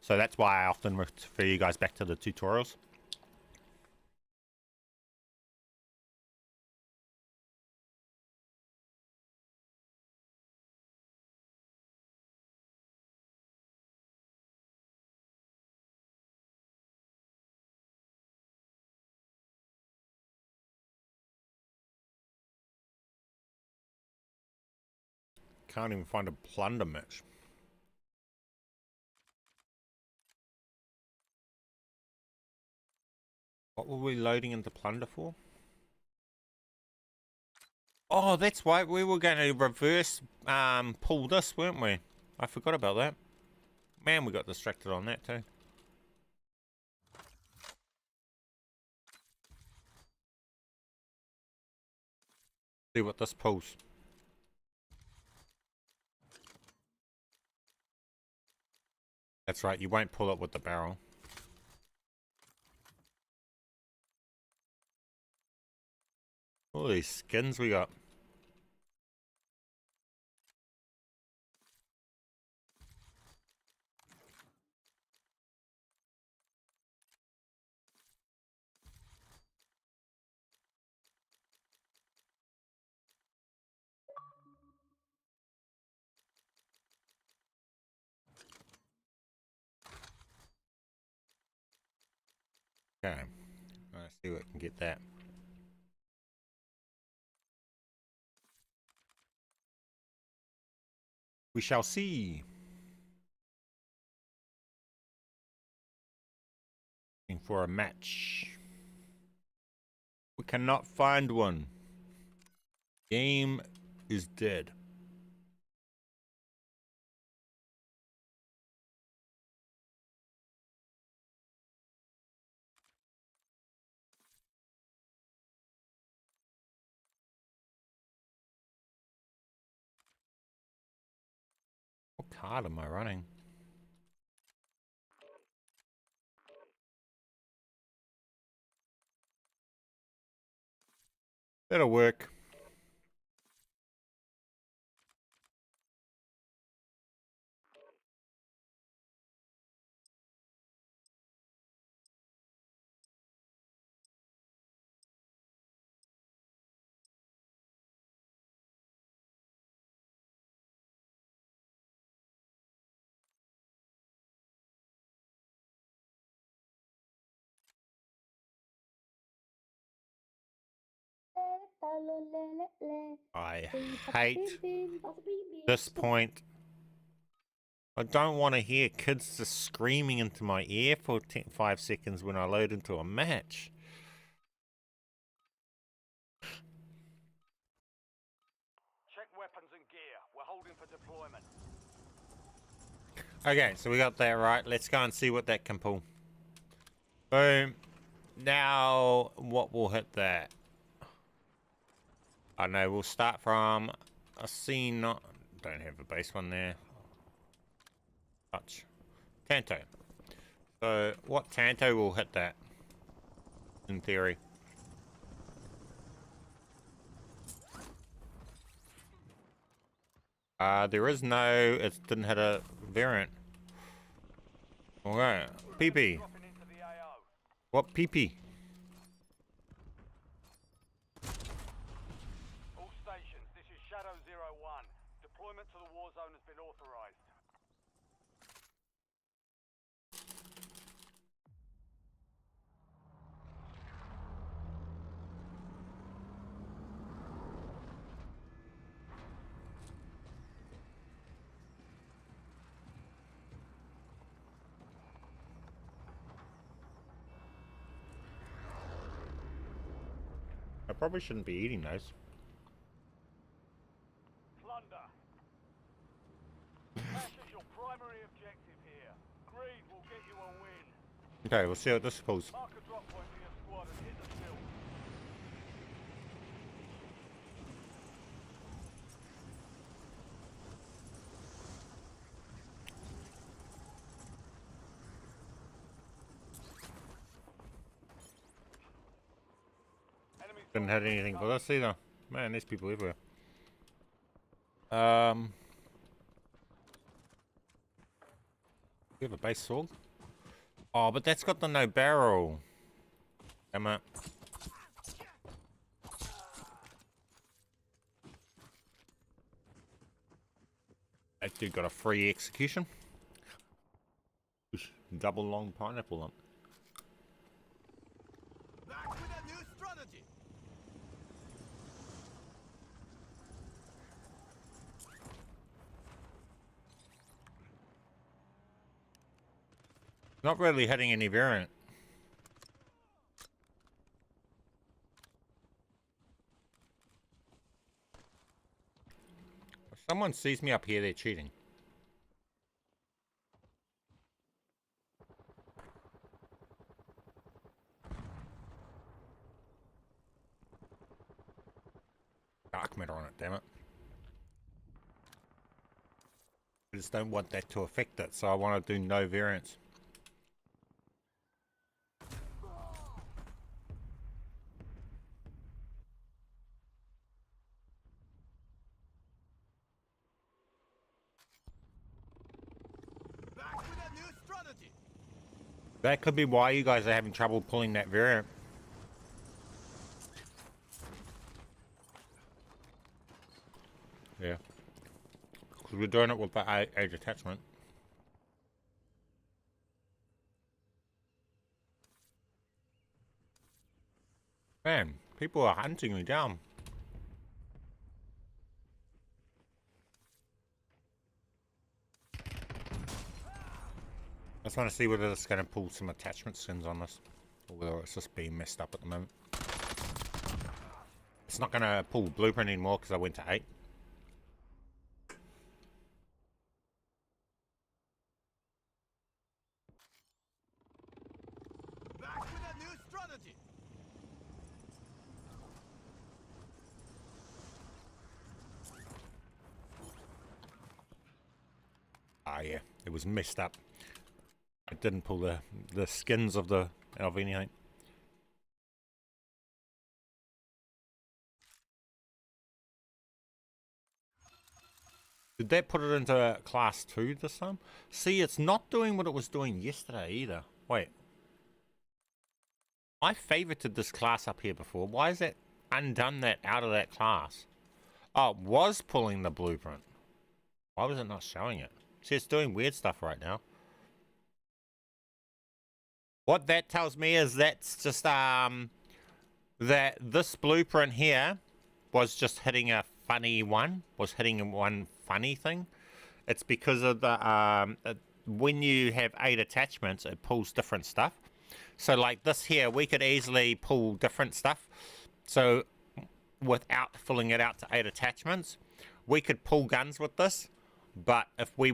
So that's why I often refer you guys back to the tutorials. Can't even find a plunder match. What were we loading into plunder for? Oh, that's why we were going to reverse pull this, weren't we? I forgot about that. Man, we got distracted on that too. See what this pulls. That's right, you won't pull it with the barrel. All these skins we got. Okay. Let's see what can get that. We shall see. Looking for a match. We cannot find one. Game is dead. What card am I running? That'll work. I hate this point. I don't want to hear kids just screaming into my ear for 5 seconds when I load into a match. Check weapons and gear. We're holding for deployment. Okay, so we got that right. Let's go and see what that can pull. Boom. Now, what will hit that? I know we'll start from a scene. Don't have a base one there. Touch. Tanto. So, what Tanto will hit that? In theory. There is no. It didn't hit a variant. Okay. PP. Dropping into the AO. What PP? All stations, this is Shadow 01. Deployment to the Warzone has been authorized. I probably shouldn't be eating those. Plunder. Cash is your primary objective here. Greed will get you a win. Okay, we'll see what this pulls. Mark a drop point for your squad and hit the field. Enemy Didn't have anything but us either. Man, there's people everywhere. We have a base sword. Oh, but that's got the no barrel. Damn it. That dude got a free execution. Double long pineapple lump. Back with a new strategy. Not really hitting any variant. If someone sees me up here, they're cheating. Dark matter on it, damn it. I just don't want that to affect it, so I want to do no variants. Back with a new strategy. That could be why you guys are having trouble pulling that variant. Yeah. Because we're doing it with the age attachment. Man, people are hunting me down. I just want to see whether it's going to pull some attachment skins on this, or whether it's just being messed up at the moment. It's not going to pull blueprint anymore because I went to 8. Back with a new strategy. Ah, yeah, it was messed up. It didn't pull the skins of anything. Did that put it into class 2 this time? See, it's not doing what it was doing yesterday either. Wait. I favorited this class up here before. Why is it undone that out of that class? Oh, it was pulling the blueprint. Why was it not showing it? See, it's doing weird stuff right now. What that tells me is that's just that this blueprint here was just hitting a funny one, was hitting one funny thing. It's because of the when you have 8 attachments, it pulls different stuff. So like this here, we could easily pull different stuff. So without filling it out to 8 attachments, we could pull guns with this. But if we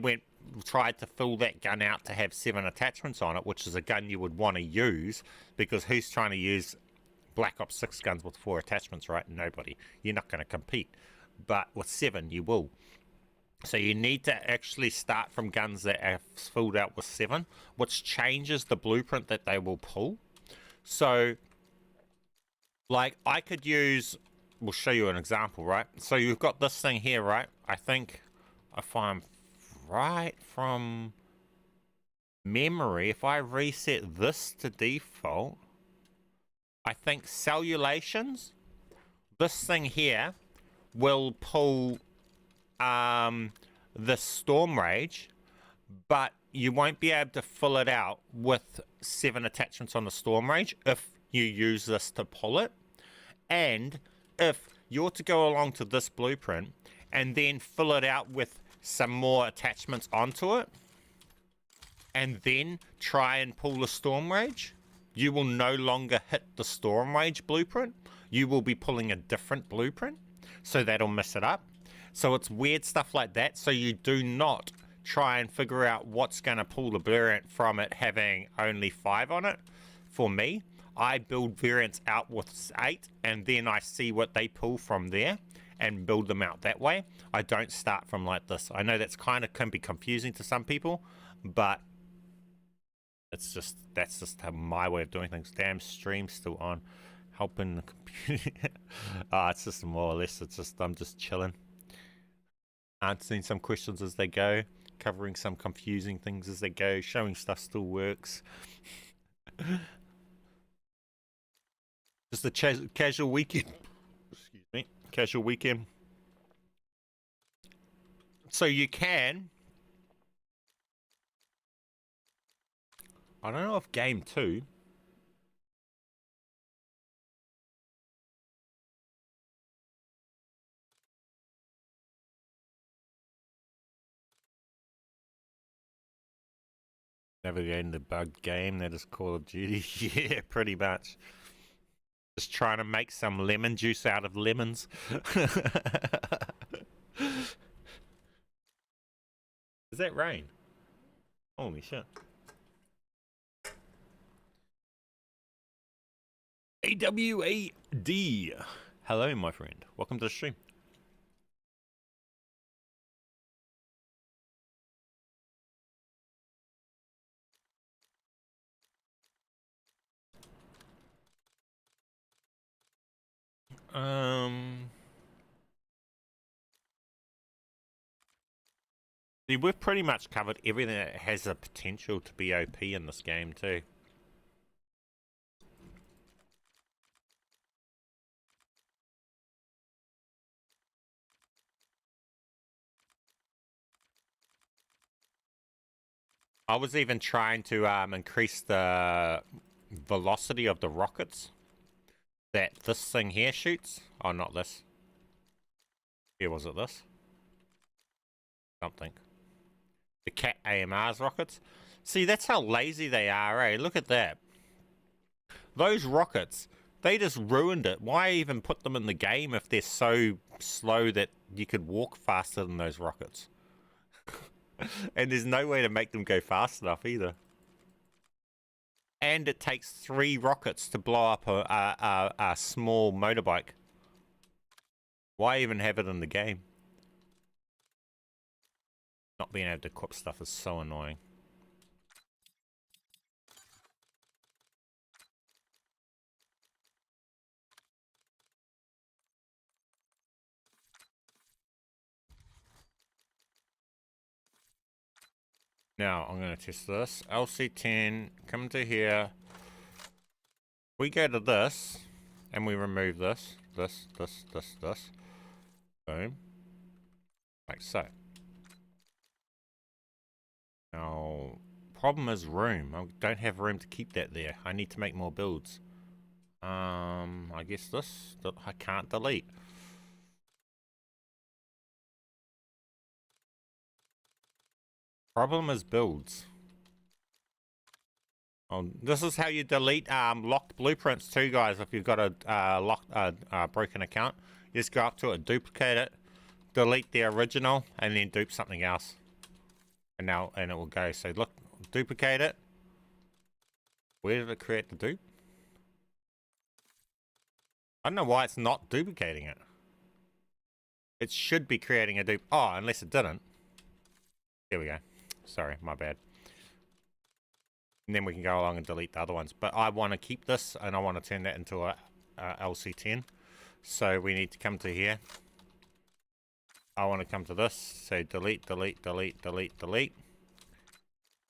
tried to fill that gun out to have 7 attachments on it, which is a gun you would want to use, because who's trying to use Black Ops 6 guns with 4 attachments, right? Nobody. You're not going to compete. But with 7, you will. So you need to actually start from guns that are filled out with 7, which changes the blueprint that they will pull. So, like, I could use... We'll show you an example, right? So you've got this thing here, right? I think if I'm right from memory, if I reset this to default, I think cellulations, this thing here will pull the Storm Rage, but you won't be able to fill it out with 7 attachments on the Storm Rage if you use this to pull it. And if you're to go along to this blueprint and then fill it out with some more attachments onto it, and then try and pull the Storm Rage, you will no longer hit the Storm Rage blueprint. You will be pulling a different blueprint, so that'll mess it up. So it's weird stuff like that. So you do not try and figure out what's going to pull the variant from it having only 5 on it. For me, I build variants out with 8, and then I see what they pull from there and build them out that way. I don't start from like this. I know that's kind of can be confusing to some people, but it's just, that's just my way of doing things. Damn, stream's still on. Helping the computer. It's just more or less, it's just, I'm just chilling. Answering some questions as they go, covering some confusing things as they go, showing stuff still works. Just a casual weekend. Excuse me. Casual weekend. So you can... I don't know if game 2... Navigating the bugged game that is Call of Duty. Yeah, pretty much. Just trying to make some lemon juice out of lemons. Is that rain? Holy shit. AWAD. Hello, my friend. Welcome to the stream. See, we've pretty much covered everything that has the potential to be OP in this game too. I was even trying to increase the velocity of the rockets. that this thing here shoots. Oh, not this. Here, was it this? Something. The Cat AMR's rockets. See, that's how lazy they are, eh? Look at that. Those rockets, they just ruined it. Why even put them in the game if they're so slow that you could walk faster than those rockets? And there's no way to make them go fast enough either. And it takes 3 rockets to blow up a small motorbike. Why even have it in the game? Not being able to equip stuff is so annoying. Now, I'm going to test this. LC10, come to here. We go to this, and we remove this. This. Boom. Like so. Now, problem is room. I don't have room to keep that there. I need to make more builds. I guess this, I can't delete. Problem is builds. Oh, this is how you delete locked blueprints too, guys. If you've got a locked broken account, you just go up to it, duplicate it, delete the original, and then dupe something else. And it will go. So look, duplicate it. Where did it create the dupe? I don't know why it's not duplicating it. It should be creating a dupe. Oh, unless it didn't. There we go. Sorry, my bad. And then we can go along and delete the other ones. But I want to keep this, and I want to turn that into a LC10. So we need to come to here. I want to come to this. So delete. Come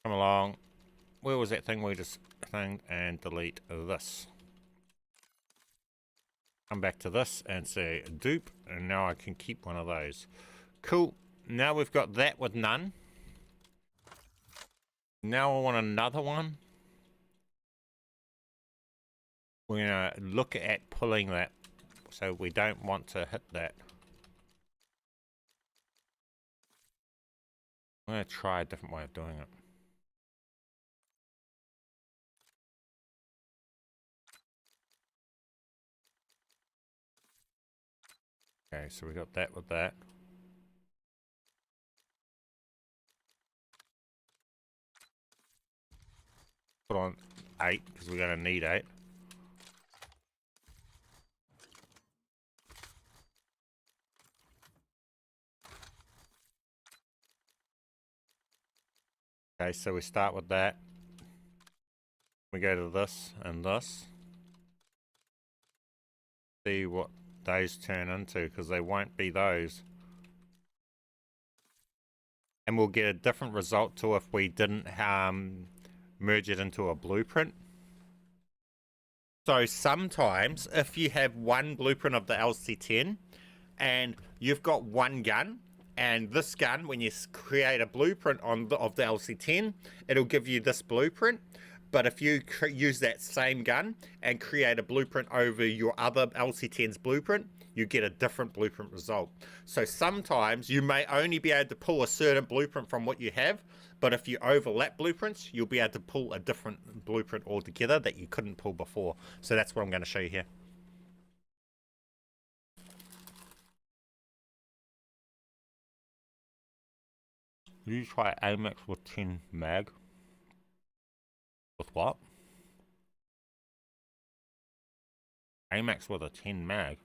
along. Where was that thing we just thinged? And delete this. Come back to this and say dupe. And now I can keep one of those. Cool. Now we've got that with none. Now I want another one. We're going to look at pulling that. So we don't want to hit that. I'm going to try a different way of doing it. Okay, so we got that with that. Put on 8 because we're going to need 8. Okay, so we start with that. We go to this and this. See what those turn into, because they won't be those. And we'll get a different result to if we didn't merge it into a blueprint. So sometimes if you have one blueprint of the LC10 and you've got one gun, and this gun, when you create a blueprint of the LC10, it'll give you this blueprint. But if you use that same gun and create a blueprint over your other LC10's blueprint, you get a different blueprint result. So sometimes you may only be able to pull a certain blueprint from what you have, but if you overlap blueprints, you'll be able to pull a different blueprint altogether that you couldn't pull before. So that's what I'm going to show you here. You try AMX with 10 mag. With what? AMX with a 10 mag.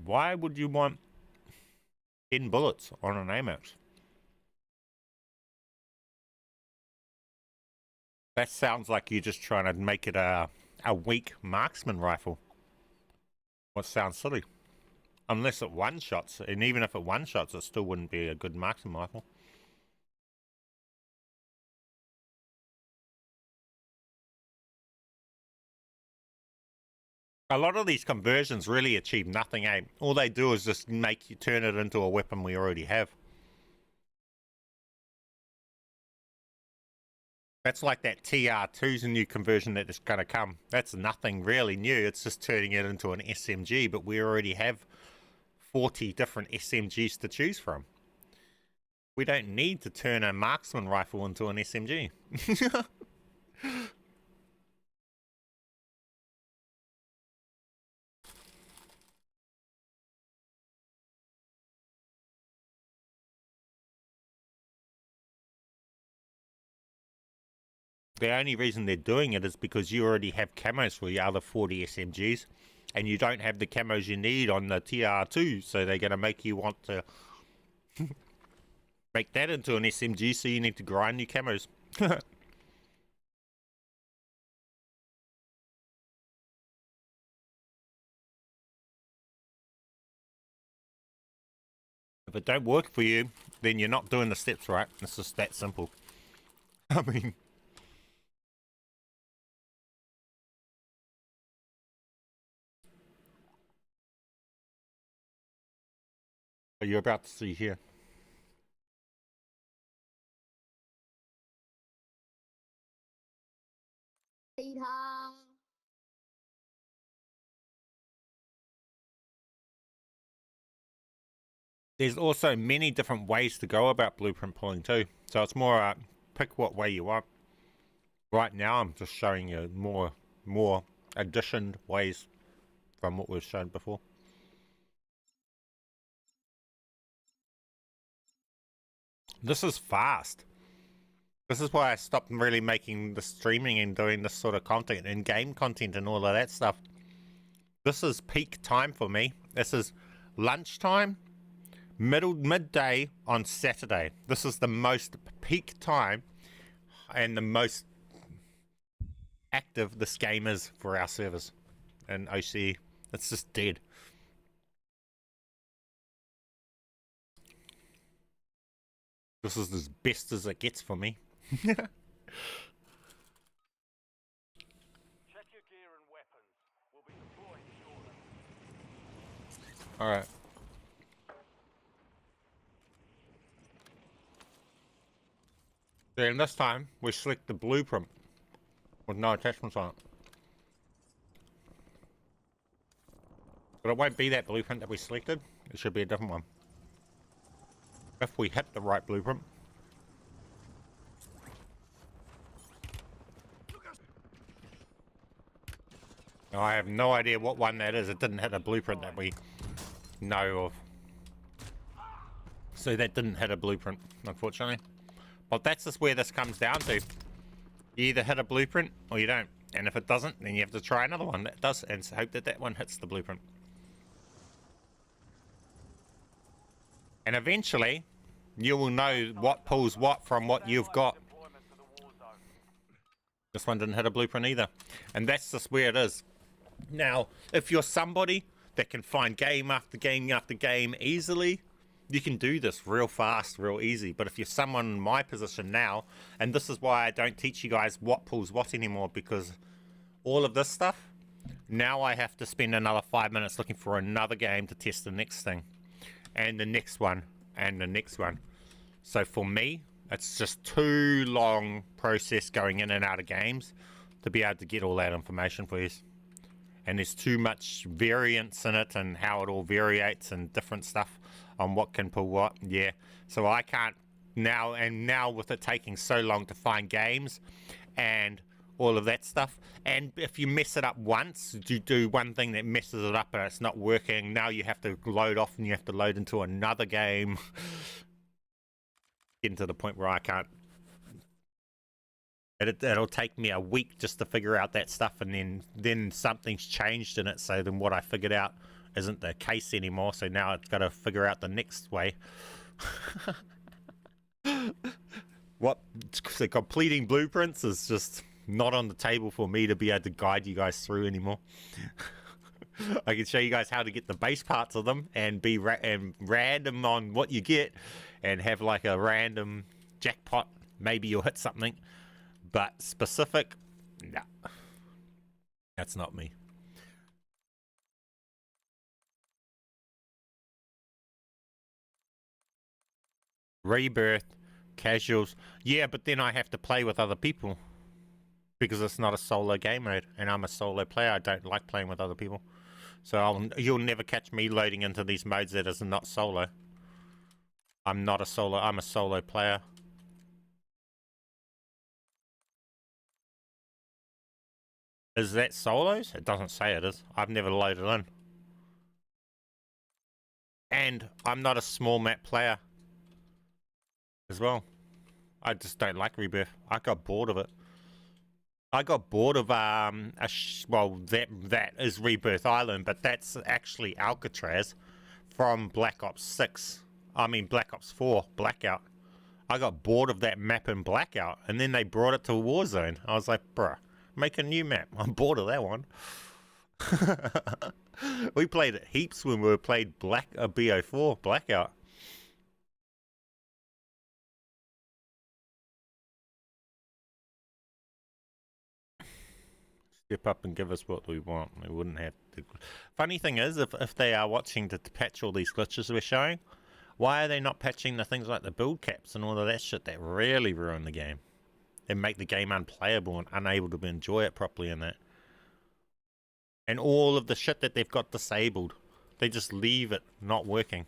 Why would you want 10 bullets on an AMX? That sounds like you're just trying to make it a weak marksman rifle. What sounds silly. Unless it one-shots, and even if it one-shots, it still wouldn't be a good marksman rifle. A lot of these conversions really achieve nothing, eh? All they do is just make you turn it into a weapon we already have. That's like that TR2's new conversion that is going to come. That's nothing really new. It's just turning it into an SMG, but we already have 40 different SMGs to choose from. We don't need to turn a marksman rifle into an SMG. The only reason they're doing it is because you already have camos for your other 40 SMGs, and you don't have the camos you need on the TR2, so they're going to make you want to make that into an SMG, so you need to grind new camos. If it don't work for you, then you're not doing the steps right. It's just that simple. I mean... what you're about to see here. There's also many different ways to go about blueprint pulling too. So it's more pick what way you want. Right now I'm just showing you more additioned ways from what we've shown before. This is fast. This is why I stopped really making the streaming and doing this sort of content and game content and all of that stuff. This is peak time for me. This is lunchtime, midday on Saturday. This is the most peak time and the most active this game is for our servers. And OC, it's just dead. This is as best as it gets for me. Check your gear and weapons. We'll be deploying shortly. Alright. Then this time, we select the blueprint with no attachments on it. But it won't be that blueprint that we selected. It should be a different one. If we hit the right blueprint. Now, I have no idea what one that is. It didn't hit a blueprint that we know of. So that didn't hit a blueprint, unfortunately. But that's just where this comes down to. You either hit a blueprint or you don't. And if it doesn't, then you have to try another one that does and hope that that one hits the blueprint. And eventually, you will know what pulls what from what you've got. This one didn't hit a blueprint either. And that's just where it is. Now, if you're somebody that can find game after game after game easily, you can do this real fast, real easy. But if you're someone in my position now, and this is why I don't teach you guys what pulls what anymore, because all of this stuff, now I have to spend another 5 minutes looking for another game to test the next thing. And the next one, and the next one. So for me, it's just too long process going in and out of games to be able to get all that information for you. And there's too much variance in it and how it all variates and different stuff on what can pull what. Yeah, so I can't now, and now with it taking so long to find games and all of that stuff, and if you mess it up once, you do one thing that messes it up and it's not working, now you have to load off and you have to load into another game. Getting to the point where I can't. It'll take me a week just to figure out that stuff, and then something's changed in it, so then what I figured out isn't the case anymore, so now I've got to figure out the next way. What, so completing blueprints is just not on the table for me to be able to guide you guys through anymore. I can show you guys how to get the base parts of them and be random on what you get and have like a random jackpot. Maybe you'll hit something, but specific, nah, that's not me. Rebirth Casuals. Yeah, but then I have to play with other people. Because it's not a solo game mode. And I'm a solo player. I don't like playing with other people. So you'll never catch me loading into these modes that is not solo. I'm not a solo. I'm a solo player. Is that solos? It doesn't say it is. I've never loaded in. And I'm not a small map player as well. I just don't like Rebirth. I got bored of it. I got bored of well, that is Rebirth Island, but that's actually Alcatraz from Black Ops 6. I mean Black Ops 4 Blackout. I got bored of that map in Blackout, and then they brought it to Warzone. I was like, bruh, make a new map. I'm bored of that one. We played it heaps when we played BO4 Blackout. Step up and give us what we want. We wouldn't have to. Funny thing is, if they are watching to patch all these glitches we're showing, why are they not patching the things like the build caps and all of that shit that really ruin the game and make the game unplayable and unable to enjoy it properly in that? And all of the shit that they've got disabled, they just leave it not working,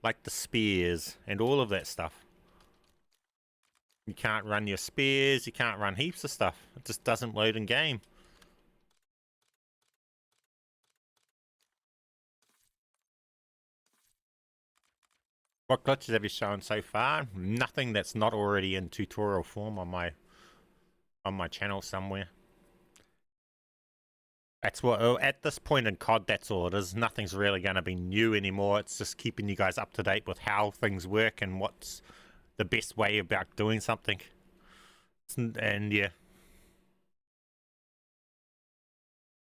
like the spears and all of that stuff. You can't run your spears, you can't run heaps of stuff. It just doesn't load in game. What glitches have you shown so far? Nothing that's not already in tutorial form on my channel somewhere. That's what, at this point in COD, that's all it is. Nothing's really going to be new anymore. It's just keeping you guys up to date with how things work and what's the best way about doing something. And yeah.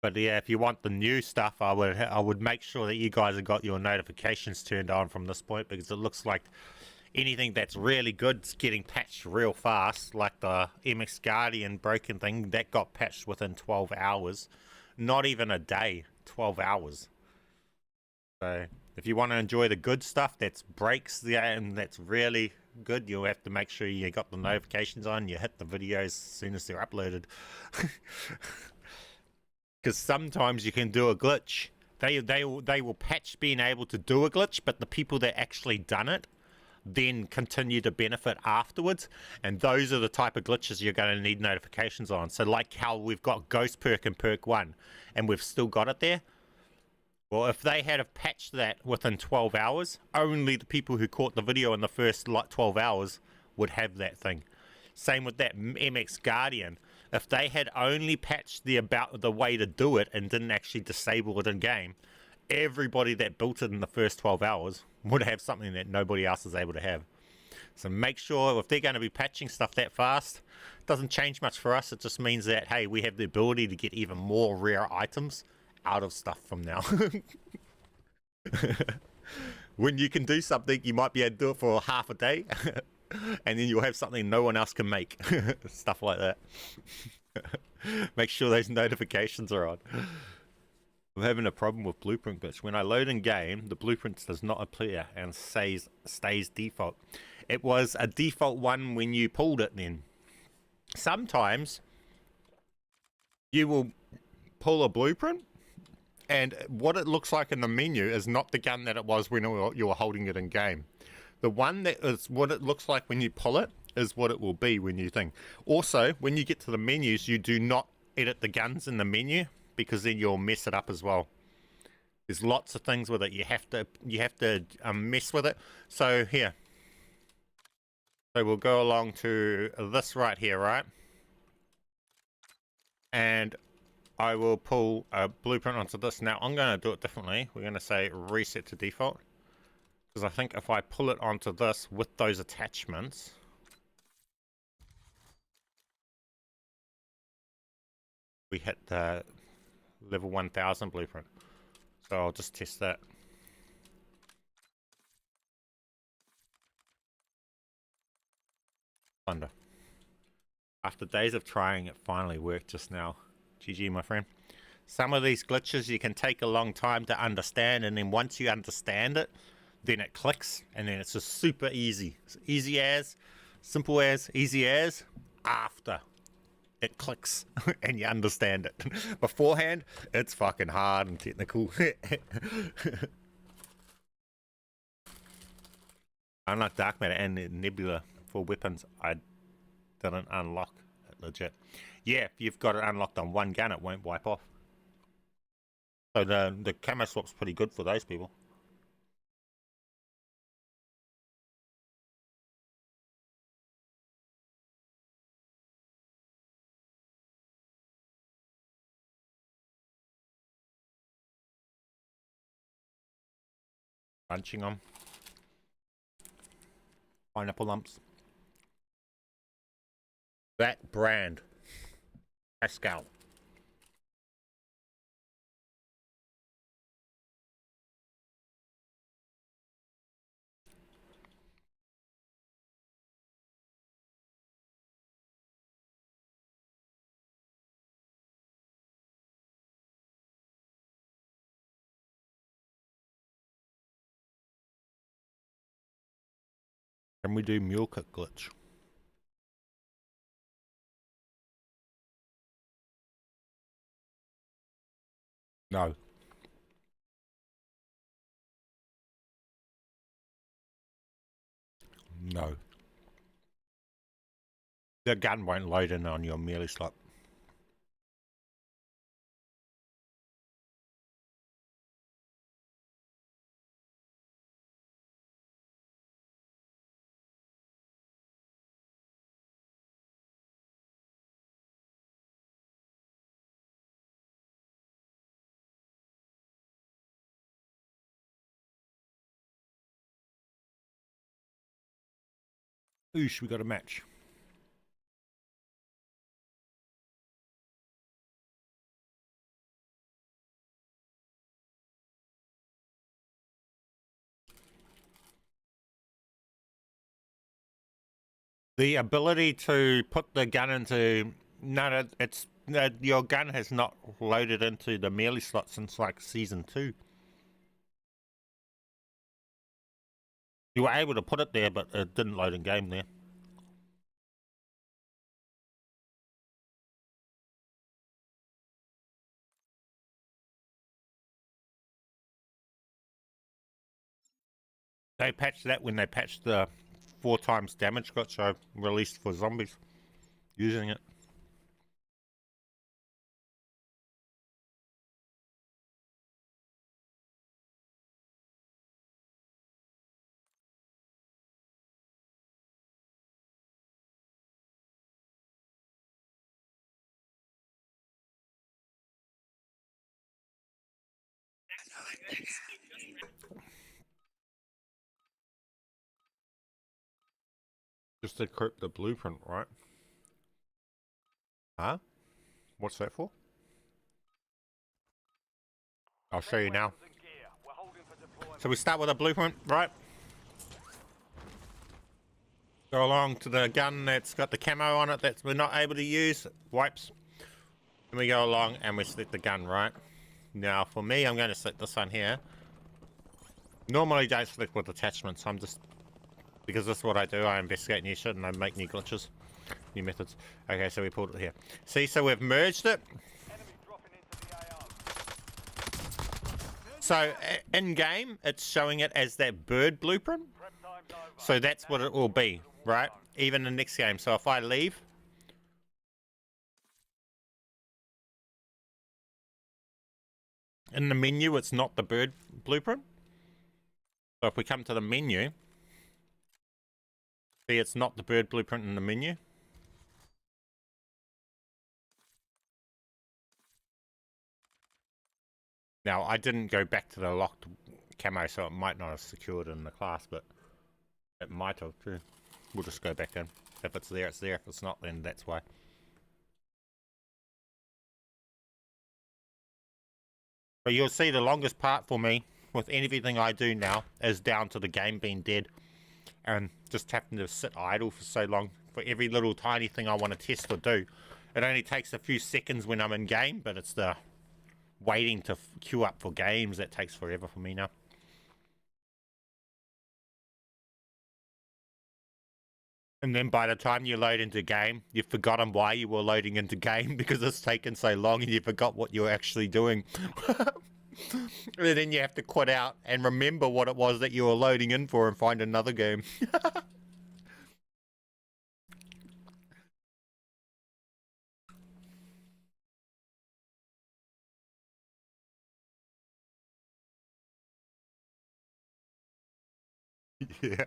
But yeah, if you want the new stuff, I would make sure that you guys have got your notifications turned on from this point, because it looks like anything that's really good is getting patched real fast, like the MX Guardian broken thing that got patched within 12 hours. Not even a day, 12 hours. So if you want to enjoy the good stuff that breaks and that's really good, you'll have to make sure you got the notifications on, you hit the videos as soon as they're uploaded. Because sometimes you can do a glitch. They will patch being able to do a glitch, but the people that actually done it then continue to benefit afterwards, and those are the type of glitches you're going to need notifications on. So like how we've got Ghost Perk in Perk 1 and we've still got it there. Well, if they had have patched that within 12 hours, only the people who caught the video in the first 12 hours would have that thing. Same with that MX Guardian. If they had only patched the way to do it and didn't actually disable it in game, everybody that built it in the first 12 hours would have something that nobody else is able to have. So make sure, if they're going to be patching stuff that fast, it doesn't change much for us. It just means that, hey, we have the ability to get even more rare items out of stuff from now. When you can do something, you might be able to do it for half a day, and then you'll have something no one else can make. Stuff like that. Make sure those notifications are on. I'm having a problem with blueprint glitch. When I load in game, the blueprint does not appear and stays default. It was a default one when you pulled it then. Sometimes you will pull a blueprint and what it looks like in the menu is not the gun that it was when you were holding it in game. The one that is what it looks like when you pull it is what it will be when you think. Also, when you get to the menus, you do not edit the guns in the menu, because then you'll mess it up as well. There's lots of things with it. You have to mess with it. So here. So we'll go along to this right here, right? And I will pull a blueprint onto this. Now I'm going to do it differently. We're going to say reset to default. Because I think if I pull it onto this with those attachments, we hit the level 1000 blueprint. So I'll just test that. Thunder. After days of trying, it finally worked just now. GG, my friend. Some of these glitches you can take a long time to understand, and then once you understand it, then it clicks, and then it's just super easy. It's easy as. Simple as, easy as, after it clicks and you understand it. Beforehand, it's fucking hard and technical. Unlike Dark Matter and Nebula for weapons, I didn't unlock it legit. Yeah, if you've got it unlocked on one gun, it won't wipe off. So the camo swap's pretty good for those people. Bunching them. Pineapple lumps. That brand. Pascal. Can we do mule kick glitch? No. No. The gun won't load in on your melee slot. Oosh, we got a match. The ability to put the gun into... No, it's... your gun has not loaded into the melee slot since like season 2. You were able to put it there, but it didn't load in game there. They patched that when they patched the 4 times damage glitch I released for zombies using it. Just to decrypt the blueprint, right? Huh? What's that for? I'll show you now. So we start with a blueprint, right? Go along to the gun that's got the camo on it that we're not able to use. Wipes. And we go along and we select the gun, right? Now for me, I'm going to select this one here. Normally don't select with attachments. I'm just... because this is what I do. I investigate new shit and I make new glitches. New methods. Okay, so we pulled it here. See, so we've merged it. So in game, it's showing it as that bird blueprint. So that's what it will be, right? Even in the next game. So if I leave, in the menu, it's not the bird blueprint. So if we come to the menu, see, it's not the bird blueprint in the menu. Now, I didn't go back to the locked camo, so it might not have secured in the class, but it might have too. We'll just go back in. If it's there, it's there. If it's not, then that's why. But you'll see the longest part for me with everything I do now is down to the game being dead and just having to sit idle for so long for every little tiny thing I want to test or do. It only takes a few seconds when I'm in game, but it's the waiting to queue up for games that takes forever for me now. And then by the time you load into game, you've forgotten why you were loading into game because it's taken so long and you forgot what you were actually doing. And then you have to quit out and remember what it was that you were loading in for and find another game. Yeah.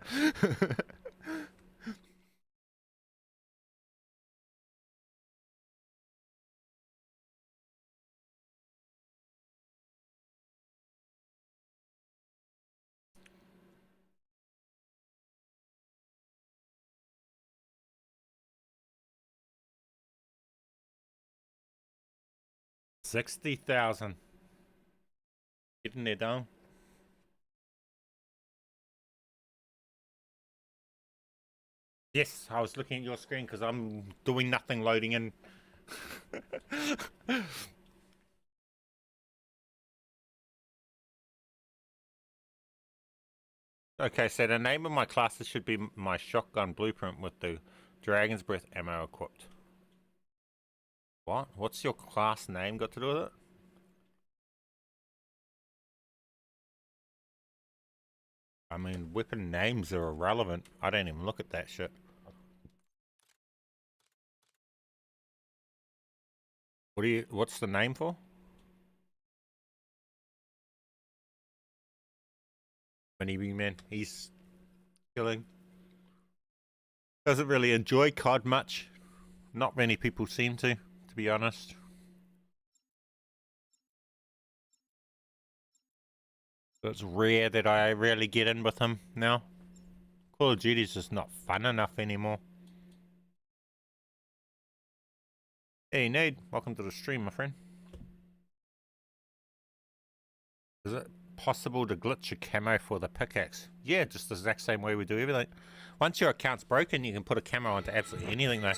60,000. Getting there, down. Yes, I was looking at your screen because I'm doing nothing loading in. Okay, so the name of my classes should be my shotgun blueprint with the Dragon's Breath ammo equipped. What? What's your class name got to do with it? I mean, weapon names are irrelevant. I don't even look at that shit. What's the name for? Bman, he's killing. Doesn't really enjoy COD much. Not many people seem to be honest. It's rare that I really get in with him now. Call of Duty's just not fun enough anymore. Hey Nade, welcome to the stream, my friend. Is it possible to glitch a camo for the pickaxe? Yeah, just the exact same way we do everything. Once your account's broken, you can put a camo onto absolutely anything though.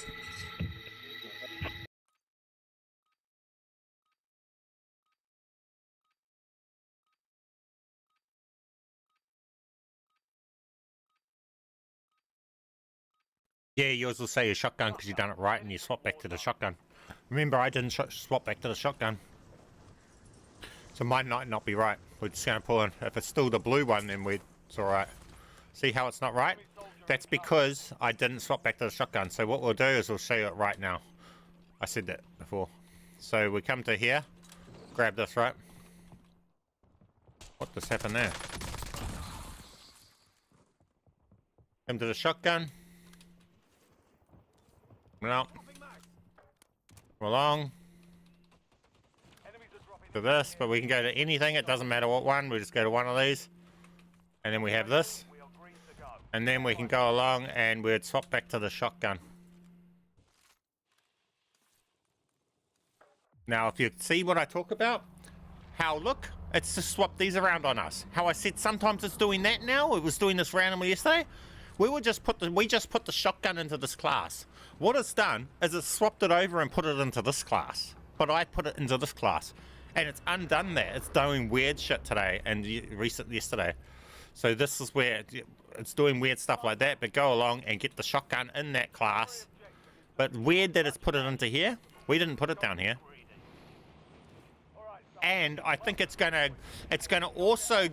Yeah, yours will say a shotgun because you've done it right and you swap back to the shotgun. Remember, I didn't swap back to the shotgun. So mine might not be right. We're just going to pull in. If it's still the blue one, then it's alright. See how it's not right? That's because I didn't swap back to the shotgun. So what we'll do is we'll show you it right now. I said that before. So we come to here. Grab this, right? What just happened there? Come to the shotgun. Now, along to this, but we can go to anything. It doesn't matter what one. We just go to one of these, and then we have this, and then we can go along and we'd swap back to the shotgun. Now, if you see what I talk about, how look, it's just swapped these around on us. How I said sometimes it's doing that now. It was doing this randomly yesterday. We just put the shotgun into this class. What it's done is it's swapped it over and put it into this class. But I put it into this class. And it's undone that. It's doing weird shit today and yesterday. So this is where it's doing weird stuff like that. But go along and get the shotgun in that class. But weird that it's put it into here. We didn't put it down here. And I think it's gonna also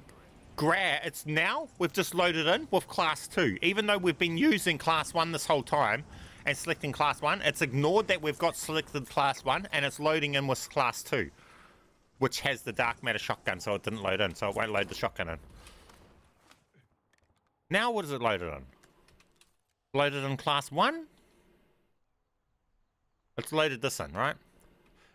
it's now we've just loaded in with class 2. Even though we've been using class 1 this whole time and selecting class 1, it's ignored that we've got selected class 1 and it's loading in with class 2, which has the dark matter shotgun, so it didn't load in, so it won't load the shotgun in. Now what is it loaded in? Loaded in class 1? It's loaded this in, right?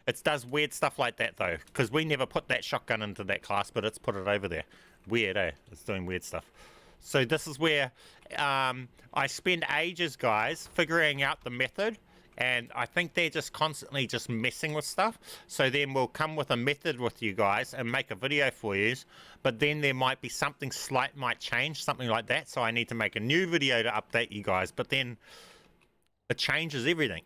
It does weird stuff like that though, because we never put that shotgun into that class, but it's put it over there. Weird, eh? It's doing weird stuff. So this is where I spend ages, guys, figuring out the method, and I think they're just constantly just messing with stuff. So then we'll come with a method with you guys and make a video for you, but then there might be something slight might change, something like that. So I need to make a new video to update you guys, but then it changes everything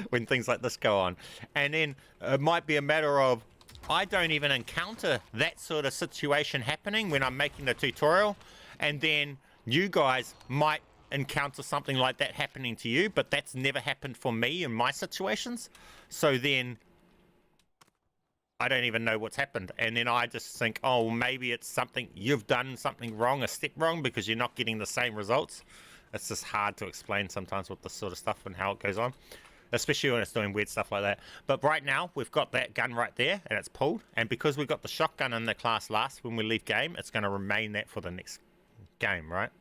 when things like this go on. And then it might be a matter of I don't even encounter that sort of situation happening when I'm making the tutorial, and then you guys might encounter something like that happening to you, but that's never happened for me in my situations. So then I don't even know what's happened. And then I just think, oh, maybe it's something, you've done something wrong, a step wrong, because you're not getting the same results. It's just hard to explain sometimes with this sort of stuff and how it goes on, especially when it's doing weird stuff like that. But right now, we've got that gun right there, and it's pulled. And because we've got the shotgun in the class last when we leave game, it's going to remain that for the next game, right?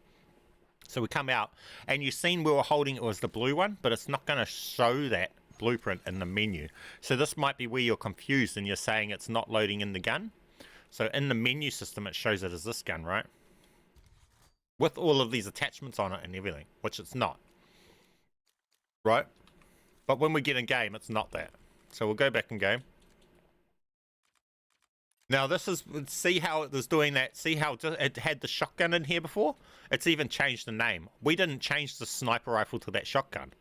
So we come out, and you've seen we were holding, it was the blue one, but it's not going to show that blueprint in the menu. So this might be where you're confused and you're saying it's not loading in the gun. So in the menu system, it shows it as this gun, right? With all of these attachments on it and everything, which it's not. Right? But when we get in game, it's not that. So we'll go back in game. Now this is, see how it was doing that, see how it had the shotgun in here before? It's even changed the name. We didn't change the sniper rifle to that shotgun.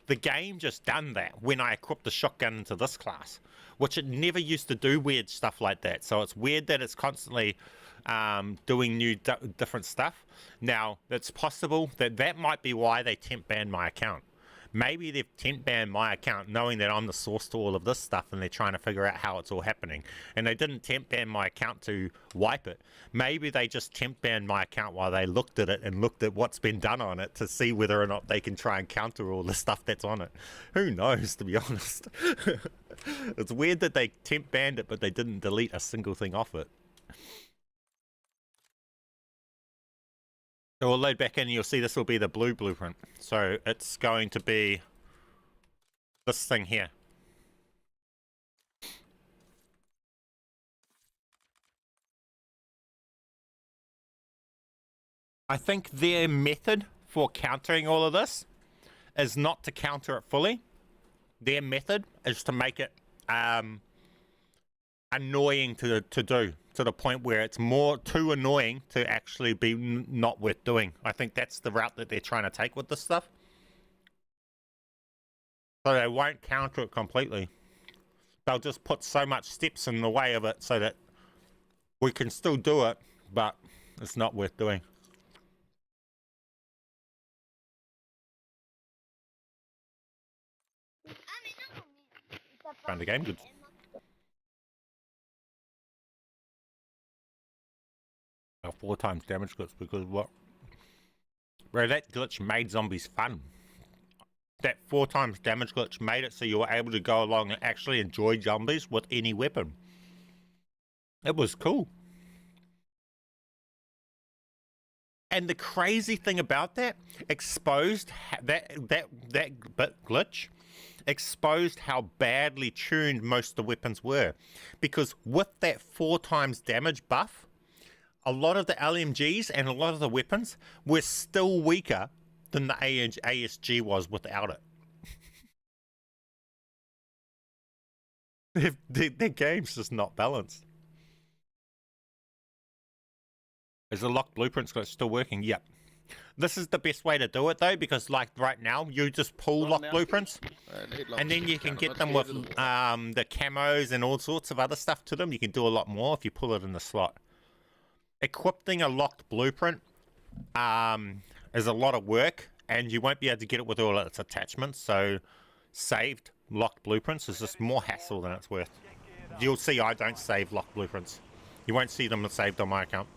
The game just done that when I equipped the shotgun into this class, which it never used to do weird stuff like that. So it's weird that it's constantly doing new different stuff. Now, it's possible that that might be why they temp banned my account. Maybe they've temp banned my account knowing that I'm the source to all of this stuff and they're trying to figure out how it's all happening. And they didn't temp ban my account to wipe it. Maybe they just temp banned my account while they looked at it and looked at what's been done on it to see whether or not they can try and counter all the stuff that's on it. Who knows, to be honest. It's weird that they temp banned it, but they didn't delete a single thing off it. So we'll load back in and you'll see this will be the blue blueprint. So it's going to be this thing here. I think their method for countering all of this is not to counter it fully. Their method is to make it annoying to do, to the point where it's more too annoying to actually be not worth doing. I think that's the route that they're trying to take with this stuff. So they won't counter it completely. They'll just put so much steps in the way of it so that we can still do it, but it's not worth doing. Found the game good. A 4 times damage glitch because what? Bro, that glitch made zombies fun. That 4 times damage glitch made it so you were able to go along and actually enjoy zombies with any weapon. It was cool. And the crazy thing about that, exposed that bit glitch, exposed how badly tuned most of the weapons were. Because with that 4 times damage buff, a lot of the LMGs and a lot of the weapons were still weaker than the ASG was without it. Their game's just not balanced. Is the locked blueprints still working? Yep. This is the best way to do it though, because like right now, you just pull locked blueprints and then you can get them with the camos and all sorts of other stuff to them. You can do a lot more if you pull it in the slot. Equipping a locked blueprint is a lot of work, and you won't be able to get it with all its attachments. So saved locked blueprints is just more hassle than it's worth. You'll see I don't save locked blueprints. You won't see them saved on my account.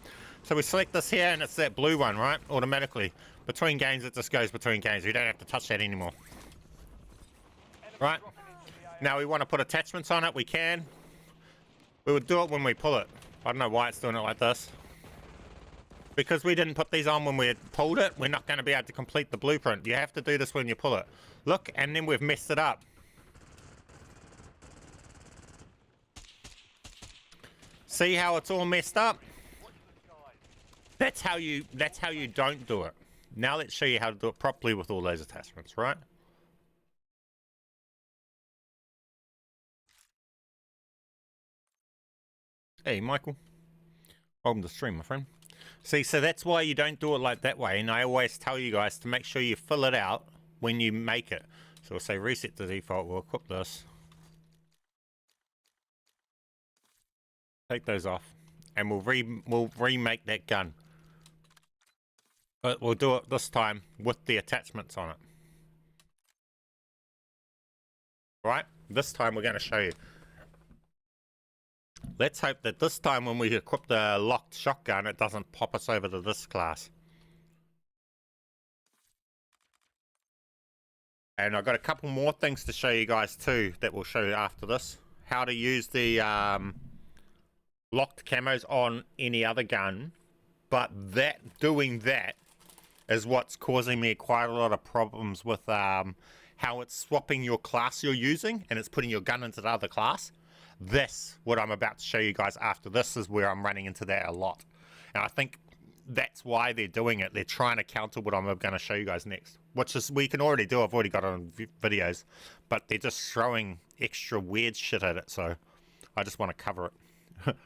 So we select this here, and it's that blue one, right? Automatically. Between games, it just goes between games. We don't have to touch that anymore. Right? Now we want to put attachments on it, we can. We would do it when we pull it. I don't know why it's doing it like this. Because we didn't put these on when we pulled it, we're not going to be able to complete the blueprint. You have to do this when you pull it. Look, and then we've messed it up. See how it's all messed up? That's how you don't do it. Now let's show you how to do it properly with all those attachments, right? Hey, Michael. Welcome to the stream, my friend. See, so that's why you don't do it like that way, and I always tell you guys to make sure you fill it out when you make it. So we'll say reset the default, we'll equip this. Take those off, and we'll remake that gun. But we'll do it this time with the attachments on it. Right? This time we're going to show you. Let's hope that this time when we equip the locked shotgun, it doesn't pop us over to this class. And I've got a couple more things to show you guys too that we'll show you after this. How to use the locked camos on any other gun. But doing that is what's causing me quite a lot of problems with how it's swapping your class you're using and it's putting your gun into the other class. This, what I'm about to show you guys after this, is where I'm running into that a lot. And I think that's why they're doing it. They're trying to counter what I'm going to show you guys next. Which is, we can already do. I've already got it on videos. But they're just throwing extra weird shit at it. So I just want to cover it.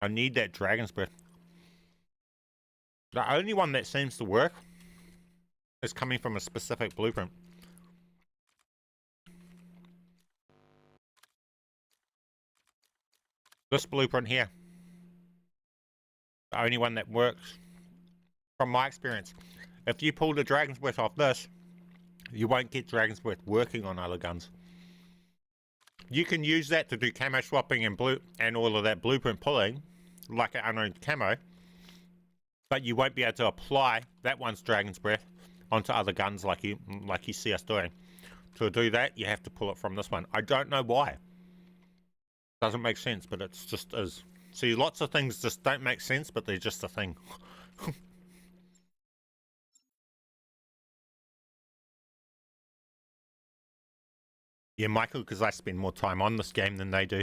I need that dragon's breath. The only one that seems to work is coming from a specific blueprint. This blueprint here. The only one that works from my experience. If you pull the dragon's breath off this, you won't get dragon's breath working on other guns. You can use that to do camo swapping and all of that blueprint pulling, like an unowned camo, but you won't be able to apply that one's dragon's breath onto other guns like you see us doing. To do that, you have to pull it from this one. I don't know why. Doesn't make sense, but it's just is. See, lots of things just don't make sense, but they're just a thing. Yeah, Michael, because I spend more time on this game than they do.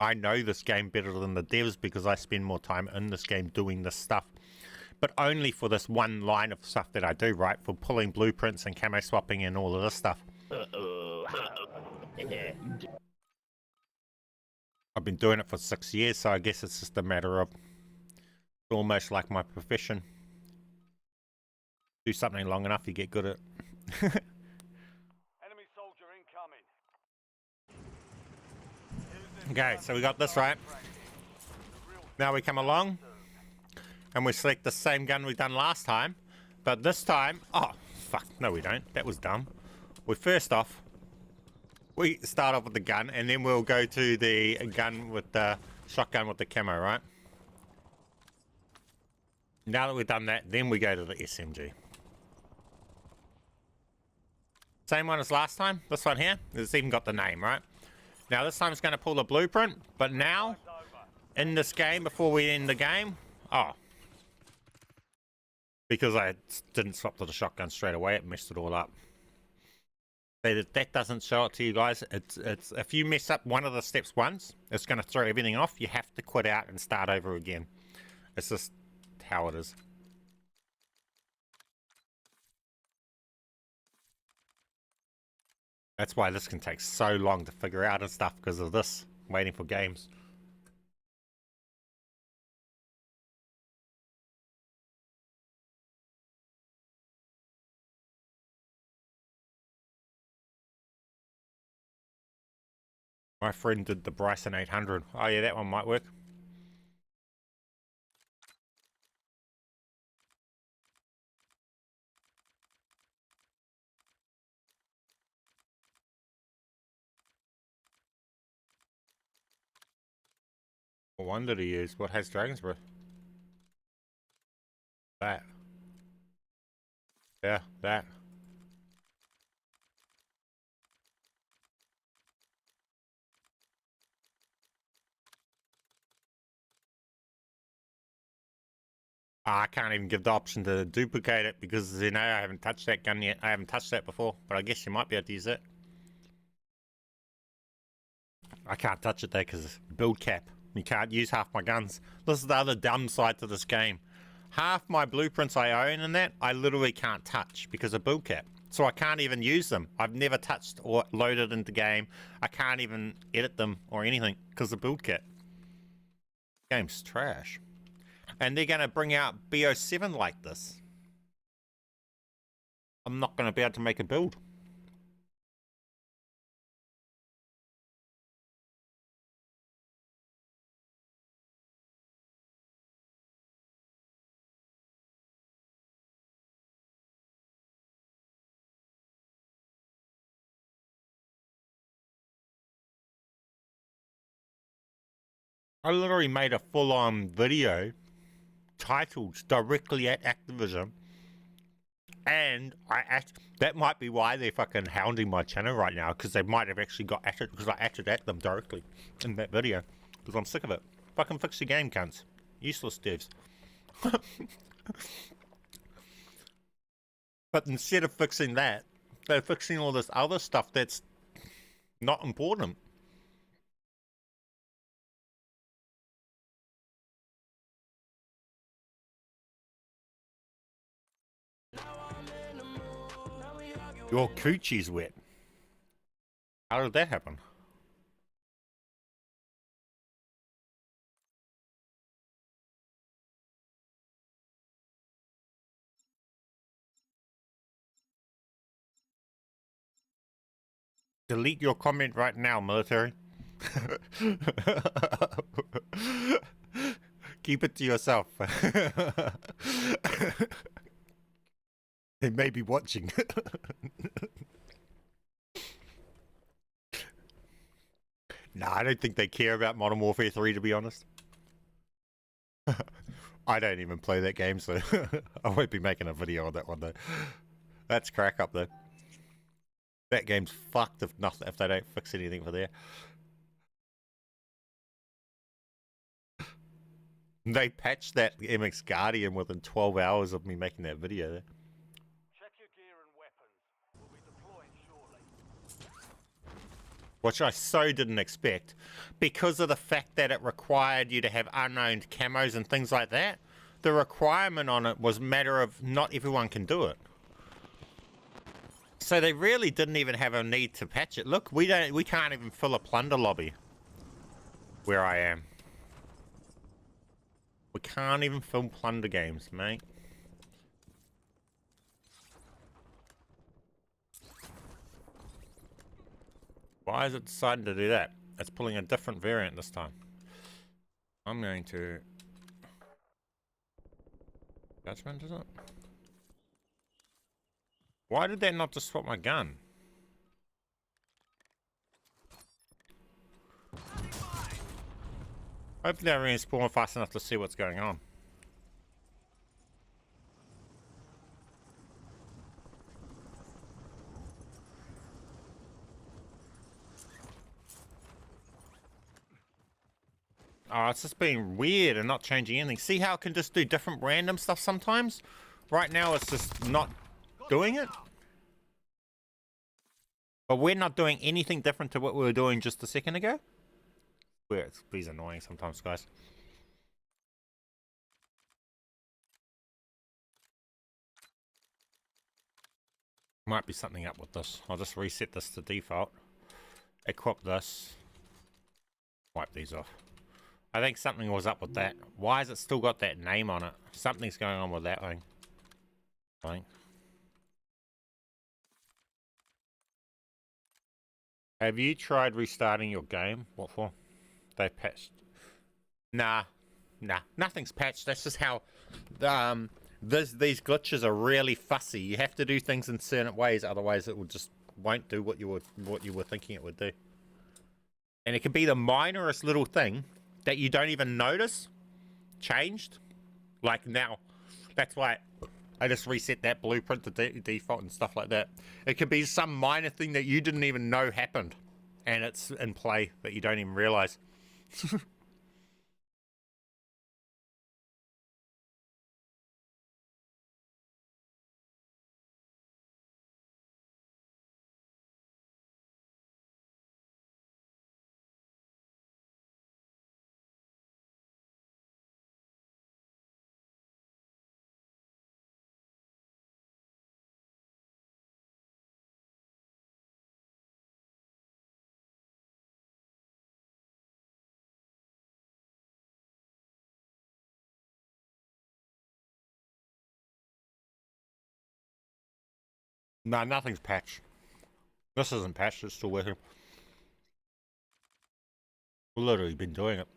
I know this game better than the devs because I spend more time in this game doing this stuff. But only for this one line of stuff that I do, right? For pulling blueprints and camo swapping and all of this stuff. I've been doing it for 6 years, so I guess it's just a matter of almost like my profession. Do something long enough, you get good at it. Enemy soldier incoming. Okay, so we got this right. Now we come along and we select the same gun we done last time, but this time, oh fuck, no we don't. That was dumb. We start off with the gun, and then we'll go to the gun with the shotgun with the camo, right? Now that we've done that, then we go to the SMG. Same one as last time. This one here, it's even got the name, right? Now this time it's going to pull the blueprint, but now in this game, before we end the game, because I didn't swap to the shotgun straight away, it messed it all up. That doesn't show it to you guys. It's if you mess up one of the steps once, it's going to throw everything off. You have to quit out and start over again. It's just how it is. That's why this can take so long to figure out and stuff, because of this waiting for games. My friend did the Bryson 800. Oh yeah, that one might work. What one did he use? What has Dragon's Breath? That. Yeah, that. I can't even give the option to duplicate it because, you know, I haven't touched that gun yet. I haven't touched that before, but I guess you might be able to use it. I can't touch it though because build cap. You can't use half my guns. This is the other dumb side to this game. Half my blueprints I own and that, I literally can't touch because of build cap. So I can't even use them. I've never touched or loaded into game. I can't even edit them or anything because of build cap. Game's trash. And they're going to bring out B07 like this. I'm not going to be able to make a build. I literally made a full-on video titled directly at Activision, and that might be why they're fucking hounding my channel right now, because they might have actually got at it, because I acted at them directly in that video, because I'm sick of it. Fucking fix your game, cunts. Useless devs. But instead of fixing that, they're fixing all this other stuff that's not important. Your coochie's wet. How did that happen? Delete your comment right now, military. Keep it to yourself. They may be watching. Nah, I don't think they care about Modern Warfare 3, to be honest. I don't even play that game, so I won't be making a video on that one, though. That's crack up, though. That game's fucked if they don't fix anything for there. They patched that MX Guardian within 12 hours of me making that video there. Check your gear and weapons. We'll be deploying shortly. Which I so didn't expect, because of the fact that it required you to have unowned camos and things like that. The requirement on it was a matter of not everyone can do it. So they really didn't even have a need to patch it. Look, we can't even fill a plunder lobby where I am. We can't even fill plunder games, mate. Why is it deciding to do that? It's pulling a different variant this time. I'm going to... Judgment, is it? Why did that not just swap my gun? Hopefully I respawn fast enough to see what's going on. Oh, it's just being weird and not changing anything. See how it can just do different random stuff sometimes? Right now it's just not doing it. But we're not doing anything different to what we were doing just a second ago. Where it's pretty annoying sometimes, guys. Might be something up with this. I'll just reset this to default. Equip this. Wipe these off. I think something was up with that. Why has it still got that name on it? Something's going on with that thing. I think. Have you tried restarting your game? What for? They patched. Nah. Nothing's patched. That's just how these glitches are really fussy. You have to do things in certain ways, otherwise it will just won't do what you were thinking it would do. And it could be the minorest little thing that you don't even notice changed. Like now. That's why I just reset that blueprint to default and stuff like that. It could be some minor thing that you didn't even know happened, and it's in play that you don't even realize. No, nothing's patched. This isn't patched, it's still working. We've literally been doing it.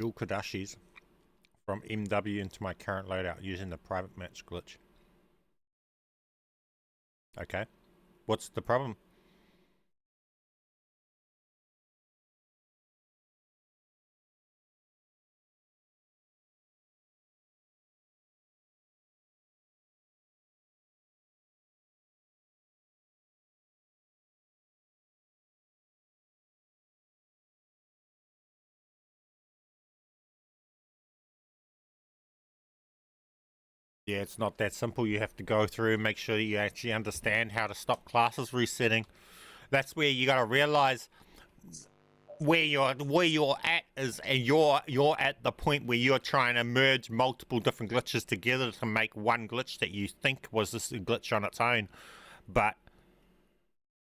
dual Kadashis from MW into my current loadout using the private match glitch. Okay. What's the problem? Yeah, it's not that simple. You have to go through and make sure you actually understand how to stop classes resetting. That's where you gotta realize where you're at is, and you're at the point where you're trying to merge multiple different glitches together to make one glitch that you think was this glitch on its own, but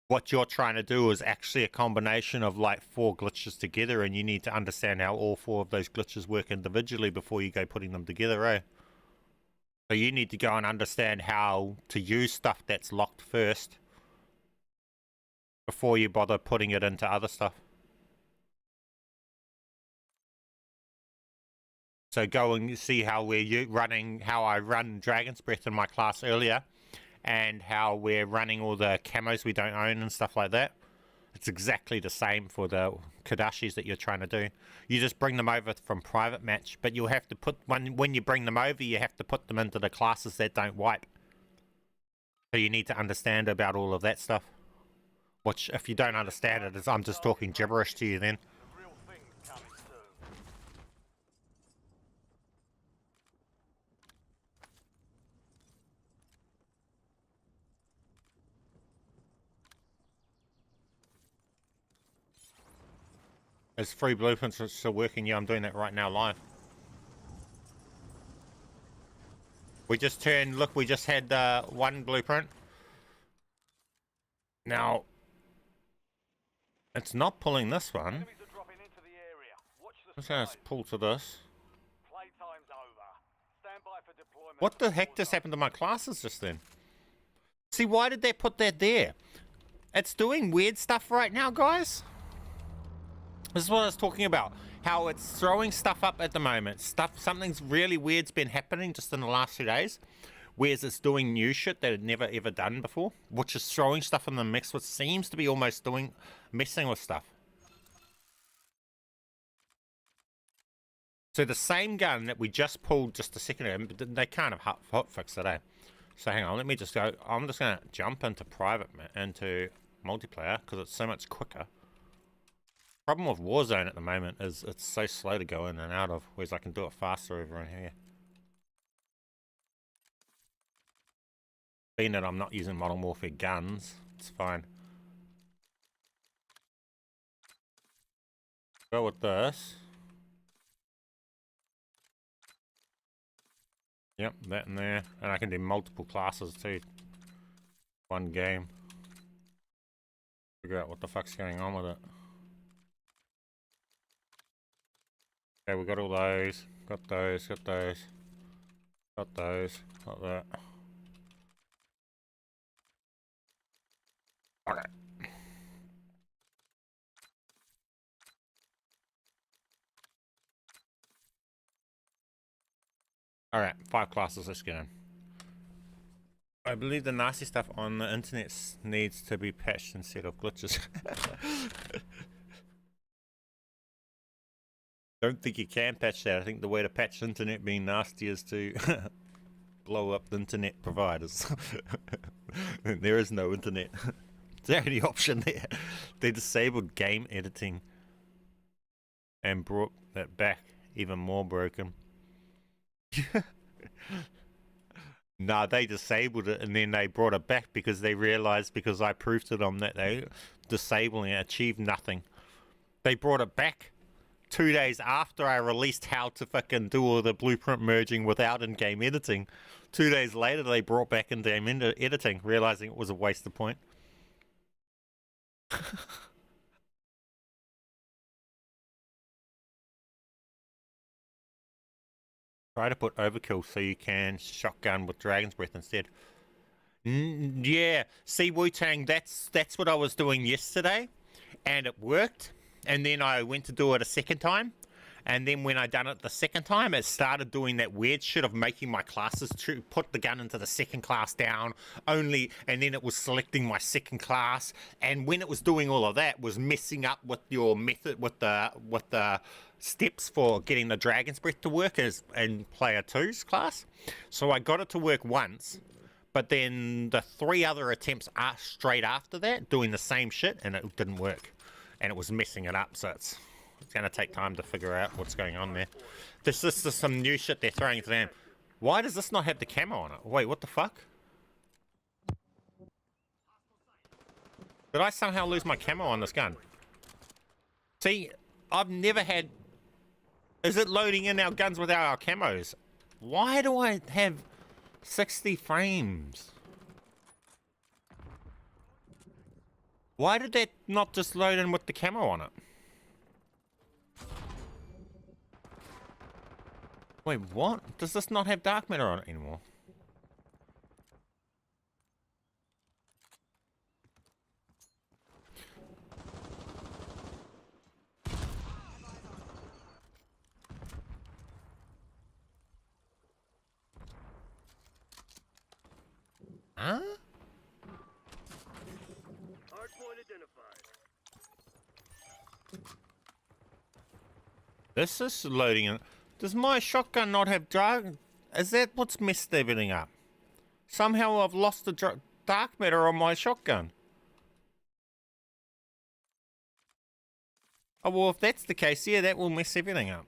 what you're trying to do is actually a combination of like 4 glitches together, and you need to understand how all 4 of those glitches work individually before you go putting them together, eh? So you need to go and understand how to use stuff that's locked first before you bother putting it into other stuff. So go and see how we're running, how I run Dragon's Breath in my class earlier, and how we're running all the camos we don't own and stuff like that. It's exactly the same for the Kadashis that you're trying to do. You just bring them over from private match, but you'll have to put, when you bring them over, you have to put them into the classes that don't wipe. So you need to understand about all of that stuff. Which, if you don't understand it, I'm just talking gibberish to you then. The real thing's coming soon. There's 3 blueprints still working. Yeah, I'm doing that right now live. We just turned, look, we just had 1 blueprint. Now, it's not pulling this one. Enemies are dropping into the area. Watch the I'm just going to skies. pull to this. Playtime's over. Stand by for deployment. What the heck just happened to my classes just then? See, why did they put that there? It's doing weird stuff right now, guys. This is what I was talking about. How it's throwing stuff up at the moment. Something's really weird's been happening just in the last 2 days. Whereas it's doing new shit that it never ever done before. Which is throwing stuff in the mix, which seems to be almost messing with stuff. So the same gun that we just pulled just a second ago, but they kind of hotfixed it, eh? So hang on, let me just go. I'm just going to jump into into multiplayer, because it's so much quicker. Problem with Warzone at the moment is it's so slow to go in and out of, whereas I can do it faster over in here. Being that I'm not using Modern Warfare guns, it's fine. Go with this. Yep, that in there. And I can do multiple classes too. One game. Figure out what the fuck's going on with it. Okay, we got all those. Got those, got those. Got those, got that. Okay. Alright, 5 classes, let's get in. I believe the nasty stuff on the internet needs to be patched instead of glitches. Don't think you can patch that. I think the way to patch the internet being nasty is to blow up the internet providers. There is no internet. It's the only option there. They disabled game editing and brought that back even more broken. Nah, they disabled it and then they brought it back because they realized, because I proved to them that they disabling it achieved nothing. They brought it back 2 days after I released how to fucking do all the blueprint merging without in-game editing. 2 days later they brought back in-game editing, realizing it was a waste of point. Try to put overkill so you can shotgun with Dragon's Breath instead. Yeah, see, Wu-Tang, that's what I was doing yesterday, and it worked. And then I went to do it a second time, And then when I done it the second time, it started doing that weird shit of making my classes to put the gun into the second class down only, and then it was selecting my second class. And when it was doing all of that, was messing up with your method with the steps for getting the Dragon's Breath to work as in player 2's class. So I got it to work once, but then the 3 other attempts are straight after that doing the same shit, and it didn't work, and it was messing it up. So it's going to take time to figure out what's going on there. This is some new shit they're throwing into them. Why does this not have the camo on it? Wait, what the fuck? Did I somehow lose my camo on this gun? See, I've never had... Is it loading in our guns without our camos? Why do I have 60 frames? Why did that not just load in with the camo on it? Wait, what? Does this not have dark matter on it anymore? Huh? Hardpoint identified. This is loading in. Does my shotgun not have dark? Is that what's messed everything up? Somehow I've lost the dark matter on my shotgun. Oh, well, if that's the case, yeah, that will mess everything up.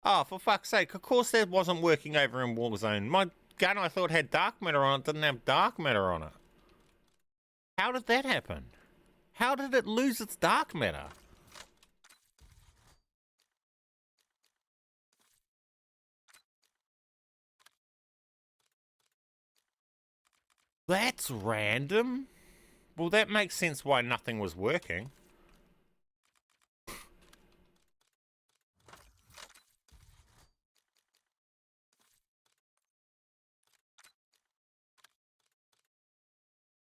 Oh, for fuck's sake, of course that wasn't working over in Warzone. My gun I thought had dark matter on it, didn't have dark matter on it. How did that happen? How did it lose its dark matter? That's random. Well, that makes sense why nothing was working.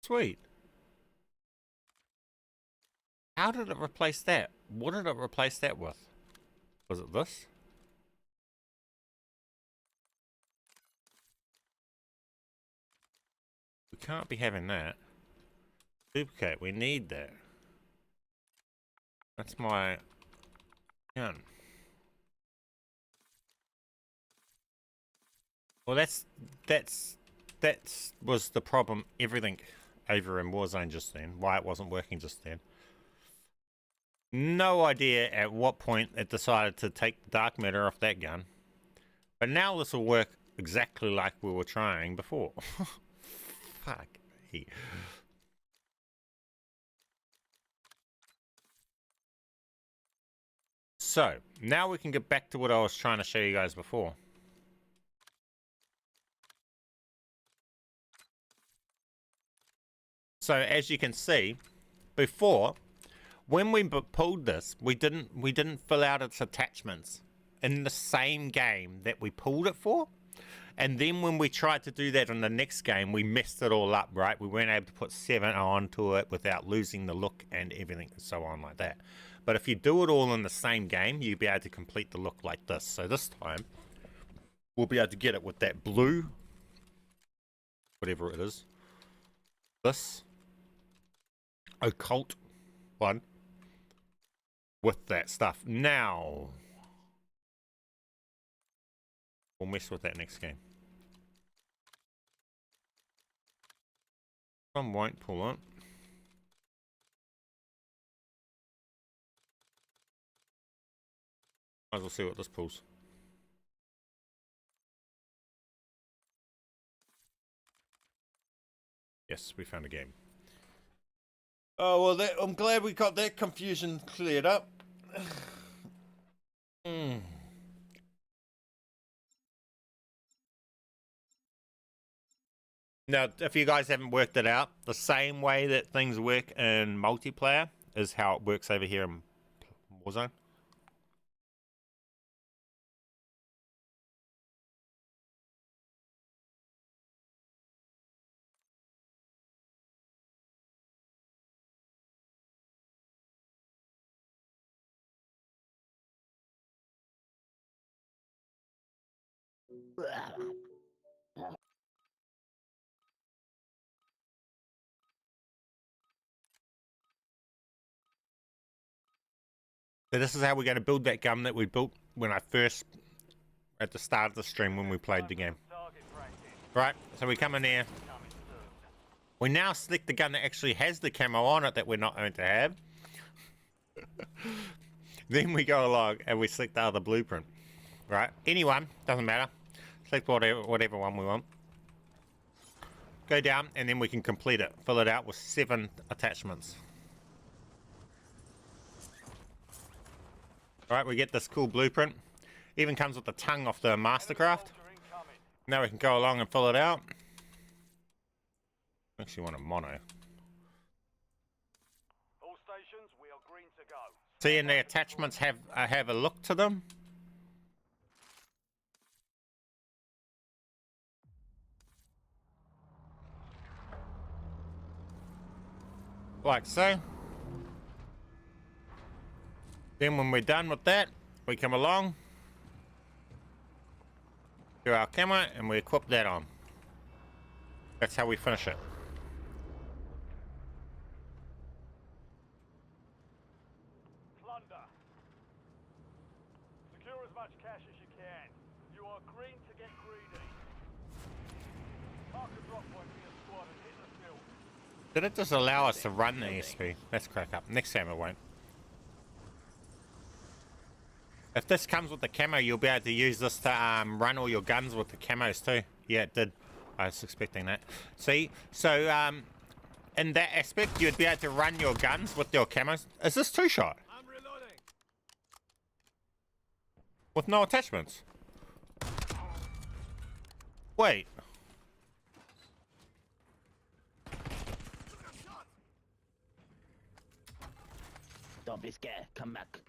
Sweet. How did it replace that? What did it replace that with? Was it this? We can't be having that. Duplicate, we need that. That's my gun. Well, that was the problem. Everything over in Warzone just then. Why it wasn't working just then. No idea at what point it decided to take the dark matter off that gun. But now this will work exactly like we were trying before. Fuck me. So, now we can get back to what I was trying to show you guys before. So, as you can see, before, when we pulled this, we didn't fill out its attachments in the same game that we pulled it for. And then when we tried to do that in the next game, we messed it all up, right? We weren't able to put 7 onto it without losing the look and everything and so on like that. But if you do it all in the same game, you'll be able to complete the look like this. So this time, we'll be able to get it with that blue, whatever it is, this occult one, with that stuff. Now, we'll mess with that next game. Some won't pull it. Might as well see what this pulls. Yes, we found a game. Oh, well, I'm glad we got that confusion cleared up. Now, if you guys haven't worked it out, the same way that things work in multiplayer is how it works over here in Warzone. So this is how we're going to build that gun that we built when I first, at the start of the stream when we played the game. Target practice. Right, so we come in here. Coming soon. We now select the gun that actually has the camo on it that we're not going to have. Then we go along and we select the other blueprint. Right, anyone, doesn't matter. Select whatever one we want. Go down and then we can complete it. Fill it out with 7 attachments. Right, we get this cool blueprint. Even comes with the tongue off the Mastercraft. Soldier incoming. Now we can go along and fill it out. Actually want a mono. All stations, we are green to go. See, and the attachments have a look to them. Like so. Then when we're done with that, we come along, do our camo, and we equip that on. That's how we finish it. Plunder. Secure as much cash as you can. You are green to get greedy. Mark a drop point for your squad and hit the field. Did it just allow us to run the ESP? Let's crack up. Next time it won't. If this comes with the camo, you'll be able to use this to run all your guns with the camos too. Yeah, it did. I was expecting that. See? So, in that aspect, you'd be able to run your guns with your camos. Is this 2-shot? I'm reloading. With no attachments? Wait. Don't be scared. Come back.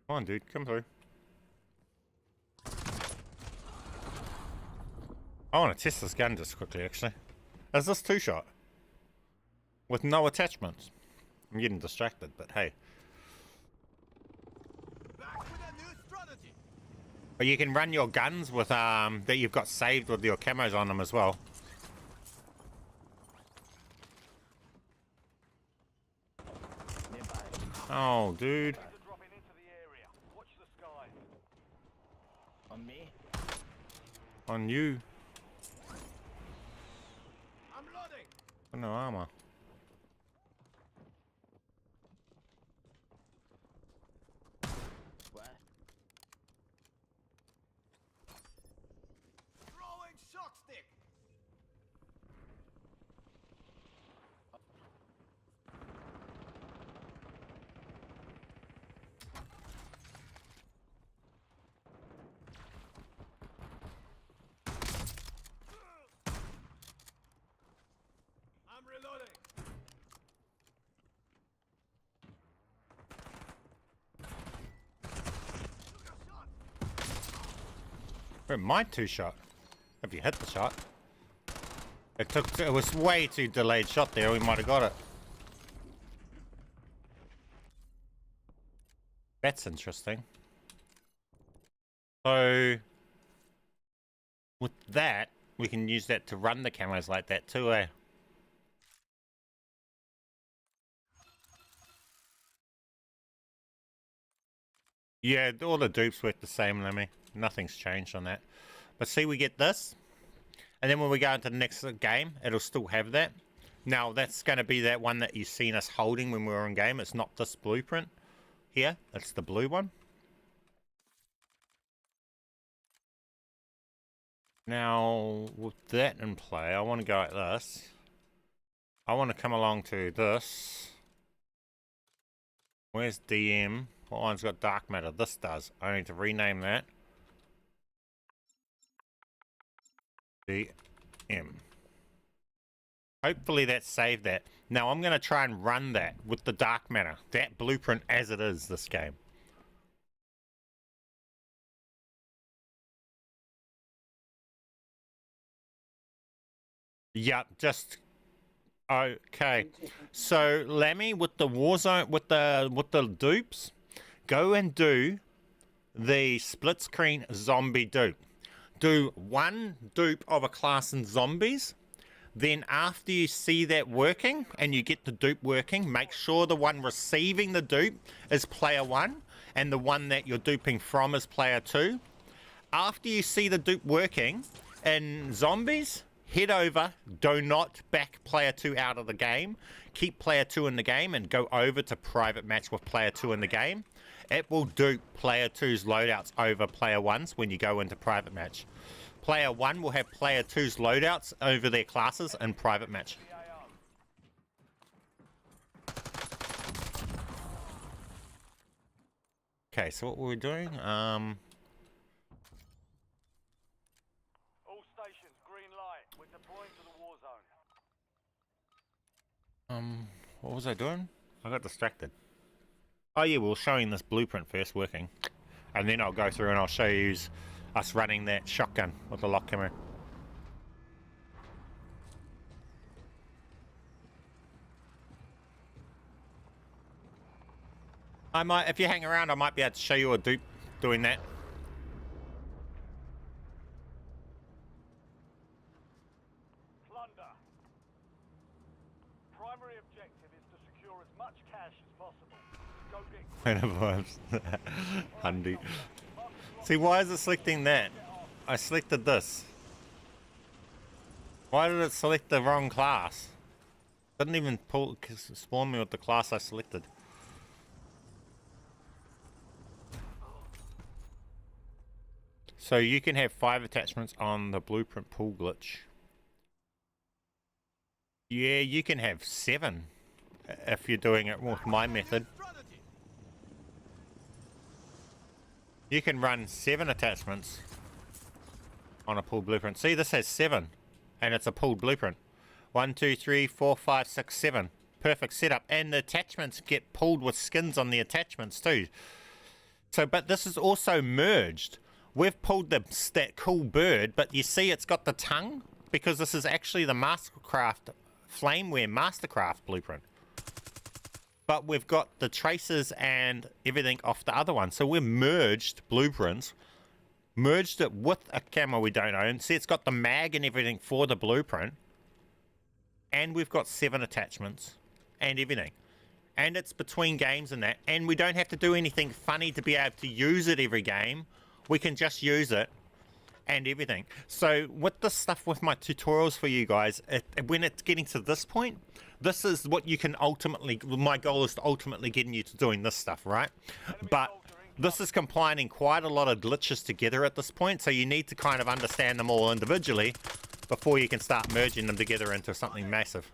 Come on, dude. Come through. I want to test this gun just quickly, actually. Is this 2-shot? With no attachments? I'm getting distracted, but hey. Back with a new strategy. But you can run your guns with that you've got saved with your camos on them as well. Nearby. Oh, dude. They're dropping into the area. Watch the skies. On me. On you. I'm loading. No armor. What? Throwing shock stick. I'm reloading. Where my 2-shot? Have you hit the shot? It was way too delayed shot there. We might have got it. That's interesting. So with that, we can use that to run the camos like that too, eh? Yeah, all the dupes work the same, Lemmy. Nothing's changed on that. But see, we get this. And then when we go into the next game, it'll still have that. Now, that's going to be that one that you've seen us holding when we were in game. It's not this blueprint here. It's the blue one. Now, with that in play, I want to go like this. I want to come along to this. Where's DM? What one's got dark matter? This does. I need to rename that. DM. Hopefully that saved that. Now I'm going to try and run that with the dark matter. That blueprint as it is this game. Yep, just Okay, so Lammy, with the Warzone, with the dupes, go and do the split screen zombie dupe. Do one dupe of a class in zombies. Then after you see that working and you get the dupe working, make sure the one receiving the dupe is player 1 and the one that you're duping from is player 2. After you see the dupe working in zombies, head over, do not back player 2 out of the game. Keep player 2 in the game and go over to private match with player 2 in the game. It will dupe player 2's loadouts over player 1's when you go into private match. Player 1 will have player 2's loadouts over their classes in private match. Okay, so what were we doing? All stations, green light. We're deploying to the war zone. What was I doing? I got distracted. Oh yeah, we were showing this blueprint first working. And then I'll go through and I'll show you us running that shotgun with the lock camera. I might, if you hang around, I might be able to show you a dupe doing that. Plunder. Primary objective is to secure as much cash as possible. Go get Handy. See, why is it selecting that? I selected this. Why did it select the wrong class? Didn't even spawn me with the class I selected. So you can have 5 attachments on the blueprint pool glitch. Yeah, you can have 7 if you're doing it with my method. You can run 7 attachments on a pooled blueprint. See, this has 7 and it's a pooled blueprint. 1, 2, 3, 4, 5, 6, 7. Perfect setup. And the attachments get pulled with skins on the attachments too. So, but this is also merged. We've pulled that cool bird, but you see it's got the tongue because this is actually the Mastercraft Flameware Mastercraft blueprint. But we've got the traces and everything off the other one. So we've merged blueprints, merged it with a camo we don't own. See, it's got the mag and everything for the blueprint. And we've got 7 attachments and everything. And it's between games and that. And we don't have to do anything funny to be able to use it every game. We can just use it and everything. So with this stuff, with my tutorials for you guys, when it's getting to this point, this is what you can ultimately, my goal is to ultimately getting you to doing this stuff, right? But this is compiling quite a lot of glitches together at this point, so you need to kind of understand them all individually before you can start merging them together into something massive.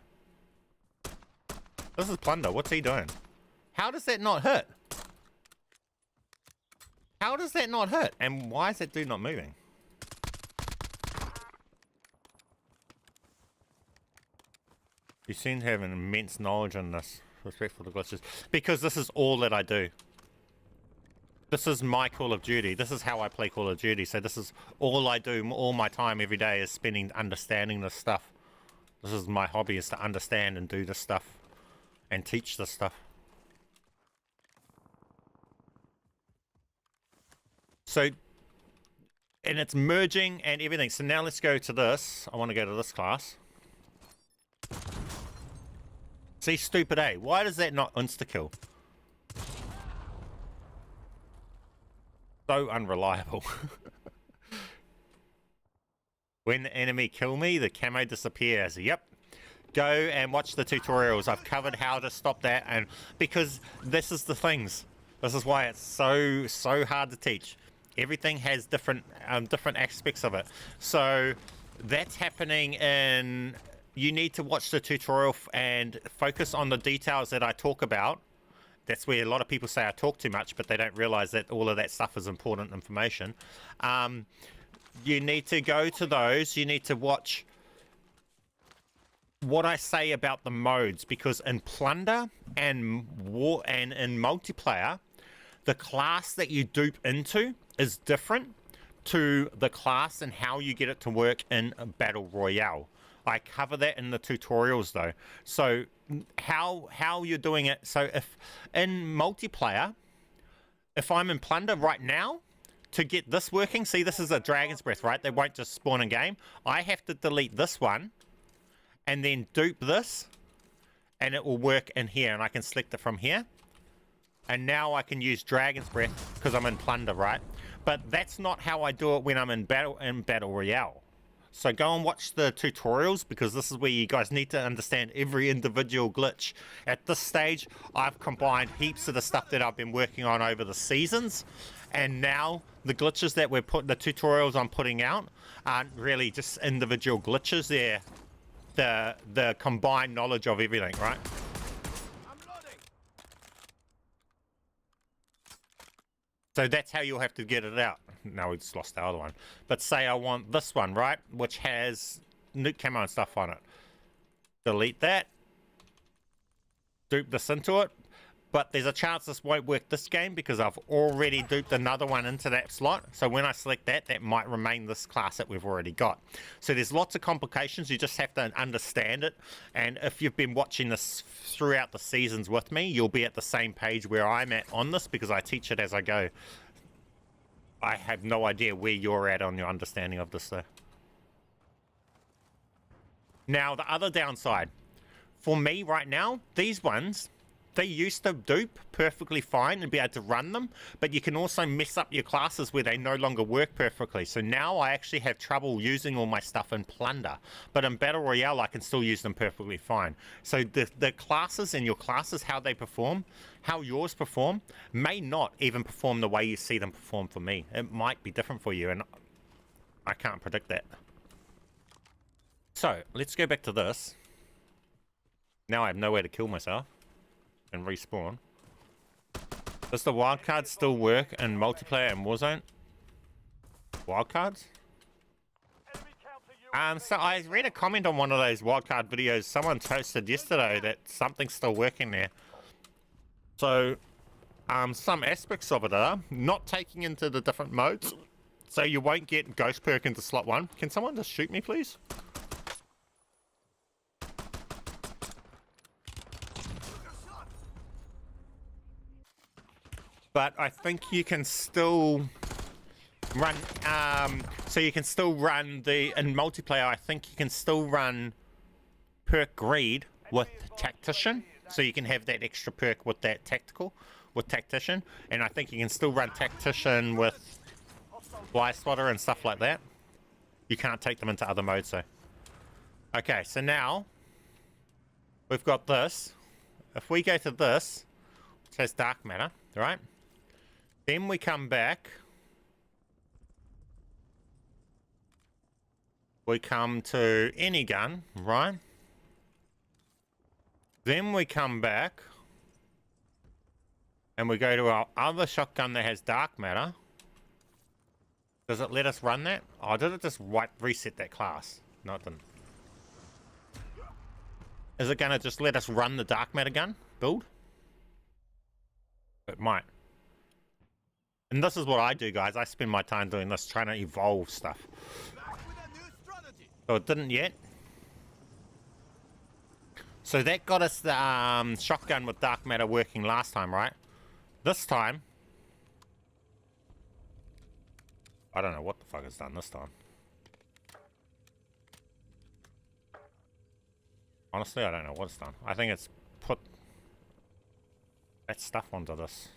This is Plunder. What's he doing? How does that not hit? How does that not hit? And why is that dude not moving? You seem to have an immense knowledge on this. Respectful to glitches. Because this is all that I do. This is my Call of Duty. This is how I play Call of Duty. So this is all I do. All my time every day is spending understanding this stuff. This is my hobby, is to understand and do this stuff. And teach this stuff. So, and it's merging and everything. So now let's go to this. I want to go to this class. See, stupid A. Why does that not insta-kill? So unreliable. When the enemy kill me, the camo disappears. Yep. Go and watch the tutorials. I've covered how to stop that, and because this is the things. This is why it's so hard to teach. Everything has different aspects of it. So that's happening in. You need to watch the tutorial and focus on the details that I talk about. That's where a lot of people say I talk too much, but they don't realize that all of that stuff is important information. You need to go to those. You need to watch what I say about the modes, because in Plunder and War and in multiplayer, the class that you dupe into is different to the class and how you get it to work in a battle royale. I cover that in the tutorials though. So how you're doing it, so if in multiplayer, if I'm in plunder right now, to get this working, see this is a dragon's breath, right? They won't just spawn in game. I have to delete this one and then dupe this and it will work in here and I can select it from here. And now I can use dragon's breath because I'm in plunder, right? But that's not how I do it when I'm in battle royale. So go and watch the tutorials because this is where you guys need to understand every individual glitch. At this stage, I've combined heaps of the stuff that I've been working on over the seasons. And now the glitches that the tutorials I'm putting out aren't really just individual glitches. They're the combined knowledge of everything, right? I'm loading. So that's how you'll have to get it out. Now we just lost the other one. But say I want this one, right? Which has nuke camo and stuff on it. Delete that. Dupe this into it. But there's a chance this won't work this game because I've already duped another one into that slot. So when I select that, that might remain this class that we've already got. So there's lots of complications. You just have to understand it. And if you've been watching this throughout the seasons with me, you'll be at the same page where I'm at on this because I teach it as I go. I have no idea where you're at on your understanding of this though. Now the other downside. For me right now, these ones, they used to dupe perfectly fine and be able to run them, but you can also mess up your classes where they no longer work perfectly. So now I actually have trouble using all my stuff in plunder, but in battle royale I can still use them perfectly fine. So the classes and your classes, how they perform, how yours perform, may not even perform the way you see them perform for me. It might be different for you, and I can't predict that. So let's go back to this. Now I have nowhere to kill myself and respawn. Does the wildcard still work in multiplayer and Warzone? Wildcards? So I read a comment on one of those wildcard videos someone posted yesterday that something's still working there. So some aspects of it are not taking into the different modes, so you won't get ghost perk into slot 1. Can someone just shoot me please? But I think you can still run, so you can still run in multiplayer, I think you can still run perk greed with tactician. So you can have that extra perk with that tactician. And I think you can still run tactician with fly spotter and stuff like that. You can't take them into other modes though. Okay, so now we've got this. If we go to this, which has dark matter, right? Then we come back. We come to any gun, right? Then we come back. And we go to our other shotgun that has dark matter. Does it let us run that? Oh, did it just reset that class? No, it didn't. Is it going to just let us run the dark matter gun build? It might. And this is what I do, guys. I spend my time doing this, trying to evolve stuff. So it didn't yet. So that got us the shotgun with dark matter working last time, right? This time, I don't know what the fuck it's done this time. Honestly, I don't know what it's done. I think it's put that stuff onto this.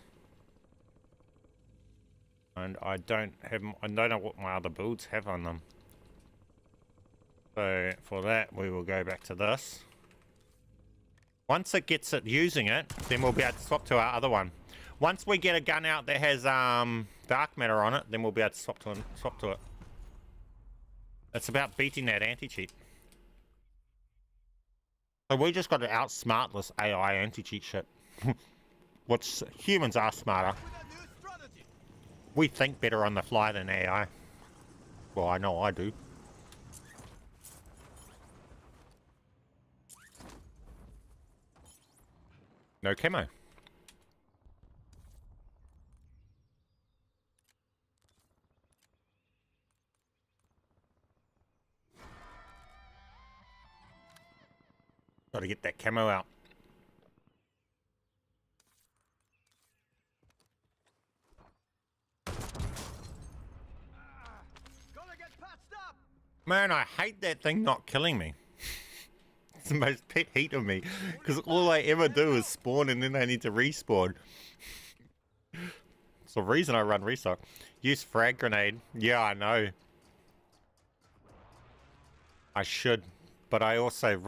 And I don't know what my other builds have on them. So for that, we will go back to this. Once it gets it using it, then we'll be able to swap to our other one. Once we get a gun out that has dark matter on it, then we'll be able to swap to it. It's about beating that anti-cheat. So we just got to outsmart this AI anti-cheat shit. Which humans are smarter. We think better on the fly than AI. Well, I know I do. No camo. Got to get that camo out. Gonna get patched up. Man, I hate that thing not killing me. It's the most pet hate of me. Because all I ever do is spawn and then I need to respawn. It's the reason I run restock. Use frag grenade. Yeah, I know. I should. But I also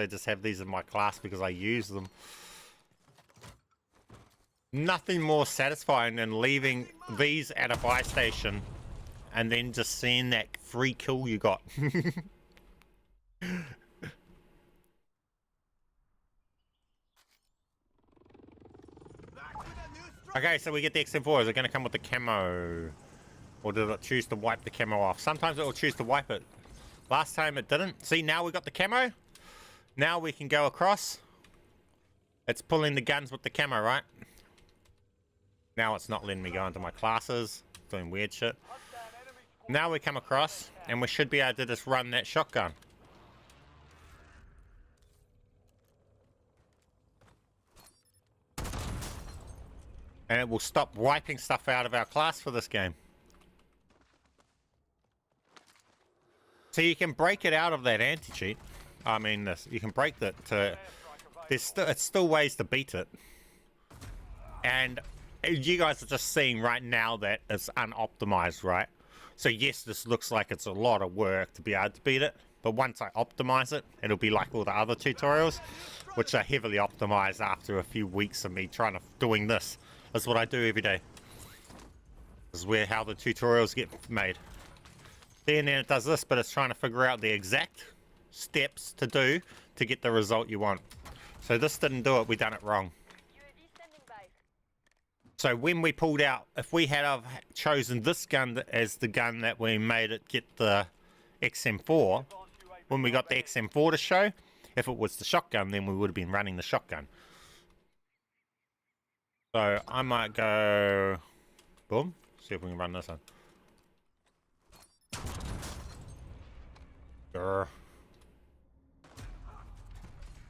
just have these in my class because I use them. Nothing more satisfying than leaving these at a buy station and then just seeing that free kill you got. Okay, so we get the XM4. Is it going to come with the camo? Or did it choose to wipe the camo off? Sometimes it will choose to wipe it. Last time it didn't. See, now we got the camo. Now we can go across. It's pulling the guns with the camo, right? Now it's not letting me go into my classes. Doing weird shit. Now we come across, and we should be able to just run that shotgun. And it will stop wiping stuff out of our class for this game. So you can break it out of that anti-cheat. I mean, this, you can break that to... it's still ways to beat it. And you guys are just seeing right now that it's unoptimized, right? So yes, this looks like it's a lot of work to be able to beat it. But once I optimize it, it'll be like all the other tutorials, which are heavily optimized after a few weeks of me doing this. That's what I do every day. This is how the tutorials get made. Then it does this, but it's trying to figure out the exact steps to do to get the result you want. So this didn't do it, we done it wrong. So when we pulled out, if we had have chosen this gun as the gun that we made it get the XM4, when we got the XM4 to show, if it was the shotgun, then we would have been running the shotgun. So I might go, boom, see if we can run this one. Grr.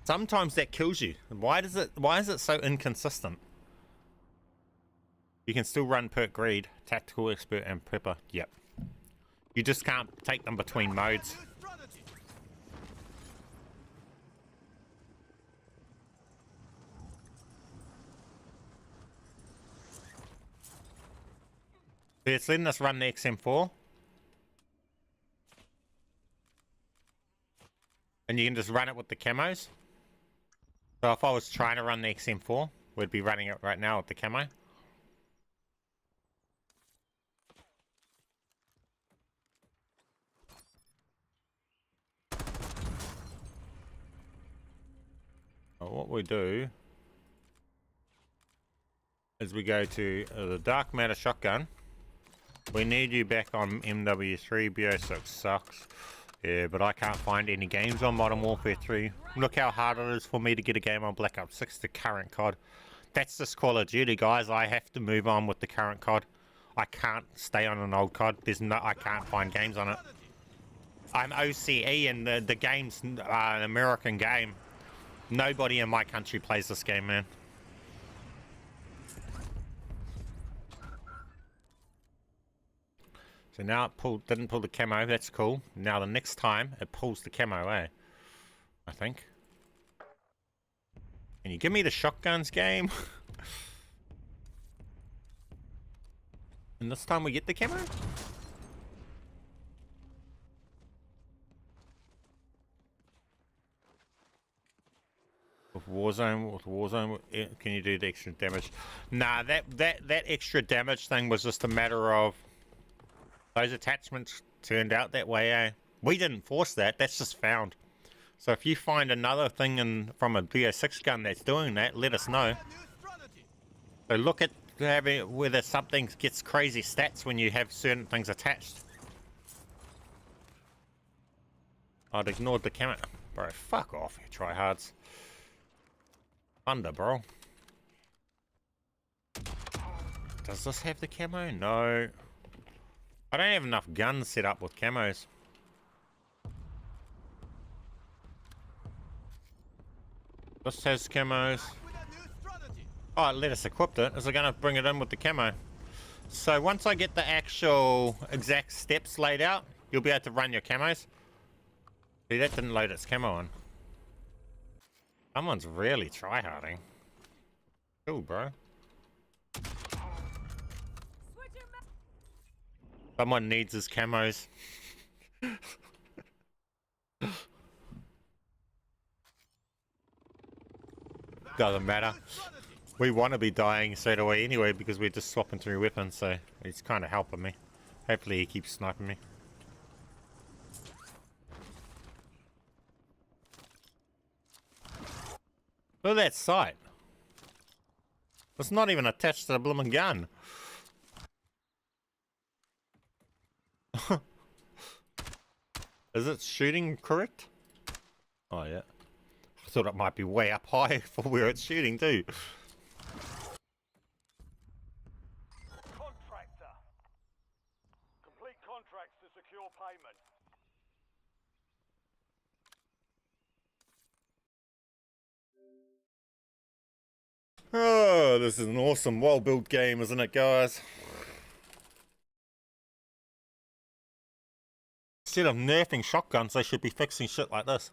Sometimes that kills you. Why is it so inconsistent? You can still run perk greed, tactical expert, and prepper. Yep. You just can't take them between modes. See, it's letting us run the XM4. And you can just run it with the camos. So if I was trying to run the XM4, we'd be running it right now with the camo. What we do is we go to the dark matter shotgun. We need you back on MW3. B06 sucks. Yeah, but I can't find any games on Modern Warfare 3. Look how hard it is for me to get a game on Black Ops 6, the current COD. That's just Call of Duty, guys. I have to move on with the current COD. I can't stay on an old COD. I can't find games on it. I'm OCE and the game's an American game. Nobody in my country plays this game, man. So now it didn't pull the camo, that's cool. Now the next time it pulls the camo, eh? I think. Can you give me the shotguns game? And this time we get the camo? With Warzone, can you do the extra damage? Nah, that extra damage thing was just a matter of those attachments turned out that way, eh? We didn't force that, that's just found. So if you find another thing from a B06 gun that's doing that, let us know. So look at whether something gets crazy stats when you have certain things attached. I'd ignored the camera. Bro, fuck off, you tryhards. Thunder, bro. Does this have the camo? No. I don't have enough guns set up with camos. This has camos. With a new strategy. Oh, let us equip it. Is it going to bring it in with the camo? So once I get the actual exact steps laid out, you'll be able to run your camos. See, that didn't load its camo on. Someone's really tryharding. Cool, bro. Someone needs his camos. Doesn't matter. We want to be dying straight away anyway because we're just swapping through weapons, so it's kind of helping me. Hopefully he keeps sniping me. Look at that sight. It's not even attached to the blooming gun. Is it shooting correct? Oh yeah. I thought it might be way up high for where it's shooting too. Contractor. Complete contracts to secure payment. Oh, this is an awesome, well-built game, isn't it, guys? Instead of nerfing shotguns, they should be fixing shit like this.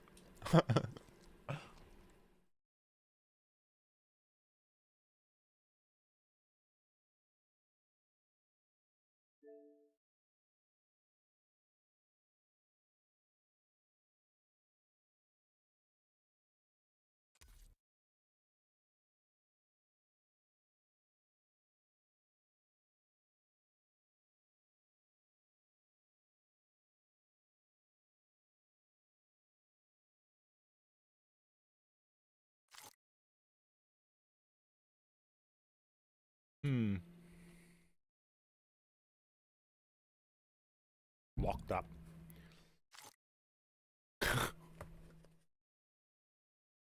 Locked up.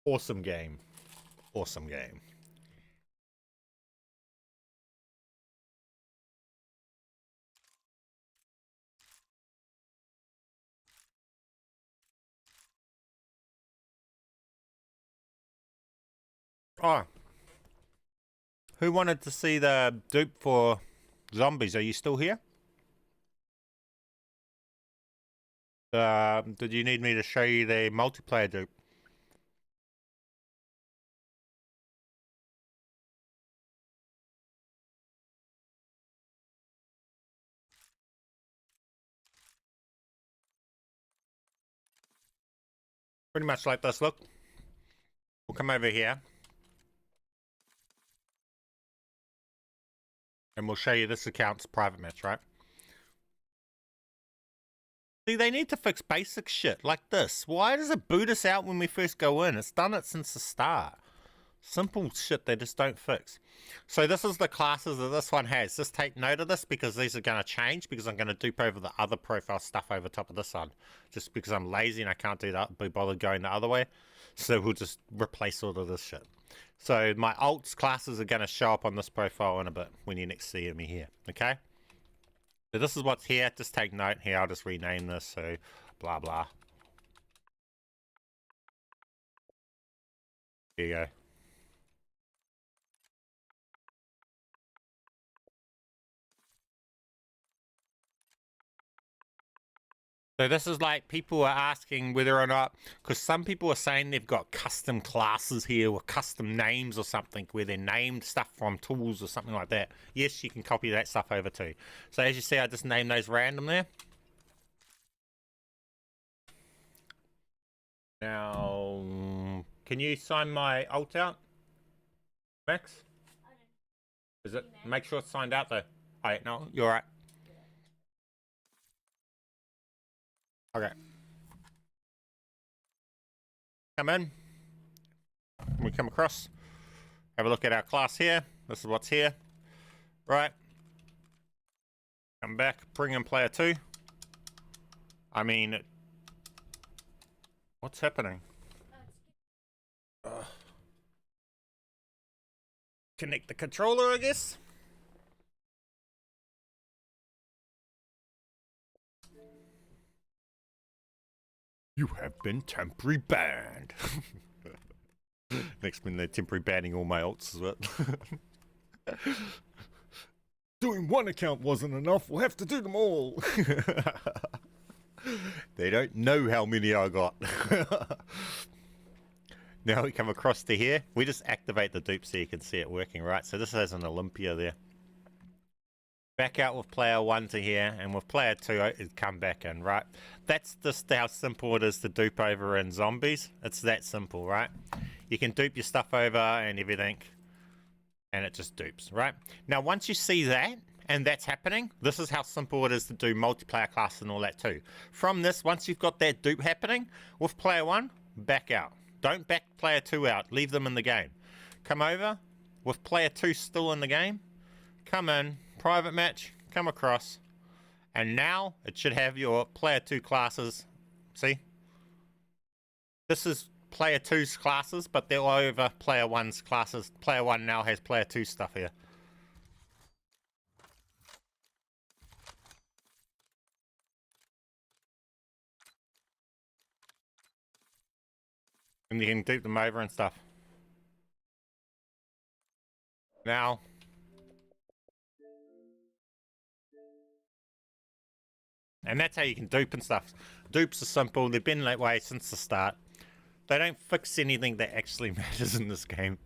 Awesome game. Awesome game. Oh. Who wanted to see the dupe for zombies? Are you still here? Did you need me to show you the multiplayer dupe? Pretty much like this, look. We'll come over here. And we'll show you this account's private match, right? See, they need to fix basic shit like this. Why does it boot us out when we first go in? It's done it since the start. Simple shit they just don't fix. So this is the classes that this one has. Just take note of this because these are going to change because I'm going to dupe over the other profile stuff over top of this one. Just because I'm lazy and I can't do that, be bothered going the other way. So we'll just replace all of this shit. So my alts classes are going to show up on this profile in a bit when you next see me here. Okay? So this is what's here. Just take note here. I'll just rename this. So blah blah. There you go. So this is like people are asking whether or not, because some people are saying they've got custom classes here or custom names or something where they're named stuff from tools or something like that. Yes, you can copy that stuff over too. So as you see, I just named those random there. Now, can you sign my alt out, Max? Is it? Make sure it's signed out though. Alright, no, you're right. Okay. Come in. We come across. Have a look at our class here. This is what's here. Right. Come back. Bring in player 2. I mean... What's happening? Connect the controller, I guess? You have been temporarily banned. Next minute they're temporary banning all my ults as well. Doing one account wasn't enough, we'll have to do them all. They don't know how many I got. Now we come across to here. We just activate the dupe so you can see it working, right? So this has an Olympia there. Back out with player 1 to here, and with player 2 it come back in, right? That's just how simple it is to dupe over in zombies. It's that simple, right? You can dupe your stuff over and everything, and it just dupes, right? Now once you see that, and that's happening, this is how simple it is to do multiplayer classes and all that too. From this, once you've got that dupe happening, with player 1, back out. Don't back player 2 out, leave them in the game. Come over, with player 2 still in the game, come in, private match, come across, and now it should have your player 2 classes. See? This is player 2's classes, but they're all over player 1's classes. Player 1 now has player 2 stuff here. And you can dupe them over and stuff. Now, and that's how you can dupe and stuff. Dupes are simple. They've been that way since the start. They don't fix anything that actually matters in this game.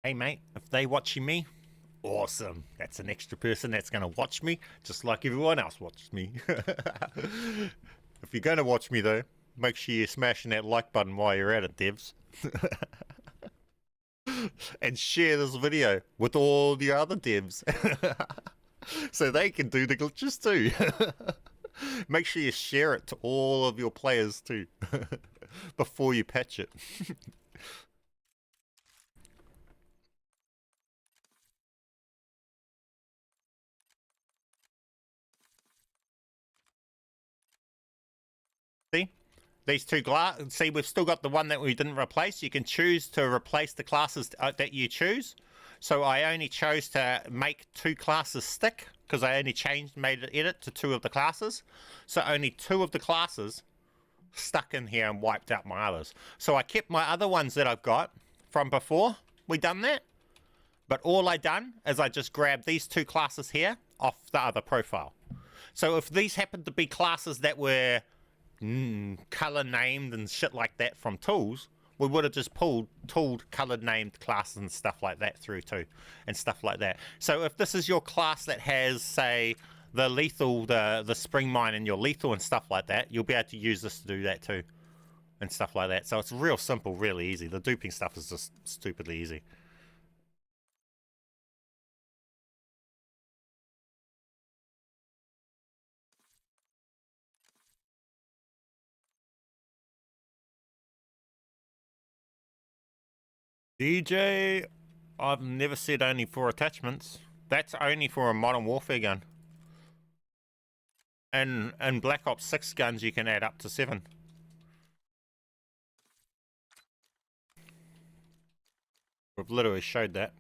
Hey mate, if they watching me, awesome. That's an extra person that's going to watch me, just like everyone else watches me. If you're going to watch me though, make sure you're smashing that like button while you're at it, devs. And share this video with all the other devs. So they can do the glitches too. Make sure you share it to all of your players too. Before you patch it. See? These two see, we've still got the one that we didn't replace. You can choose to replace the classes that you choose. So I only chose to make 2 classes stick because I only made an edit to 2 of the classes. So only 2 of the classes stuck in here and wiped out my others. So I kept my other ones that I've got from before we done that. But all I done is I just grabbed these 2 classes here off the other profile. So if these happened to be classes that were color named and shit like that from tools, we would have just pulled tooled colored named classes and stuff like that through too, and stuff like that. So if this is your class that has, say, the lethal, the spring mine in your lethal and stuff like that, you'll be able to use this to do that too, and stuff like that. So it's real simple, really easy. The duping stuff is just stupidly easy. DJ, I've never said only 4 attachments. That's only for a Modern Warfare gun. And in Black Ops 6 guns you can add up to 7. We've literally showed that.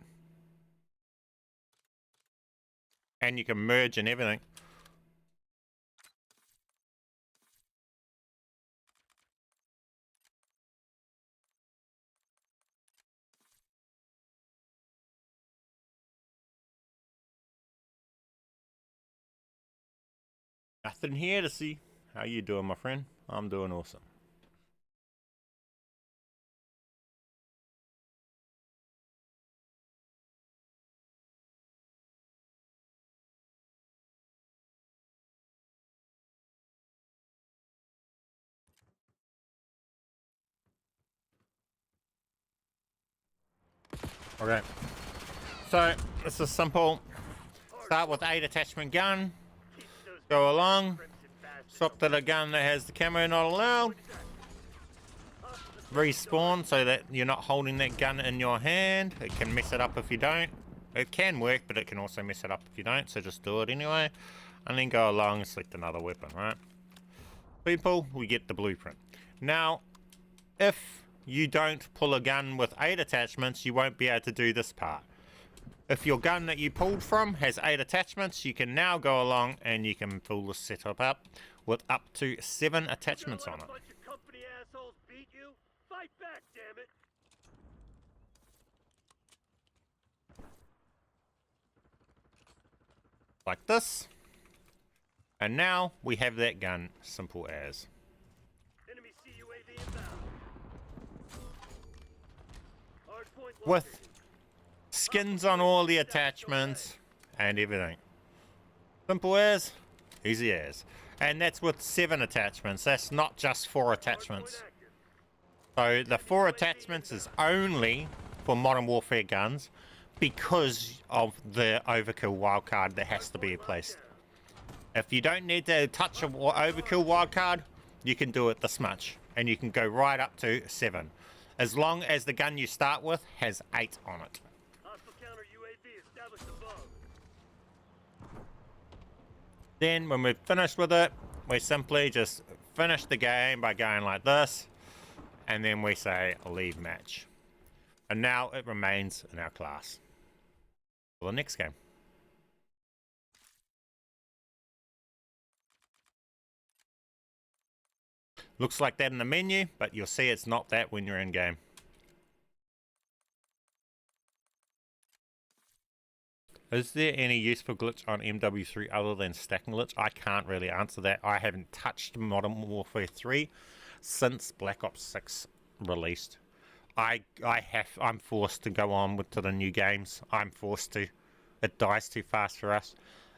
And you can merge and everything. Nothing here to see. How you doing, my friend? I'm doing awesome. Okay. So, this is simple. Start with 8 attachment gun. Go along. Swap to the gun that has the camo not allowed. Respawn so that you're not holding that gun in your hand. It can mess it up if you don't. It can work, but it can also mess it up if you don't, so just do it anyway. And then go along and select another weapon, right? People, we get the blueprint. Now, if you don't pull a gun with 8 attachments, you won't be able to do this part. if your gun that you pulled from has 8 attachments, you can now go along and you can fill this setup up with up to 7 attachments on it. Bunch of company assholes beat you? Fight back, damn it! Like this. And now we have that gun, simple as. Enemy CUAV inbound. Hardpoint With located. skins on all the attachments and everything. Simple as, easy as. And that's with 7 attachments. That's not just 4 attachments. So the 4 attachments is only for Modern Warfare guns because of the overkill wildcard that has to be placed. If you don't need to touch an overkill wildcard, you can do it this much. And you can go right up to 7. As long as the gun you start with has 8 on it. Hostile counter UAV established above. Then when we've finished with it, we simply just finish the game by going like this. And then we say leave match. And now it remains in our class for the next game. Looks like that in the menu, but you'll see it's not that when you're in game. Is there any useful glitch on MW3 other than stacking glitch? I can't really answer that. I haven't touched Modern Warfare 3 since Black Ops 6 released. I'm forced to go on to the new games. I'm forced to. It dies too fast for us.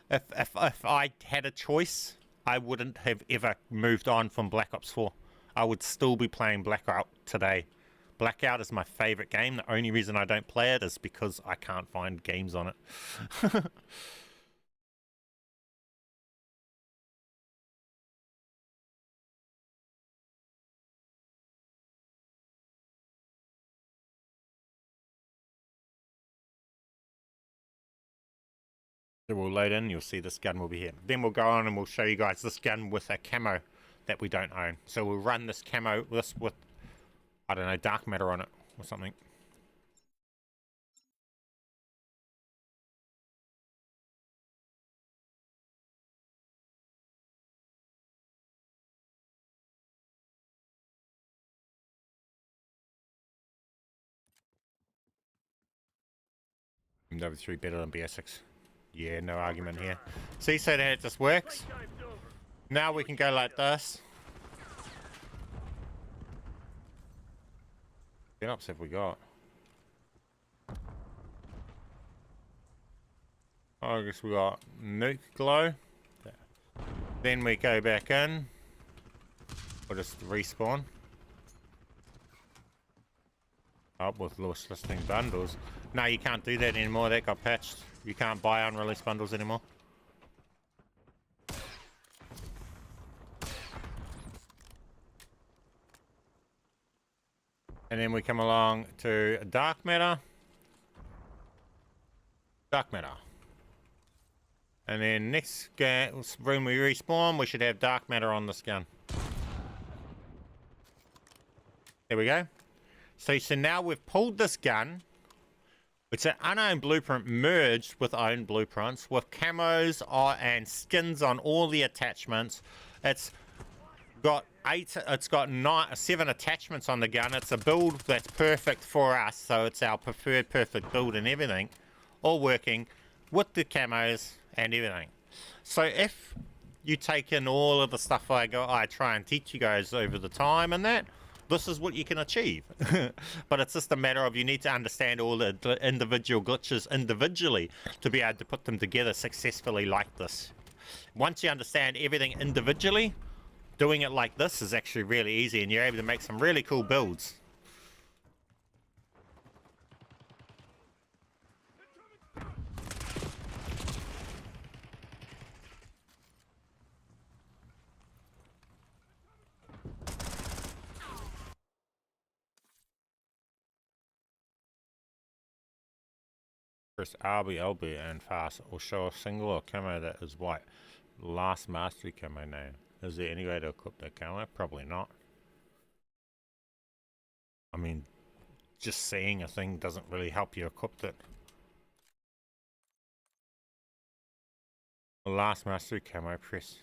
If I had a choice, I wouldn't have ever moved on from Black Ops 4. I would still be playing Blackout today. Blackout is my favorite game. The only reason I don't play it is because I can't find games on it. So we'll load in, you'll see this gun will be here. Then we'll go on and we'll show you guys this gun with a camo that we don't own. So we'll run this camo, this with, I don't know, dark matter on it or something. MW3 better than BR6. Yeah, no argument here. See, so that it just works. Now we can go like this. What else have we got? Oh, I guess we got nuke glow. Then we go back in. We'll just respawn. Up with lost listing bundles. No, you can't do that anymore. That got patched. You can't buy unreleased bundles anymore. And then we come along to dark matter. Dark matter. And then next room we respawn, we should have dark matter on this gun. There we go. So now we've pulled this gun. It's an unowned blueprint merged with owned blueprints with camos and skins on all the attachments. It's got 7 attachments on the gun. It's a build that's perfect for us, so it's our preferred perfect build and everything, all working with the camos and everything. So if you take in all of the stuff I try and teach you guys over the time and that, this is what you can achieve. But it's just a matter of you need to understand all the individual glitches individually to be able to put them together successfully like this. Once you understand everything individually, doing it like this is actually really easy and you're able to make some really cool builds. Press RB, LB and fast. It will show a single or camo that is white. Last mastery camo name. Is there any way to equip that camo? Probably not. I mean, just seeing a thing doesn't really help you equip it. Last mastery camo press.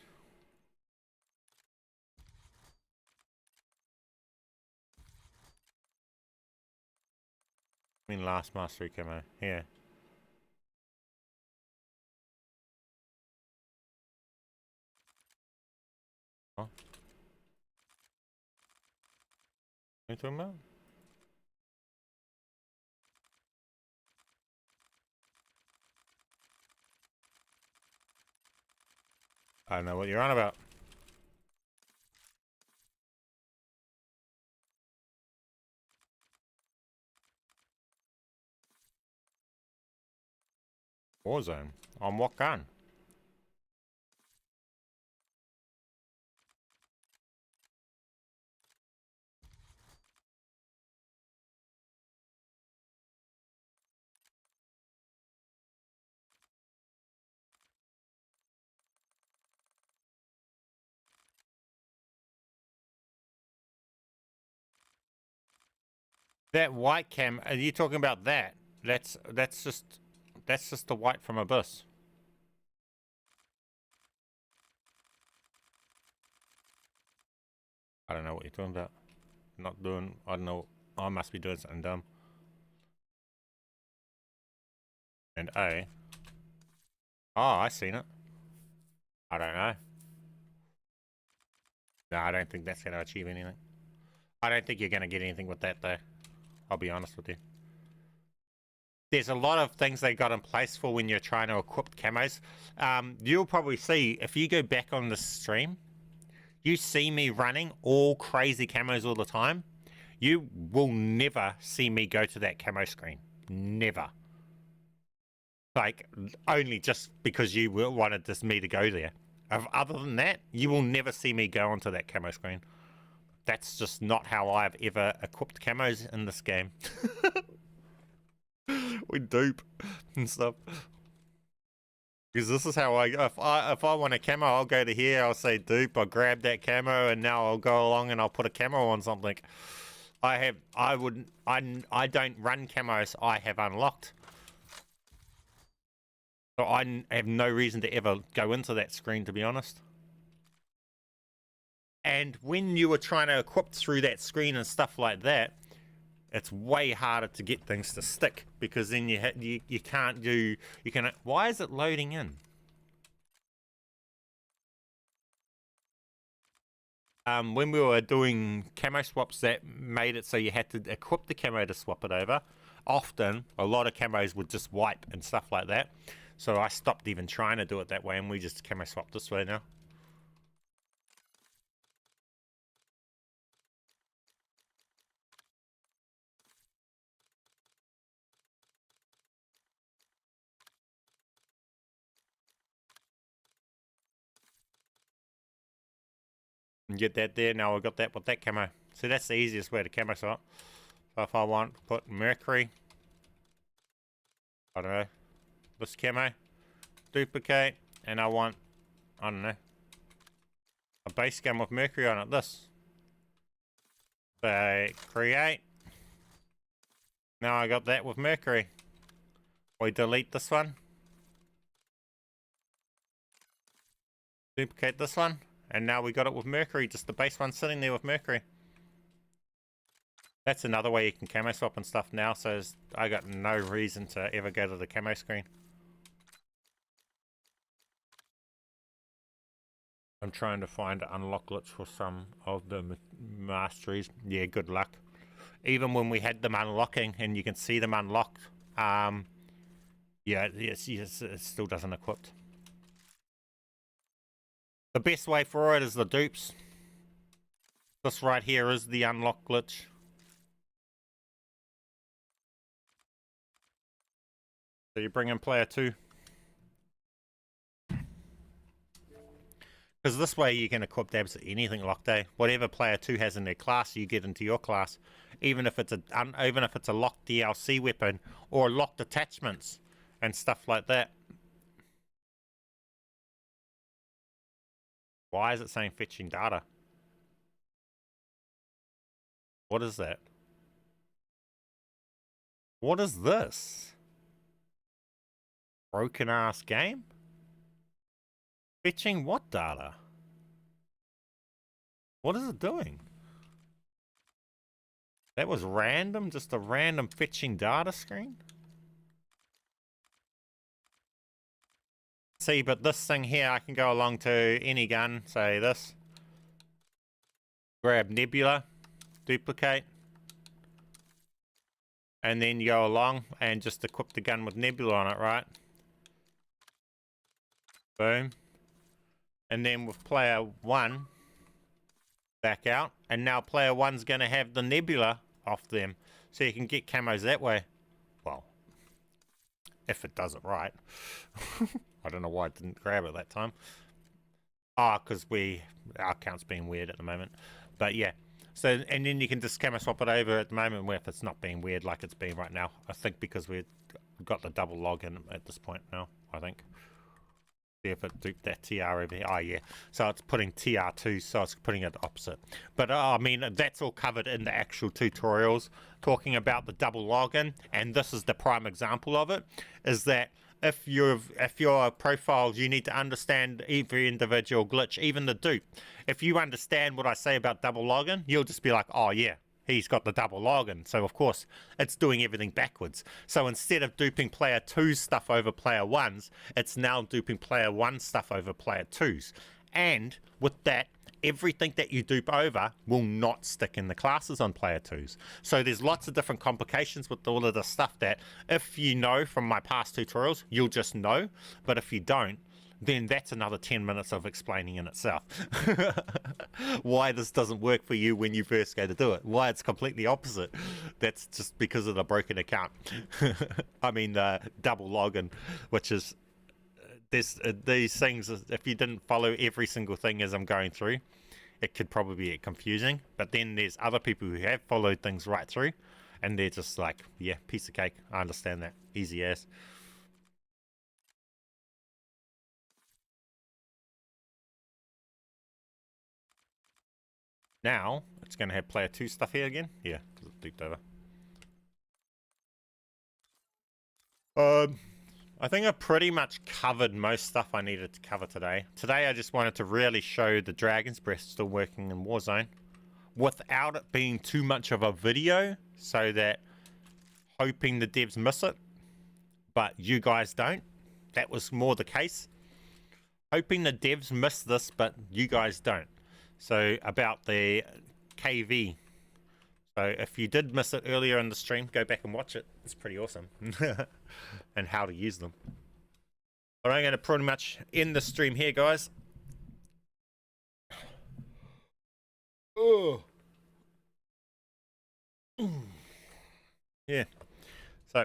I mean last mastery camo, yeah. Huh? What are you talking about? I don't know what you're on about. Warzone? On what gun? That white cam, are you talking about that? That's just the white from Abyss. I don't know what you're talking about. Not doing, I don't know, I must be doing something dumb. And A. Oh, I seen it. I don't know. No, I don't think that's going to achieve anything. I don't think you're going to get anything with that though. I'll be honest with you. There's a lot of things they got in place for when you're trying to equip camos. You'll probably see, if you go back on the stream, you see me running all crazy camos all the time. You will never see me go to that camo screen. Never. Like, only just because you wanted just me to go there. Other than that, you will never see me go onto that camo screen. That's just not how I've ever equipped camos in this game. We dupe and stuff. Because this is how if I want a camo, I'll go to here, I'll say dupe, I'll grab that camo, and now I'll go along and I'll put a camo on something. I don't run camos I have unlocked. So I have no reason to ever go into that screen, to be honest. And when you were trying to equip through that screen and stuff like that, it's way harder to get things to stick, because then you can't do, you can, why is it loading in? When we were doing camo swaps, that made it so you had to equip the camo to swap it over. Often, a lot of camos would just wipe and stuff like that. So I stopped even trying to do it that way, and we just camo swap this way now. And get that there. Now I've got that with that camo. So that's the easiest way to camo swap. So if I want to put mercury, I don't know, this camo, duplicate, and I want, I don't know, a base gun with mercury on it, this. Say create. Now I got that with mercury. We delete this one. Duplicate this one. And now we got it with mercury, just the base one sitting there with mercury. That's another way you can camo swap and stuff now, so I got no reason to ever go to the camo screen. I'm trying to find an unlock glitch for some of the masteries. Yeah, good luck. Even when we had them unlocking and you can see them unlocked, yeah, yes, it still doesn't equip. The best way for it is the dupes. This right here is the unlock glitch. So you bring in player 2. Because this way you can equip absolutely anything locked, eh? Whatever player 2 has in their class, you get into your class. Even if it's a locked DLC weapon or locked attachments and stuff like that. Why is it saying fetching data? What is that? What is this? Broken ass game? Fetching what data? What is it doing? That was random, just a random fetching data screen? See, but this thing here, I can go along to any gun, say this. Grab Nebula, duplicate. And then you go along and just equip the gun with Nebula on it, right? Boom. And then with player 1, back out. And now player 1's going to have the Nebula off them. So you can get camos that way. Well, if it does it right. I don't know why I didn't grab it that time. Ah, because our account's being weird at the moment. But yeah. So, and then you can just camo swap it over at the moment where if it's not being weird like it's been right now. I think because we've got the double login at this point now, I think. See if it duped that TR over here. Oh, yeah. So it's putting TR2, so it's putting it opposite. But, I mean, that's all covered in the actual tutorials, talking about the double login. And this is the prime example of it, is that if your profiles, you need to understand every individual glitch, even the dupe. If you understand what I say about double login, you'll just be like, oh, yeah. He's got the double login, so of course it's doing everything backwards. So instead of duping player 2's stuff over player 1's, it's now duping player 1's stuff over player 2's. And with that, everything that you dupe over will not stick in the classes on player 2's. So there's lots of different complications with all of the stuff that if you know from my past tutorials, you'll just know. But if you don't, then that's another 10 minutes of explaining in itself. Why this doesn't work for you when you first go to do it. Why it's completely opposite. That's just because of the broken account. I mean, the double login, which is these things, if you didn't follow every single thing as I'm going through, it could probably get confusing. But then there's other people who have followed things right through, and they're just like, yeah, piece of cake. I understand that. Easy as. Now, it's going to have player 2 stuff here again. Yeah, because it's duped over. I think I pretty much covered most stuff I needed to cover today. Today, I just wanted to really show the Dragon's Breath still working in Warzone without it being too much of a video, so that hoping the devs miss it, but you guys don't. That was more the case. Hoping the devs miss this, but you guys don't. So about the KV. So if you did miss it earlier in the stream, go back and watch it. It's pretty awesome. And how to use them. But I'm going to pretty much end the stream here, guys. Oh. Yeah. So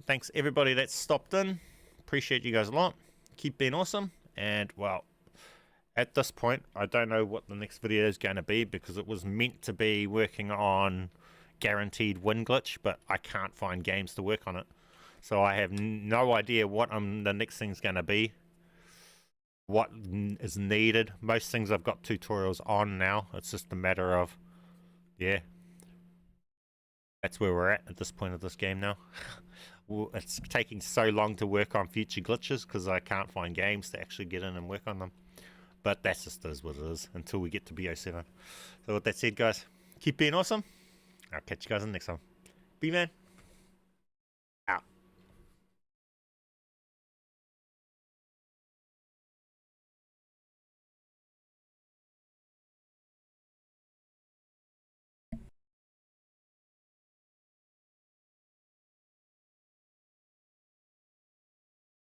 thanks everybody that stopped in. Appreciate you guys a lot. Keep being awesome. And well, at this point, I don't know what the next video is going to be because it was meant to be working on guaranteed win glitch, but I can't find games to work on it. So I have no idea what the next thing's going to be, what is needed. Most things I've got tutorials on now. It's just a matter of, yeah, that's where we're at this point of this game now. It's taking so long to work on future glitches because I can't find games to actually get in and work on them. But that's just is what it is until we get to B07. So with that said, guys, keep being awesome. I'll catch you guys in the next one. Bman.